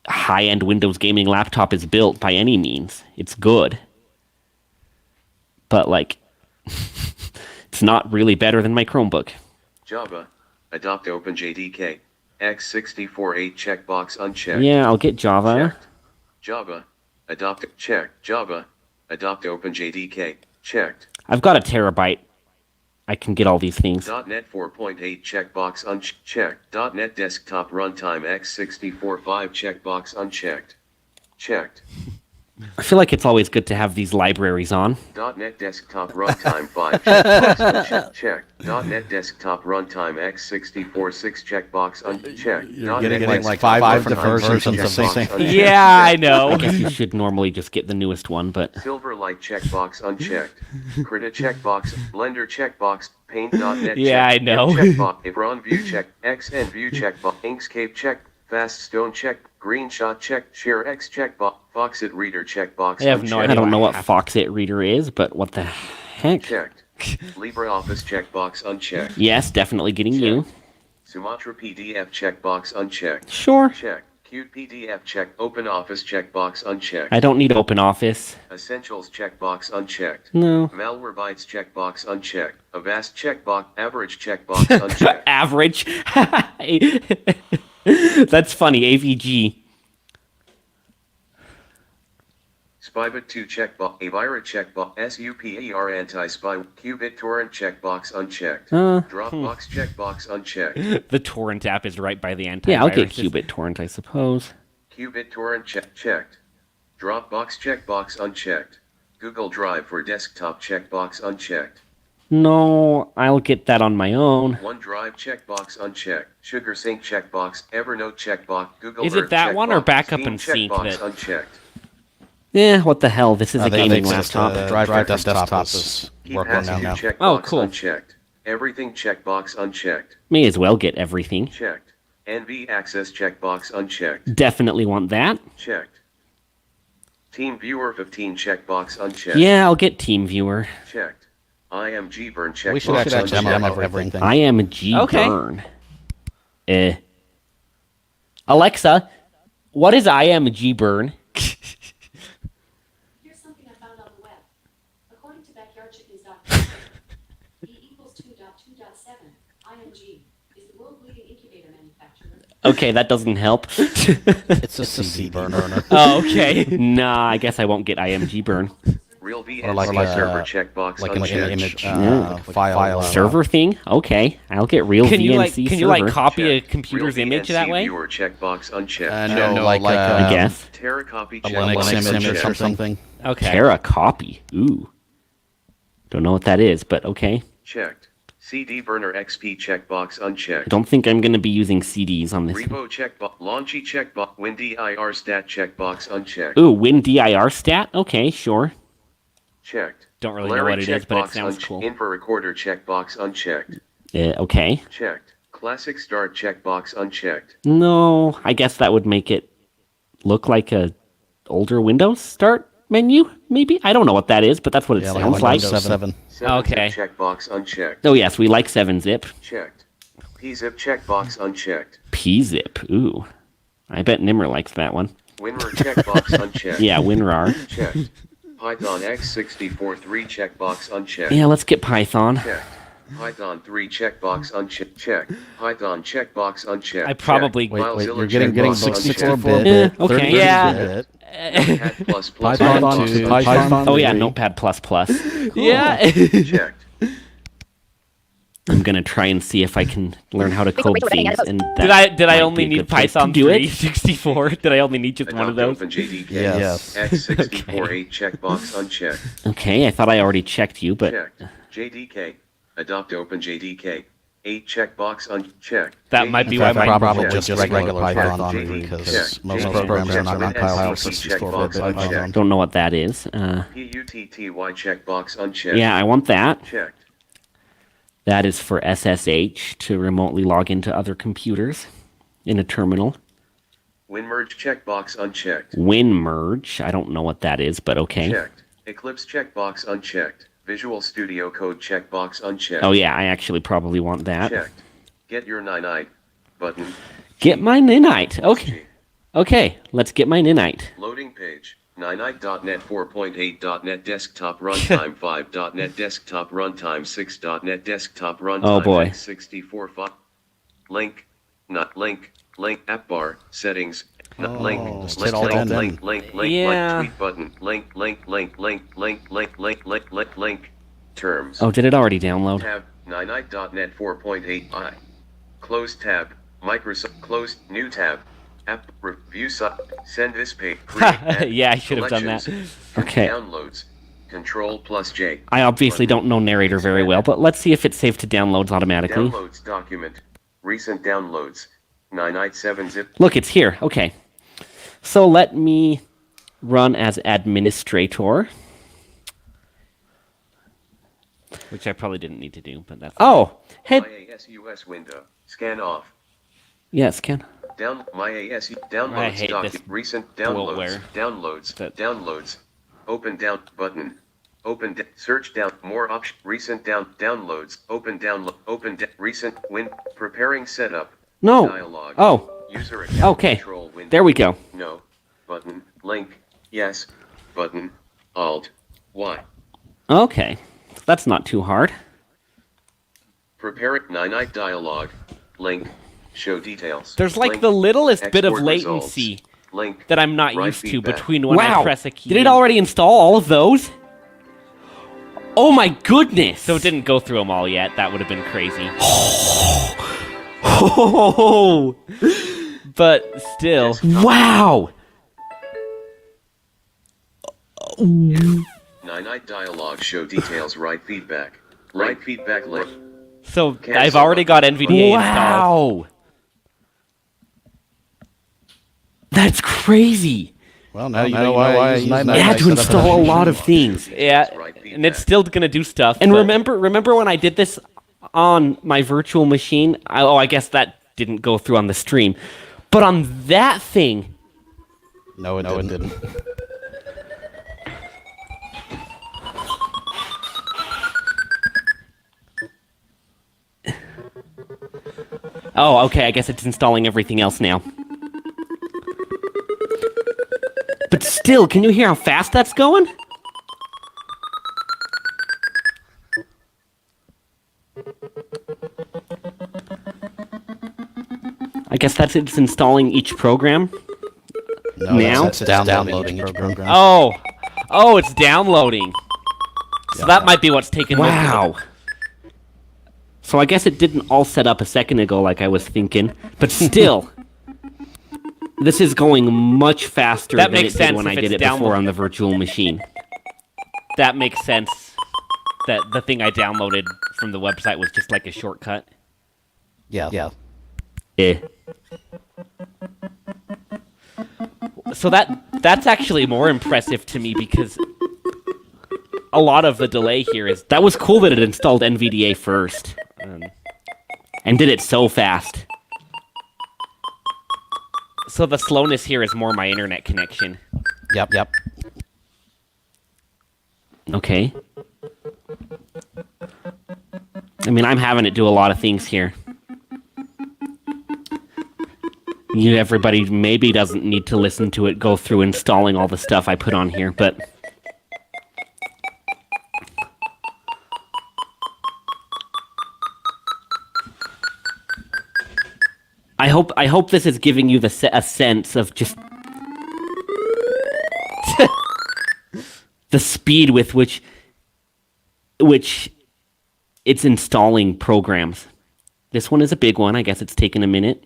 high-end Windows gaming laptop is built by any means. It's good. But, it's not really better than my Chromebook. Java. Adopt OpenJDK. X648 checkbox unchecked. Yeah, I'll get Java. Checked. Java. Adopt. Checked. Java. Adopt OpenJDK. Checked. I've got a terabyte. I can get all these things. .NET 4.8 checkbox unchecked. .NET Desktop Runtime X645 checkbox unchecked. Checked. I feel like it's always good to have these libraries on. .NET Desktop Runtime 5 checkbox unchecked. .NET Desktop Runtime X646 checkbox unchecked. You're getting like five different versions of the same thing. Yeah, I know. I guess you should normally just get the newest one, but... Silverlight checkbox unchecked. Krita checkbox. Blender checkbox. Paint.NET Yeah, I know. checkbox. Ebron view check. XN view checkbox. Inkscape check. Fast Stone check. Greenshot check. Share X checkbox. Foxit Reader checkbox. I have no unchecked. I don't know what Foxit Reader is, but what the heck? Checked. LibreOffice checkbox unchecked. Yes, definitely getting you. Sumatra PDF checkbox unchecked. Sure. Check. Qt PDF check. OpenOffice checkbox unchecked. I don't need OpenOffice. Essentials checkbox unchecked. No. Malwarebytes checkbox unchecked. Avast checkbox. Average checkbox unchecked. Average. That's funny. AVG. Spybit 2 checkbox. Avira checkbox. SUPER anti-spy. Qubit torrent checkbox unchecked. Dropbox checkbox unchecked. The torrent app is right by the antivirus. Yeah, I'll get Qubit Torrent, I suppose. Qubit torrent checked. Dropbox checkbox unchecked. Google Drive for desktop checkbox unchecked. No, I'll get that on my own. OneDrive checkbox unchecked. SugarSync checkbox. Evernote checkbox. Google Is it Earth that one or checkbox, backup Steam and sync checkbox that- unchecked. Yeah, what the hell? This is a They gaming exist, laptop. Drive for desktop is Keep working passing now. checkbox Oh, cool. unchecked. Everything checkbox unchecked. May as well get everything. Checked. NV access checkbox unchecked. Definitely want that. Checked. Team viewer 15 checkbox unchecked. Yeah, I'll get TeamViewer. Checked. IMG burn checkbox We should actually demo everything. IMG Okay. burn. Alexa, what is IMG burn? Here's something I found on the web. According to backyardchickens.com, E equals 2.2.7, IMG, is the world leading incubator manufacturer. Okay, that doesn't help. It's a CD burner. Oh, okay. Nah, I guess I won't get IMG burn. Real VNC Or like server checkbox like an unchecked. image File file. server thing? Okay, I'll get real Can you VNC can you like server. copy a Checked. computer's Real image VNC that way? Viewer checkbox unchecked. No, like I guess. Terra copy a checkbox Linux image or unchecked. something. Okay. Terra copy. Ooh. Don't know what that is, but okay. Checked. CD burner XP checkbox unchecked. I don't think I'm going to be using CDs on this. Revo checkbox. Launchy checkbox. WinDIR stat checkbox unchecked. Ooh, WinDIR stat? Okay, sure. Checked. Don't really know Larry what it is, but it checkbox sounds cool. Info recorder checkbox unchecked. Okay. Checked. Classic start checkbox unchecked. No, I guess that would make it look like a older Windows start menu, maybe? I don't know what that is, but that's what it Yeah, sounds like. Windows 7. 7-zip Okay. checkbox unchecked. Oh, yes, we like 7-zip. Checked. PZip checkbox unchecked. PZip. Ooh. I bet Nimer likes that one. WinRAR checkbox unchecked. Yeah, WinRAR. Checked. Python x64 3 checkbox unchecked. Yeah, let's get Python. Checked. Python 3 checkbox unchecked. Checked. Python checkbox unchecked. I probably- Wait, FileZilla you're getting checkbox 64-bit, Eh, okay. 32-bit, Yeah. Notepad plus plus Python checkbox 2, unchecked. Python Oh, yeah, 3. Notepad++. Yeah. Checked. I'm going to try and see if I can learn how to code things. And Did that I might only be a need good place to Python do it. 364? Did I only need just one of Adopt those? OpenJDK. Yes. x64 8 checkbox unchecked. Okay, I thought I already checked you, but Checked. JDK. Adopt OpenJDK. 8 checkbox unchecked. That might be In why fact, my probably Checked. just regular Python JDK. because Checked. most JDK. programs are not Checked. compiled SLC 64-bit checkbox Python. don't know what that is. PUTTY checkbox unchecked. Yeah, I want that. Checked. That is for SSH to remotely log into other computers in a terminal. WinMerge checkbox unchecked. WinMerge. I don't know what that is, but okay. Checked. Eclipse checkbox unchecked. Visual Studio Code checkbox unchecked. Oh yeah, I actually probably want that. Checked. Get your Ninite button. Get my Ninite. Okay. Okay, let's get my Ninite. Loading page. Ninite.net 4.8.net desktop runtime 5.net desktop runtime 6.net desktop runtime Oh, boy. 64 link not link app bar settings not link just link hit all that link in. link Yeah. tweet button link terms Oh, did it already download? tab Ninite.net 4.8 I close tab Microsoft close new tab app review send this page Yeah, I should have done that. Okay. Downloads. Control plus J. I obviously don't know narrator very well, but let's see if it's saved to downloads automatically. Downloads document. Recent downloads. 997-zip. Look, it's here. Okay. So let me run as administrator. Which I probably didn't need to do, but that's... Oh, hey. IASUS window. Scan off. Yes, Ken. Down my AS I downloads hate document. this Recent downloads. bloatware. Downloads. That- Downloads. Open down button. Open search down more option. Recent downloads. Open download. Recent preparing setup. No. Dialog. Oh. User account Okay. control window. There we go. No. Button. Link. Yes. Button. Alt. Y. Okay. That's not too hard. Prepare it. Ninite dialog. Link. Show details. There's like Link. the littlest bit of Export results. latency Link. that I'm not Write used to feedback. between when Wow. I press a key. Did it already install all of those? Oh my goodness. So it didn't go through them all yet. That would have been crazy. Oh. But still. Wow. Ninite dialog. Show details. Write feedback. Write feedback. Link. So Cancel I've already got NVDA installed. Wow. That's crazy. Well, now you know why I use It had to install a lot of things. Yeah, and it's still gonna do stuff. And but- remember when I did this on my virtual machine? I guess that didn't go through on the stream. But on that thing, No, it didn't. oh, okay, I guess it's installing everything else now. But still, can you hear how fast that's going? I guess that's it's installing each program. No, Now? that's downloading each program. Oh, it's downloading. So that might be what's taking. Wow. So I guess it didn't all set up a second ago like I was thinking, but still, this is going much faster That than makes it did sense when if I did it's it before on the virtual machine. That makes sense. That the thing I downloaded from the website was just like a shortcut. Yeah. Eh. So that's actually more impressive to me because a lot of the delay here is That was cool that it installed NVDA first. And did it so fast. so the slowness here is more my internet connection. Yep. Okay. I mean, I'm having it do a lot of things here. Everybody maybe doesn't need to listen to it go through installing all the stuff I put on here, but... I hope this is giving you a sense of just... the speed with which it's installing programs. This one is a big one. I guess it's taken a minute.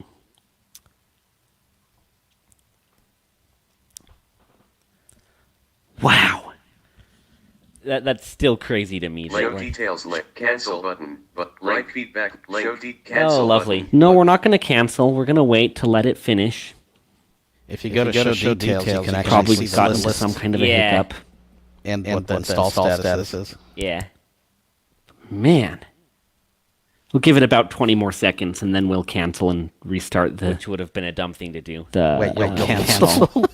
Wow. That's still crazy to me. Show details link. Cancel button. But right feedback. Show cancel Oh, lovely. button. No, we're not going to cancel. We're going to wait to let it finish. If you go to show details, you can actually Probably see the got into list some kind of a Yeah. hiccup. and what the install status is. Yeah. Man. We'll give it about 20 more seconds, and then we'll cancel and restart the... Which would have been a dumb thing to do. Wait, cancel.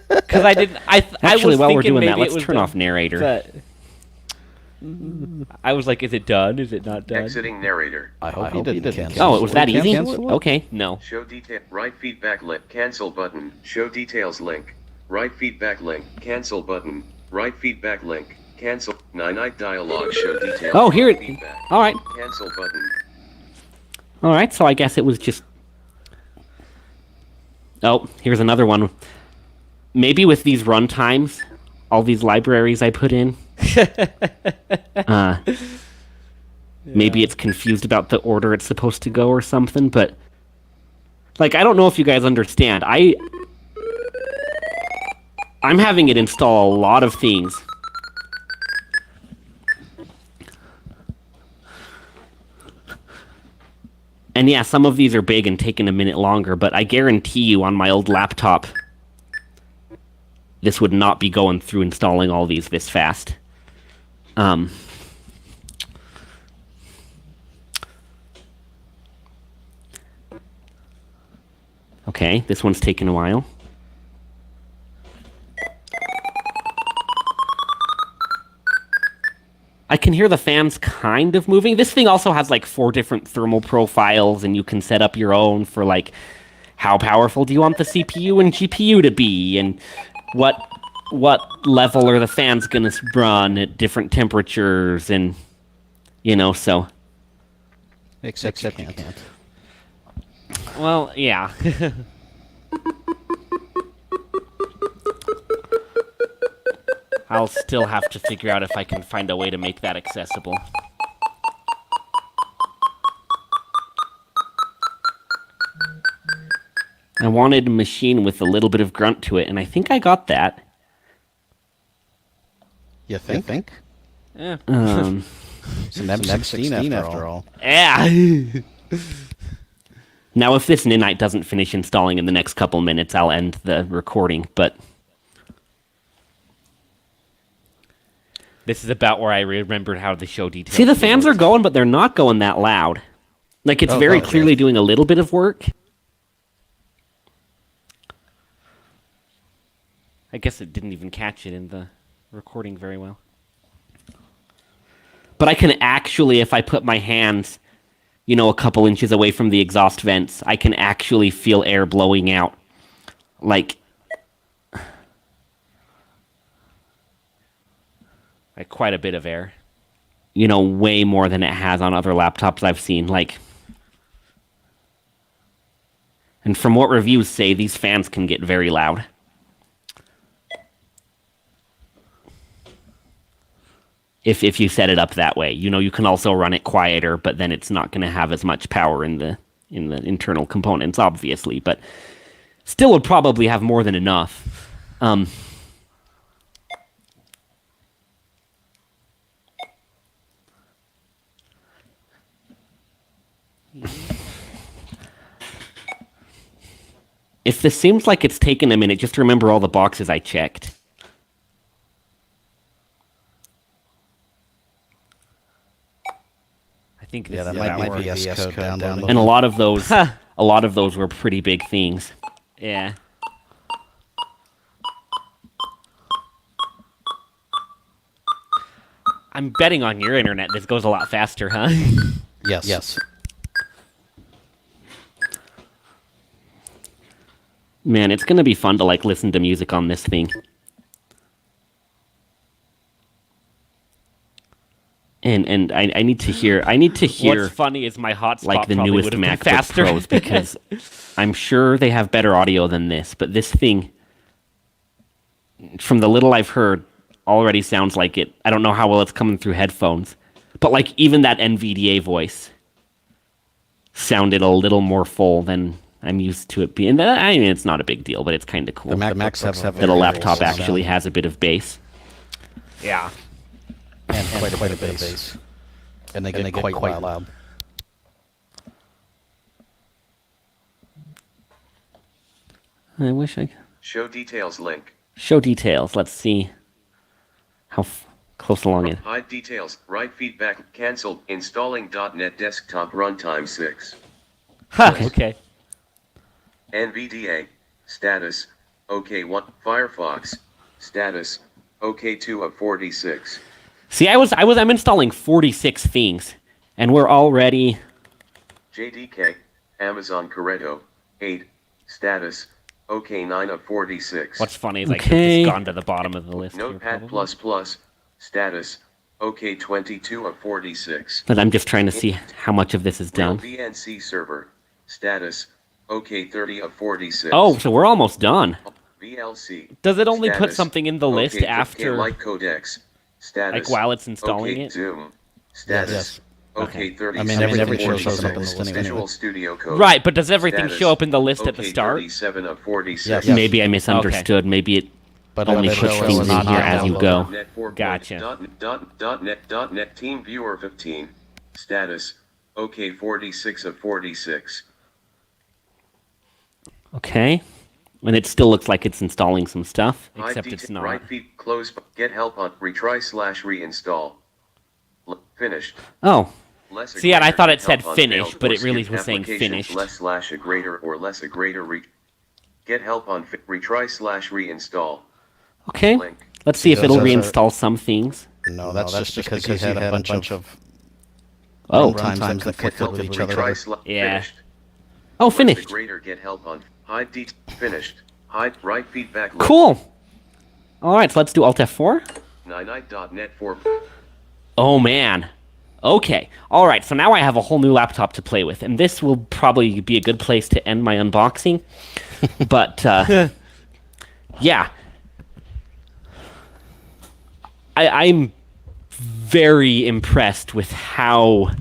Because I didn't. I Actually, was while we're thinking doing that, maybe it let's was turn done, off narrator. But I was like, is it done? Is it not done? Exiting narrator. I hope you didn't cancel. Oh, it was that easy? Cancel it? Okay. No. Show detail. Right feedback link. Cancel button. Show details link. Right feedback link. Cancel button. Right feedback link. Cancel. Night dialog. Show details. Oh, here it... Feedback. All right. Cancel button. All right, so I guess it was just... Oh, here's another one. Maybe with these runtimes, all these libraries I put in, maybe it's confused about the order it's supposed to go or something, but... Like, I don't know if you guys understand. I'm having it install a lot of things. And yeah, some of these are big and taking a minute longer, but I guarantee you on my old laptop, this would not be going through installing all these this fast. Okay, this one's taking a while. I can hear the fans kind of moving. This thing also has like 4 different thermal profiles, and you can set up your own for like how powerful do you want the CPU and GPU to be, and what level are the fans going to run at different temperatures, and so. Except you can't. Well, yeah. I'll still have to figure out if I can find a way to make that accessible. I wanted a machine with a little bit of grunt to it, and I think I got that. You think? Yeah. It's an M16 after all. Yeah. Now, if this Ninite doesn't finish installing in the next couple minutes, I'll end the recording, but... This is about where I remembered how the show details. See, the fans are going, but they're not going that loud. Like, it's very clearly doing a little bit of work. I guess it didn't even catch it in the recording very well. But I can actually, if I put my hands, you know, a couple inches away from the exhaust vents, I can actually feel air blowing out. Like quite a bit of air. You know, way more than it has on other laptops I've seen. Like, and from what reviews say, these fans can get very loud. If you set it up that way. You know, you can also run it quieter, but then it's not going to have as much power in the internal components, obviously, but still would probably have more than enough. If this seems like it's taken a minute, just remember all the boxes I checked. I think this that might be VS Code downloading. and a lot of those were pretty big things. Yeah. I'm betting on your internet this goes a lot faster, huh? Yes. Man, it's gonna be fun to like listen to music on this thing. And I need to hear What's funny is my hotspot like the probably newest would have been MacBook faster. Pros because I'm sure they have better audio than this, but this thing, from the little I've heard, already sounds like it. I don't know how well it's coming through headphones, but like even that NVDA voice sounded a little more full than I'm used to it being. I mean, it's not a big deal, but it's kind of cool The Macs have that a laptop actually has a bit of bass. Yeah. and quite a bit of bass. And they get quite loud. I wish I could. Show details link. Show details. Let's see how close along it. Hide details. Write feedback. Cancelled. Installing .NET Desktop Runtime 6. Ha! Okay. NVDA. Status. OK1. Firefox. Status. OK2 of 46. See, I'm installing 46 things, and we're already. JDK. Amazon Corretto. 8. Status. OK9 of 46. What's funny is I could Okay. have just gone to the bottom of the list. here, Notepad++. probably. Status. OK22 of 46. But I'm just trying to see how much of this is Real done. VNC server. Status. OK30 of 46. Oh, so we're almost done. VLC. Does it only put Status. something in the list OK after, Light codecs. Status. like while it's installing OK it? Zoom. Status. Yes. OK30. I mean, everything shows up in the list anyway. Visual Studio Code. Right, but does everything Status. show up in the list at the start? OK37 of 46. Yes. Maybe I misunderstood. Maybe it But only it'll puts show things us in not here as you go. .NET 4. Gotcha. .NET Team Viewer 15. Status. OK46 of 46. Okay. And it still looks like it's installing some stuff. Except it's not. Right feed close. Get help on retry/reinstall. Finished. Oh, Less a See, and I greater thought it get said help on finish, failed but or it really skipped was saying applications, finished. Less slash a greater or less a greater get help on retry/reinstall. okay. Link. Let's see if it'll Those are- reinstall some things. No, that's just because you had a bunch of Oh, runtimes that conflict with each other. Yeah. Finished. oh, Less a finished. greater get help on hide finished. Hide right feedback. Cool. All right, so let's do Alt F4. .NET 4. Oh, man. Okay. All right, so now I have a whole new laptop to play with, and this will probably be a good place to end my unboxing. But, yeah. I'm very impressed with how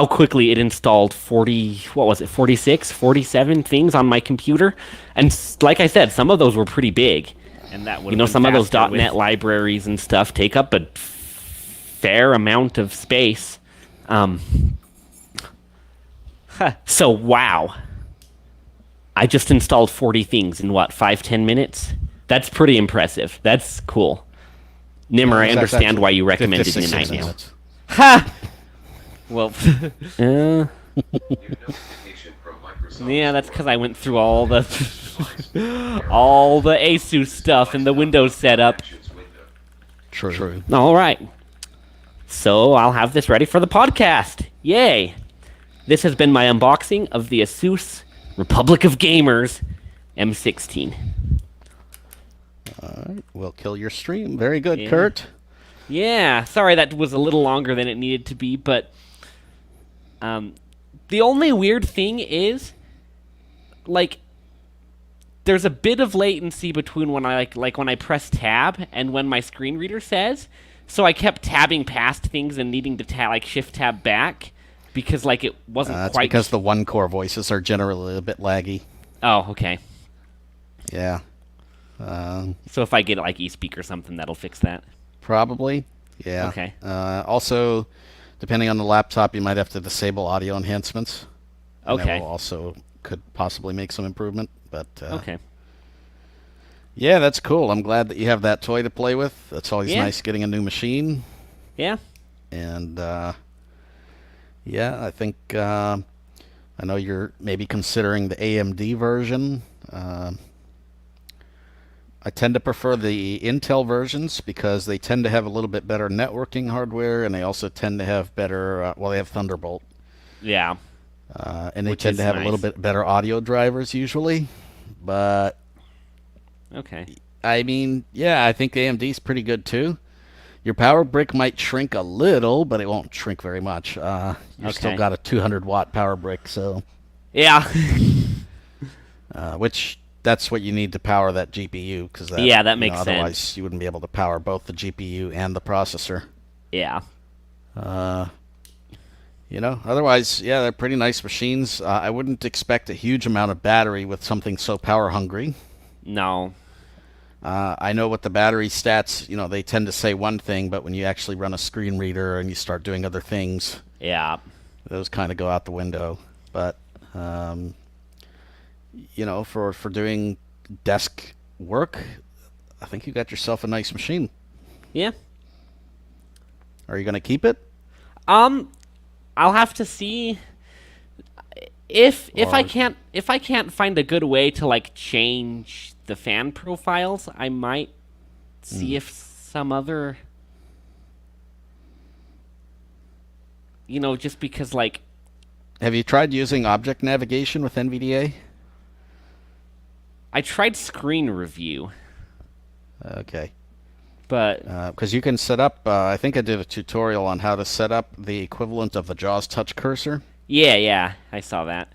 quickly it installed 47 things on my computer. And like I said, some of those were pretty big. And that would You know, some of those .NET libraries and stuff take up a fair amount of space. So, wow. I just installed 40 things in, 5-10 minutes? That's pretty impressive. That's cool. Nimer, I understand why you recommended me 56 now. minutes. Ha! Well, New notification from Microsoft. yeah, that's because I went through all the all the Asus stuff in the Windows setup. Actions window. True. All right. So I'll have this ready for the podcast. Yay! This has been my unboxing of the Asus Republic of Gamers M16. All right. We'll kill your stream. Very good, Yeah. Kurt. Yeah, sorry that was a little longer than it needed to be, but the only weird thing is, like, there's a bit of latency between when I like when I press tab and when my screen reader says. So I kept tabbing past things and needing to shift tab back because like it wasn't That's quite. because the one-core voices are generally a bit laggy. Oh, okay. Yeah. So if I get like eSpeak or something, that'll fix that. Probably. Yeah. Okay. Also, depending on the laptop, you might have to disable audio enhancements. And Okay. That will also could possibly make some improvement. But Okay. yeah, that's cool. I'm glad that you have that toy to play with. That's always Yeah. nice getting a new machine. Yeah. And yeah, I think I know you're maybe considering the AMD version. I tend to prefer the Intel versions because they tend to have a little bit better networking hardware, and they also tend to have better. Well, they have Thunderbolt, Yeah. and they Which tend is to have a little nice. bit better audio drivers usually. But Okay. I mean, yeah, I think the AMD is pretty good too. Your power brick might shrink a little, but it won't shrink very much. You still Okay. got a 200-watt power brick, so Yeah. which that's what you need to power that GPU, because Yeah, that makes sense. otherwise you wouldn't be able to power both the GPU and the processor. Yeah. Otherwise, yeah, they're pretty nice machines. I wouldn't expect a huge amount of battery with something so power hungry. No. I know with the battery stats, they tend to say one thing, but when you actually run a screen reader and you start doing other things, Yeah. those kind of go out the window. But for doing desk work, I think you got yourself a nice machine. Yeah. Are you going to keep it? I'll have to see if I Or- can't find a good way to like change the fan profiles, I might see if some other just because like Have you tried using object navigation with NVDA? I tried screen review, Okay. but Because you can set up, I think I did a tutorial on how to set up the equivalent of the JAWS touch cursor. yeah, I saw that.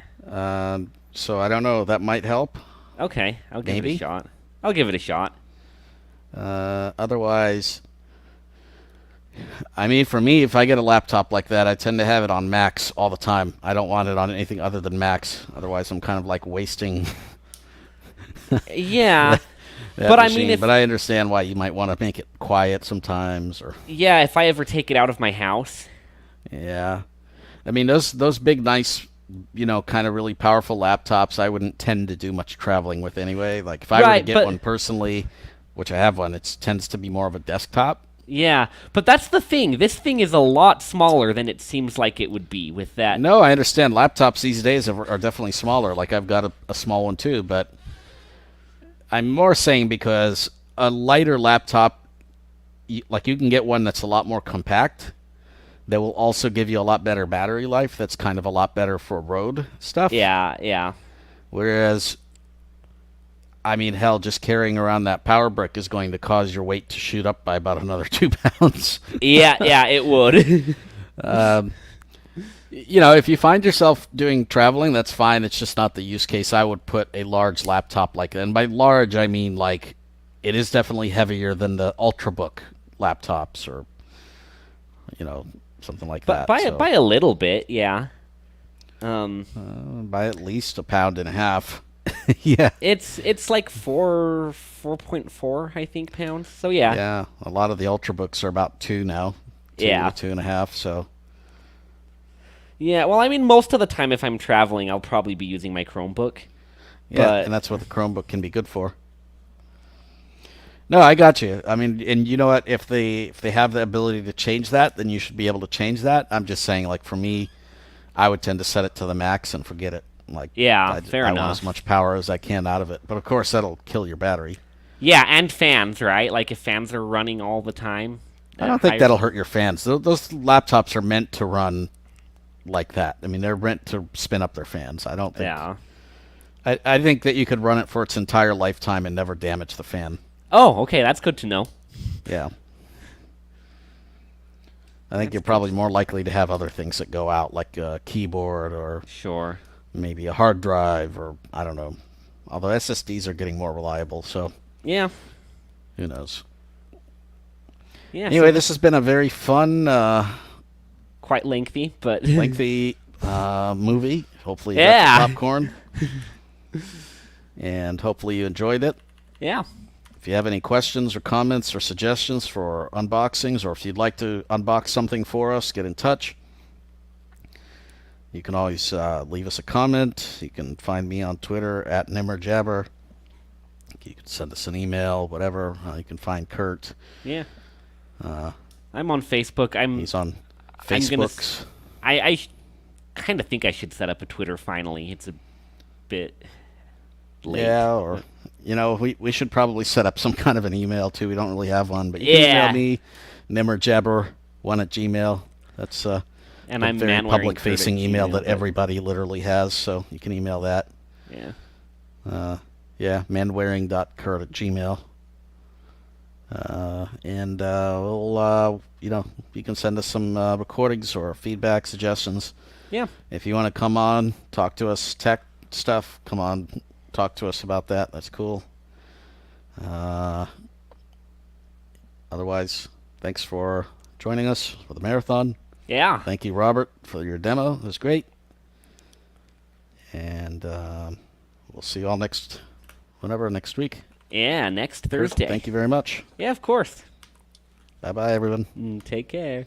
So I don't know, that might help. Okay, I'll give it Maybe. a shot. I'll give it a shot. Otherwise, I mean, for me, if I get a laptop like that, I tend to have it on max all the time. I don't want it on anything other than max. Otherwise, I'm kind of like wasting Yeah. that But I machine. mean, if But I understand why you might want to make it quiet sometimes, or yeah, if I ever take it out of my house. yeah. I mean, those big, nice, kind of really powerful laptops, I wouldn't tend to do much traveling with anyway. Like, if I were to Right, get but- one personally, which I have one, it tends to be more of a desktop. Yeah, but that's the thing. This thing is a lot smaller than it seems like it would be with that. No, I understand. Laptops these days are definitely smaller. Like, I've got a small one too, but I'm more saying because a lighter laptop, you can get one that's a lot more compact, that will also give you a lot better battery life. That's kind of a lot better for road stuff. Yeah. Whereas, I mean, hell, just carrying around that power brick is going to cause your weight to shoot up by about another 2 pounds. Yeah, it would. If you find yourself doing traveling, that's fine. It's just not the use case. I would put a large laptop like that. And by large, I mean, like, it is definitely heavier than the Ultrabook laptops or, something like But that. So, by a little bit, yeah. by at least 1.5 pounds. Yeah. It's like 4.4, I think, pounds. So yeah. Yeah. A lot of the Ultrabooks are about 2 now. 2 Yeah. to 2.5. So. Yeah, well, I mean, most of the time if I'm traveling, I'll probably be using my Chromebook. Yeah, But- and that's what the Chromebook can be good for. No, I got you. I mean, and you know what? If they have the ability to change that, then you should be able to change that. I'm just saying, like for me, I would tend to set it to the max and forget it. Like, Yeah, fair I enough. want as much power as I can out of it. But of course, that'll kill your battery. Yeah, and fans, right? Like if fans are running all the time. I don't think that'll hurt your fans. Those laptops are meant to run like that. I mean, they're meant to spin up their fans. I don't think. Yeah. I think that you could run it for its entire lifetime and never damage the fan. Oh, okay, that's good to know. Yeah. I think you're probably more likely to have other things that go out, like a keyboard or Sure. maybe a hard drive, or I don't know. Although SSDs are getting more reliable, so Yeah. who knows. Yeah. Anyway, so this has been a very fun, quite lengthy, but lengthy movie. Hopefully you Yeah. got the popcorn. And hopefully you enjoyed it. yeah. If you have any questions or comments or suggestions for unboxings, or if you'd like to unbox something for us, get in touch. You can always leave us a comment. You can find me on Twitter at NimerJabber. You can send us an email, whatever. You can find Kirt. Yeah. I'm on Facebook. He's on I'm gonna Facebooks. I kind of think I should set up a Twitter finally. It's a bit late. Yeah, or we should probably set up some kind of an email too. We don't really have one, but you Yeah. can email me, NimerJabber1@gmail. That's And a I'm very man-wearing public-facing Kirt at email Gmail, that but- everybody literally has, so you can email that. Yeah. Yeah, manwearing.kirt@gmail. And we'll, you can send us some recordings or feedback, suggestions. Yeah. If you want to come on, talk to us, tech stuff, come on, talk to us about that. That's cool. Otherwise, thanks for joining us for the marathon. Yeah. Thank you, Robert, for your demo. It was great. And we'll see you all next week. Yeah, next Thursday. Thank you very much. Yeah, of course. Bye-bye, everyone. Take care.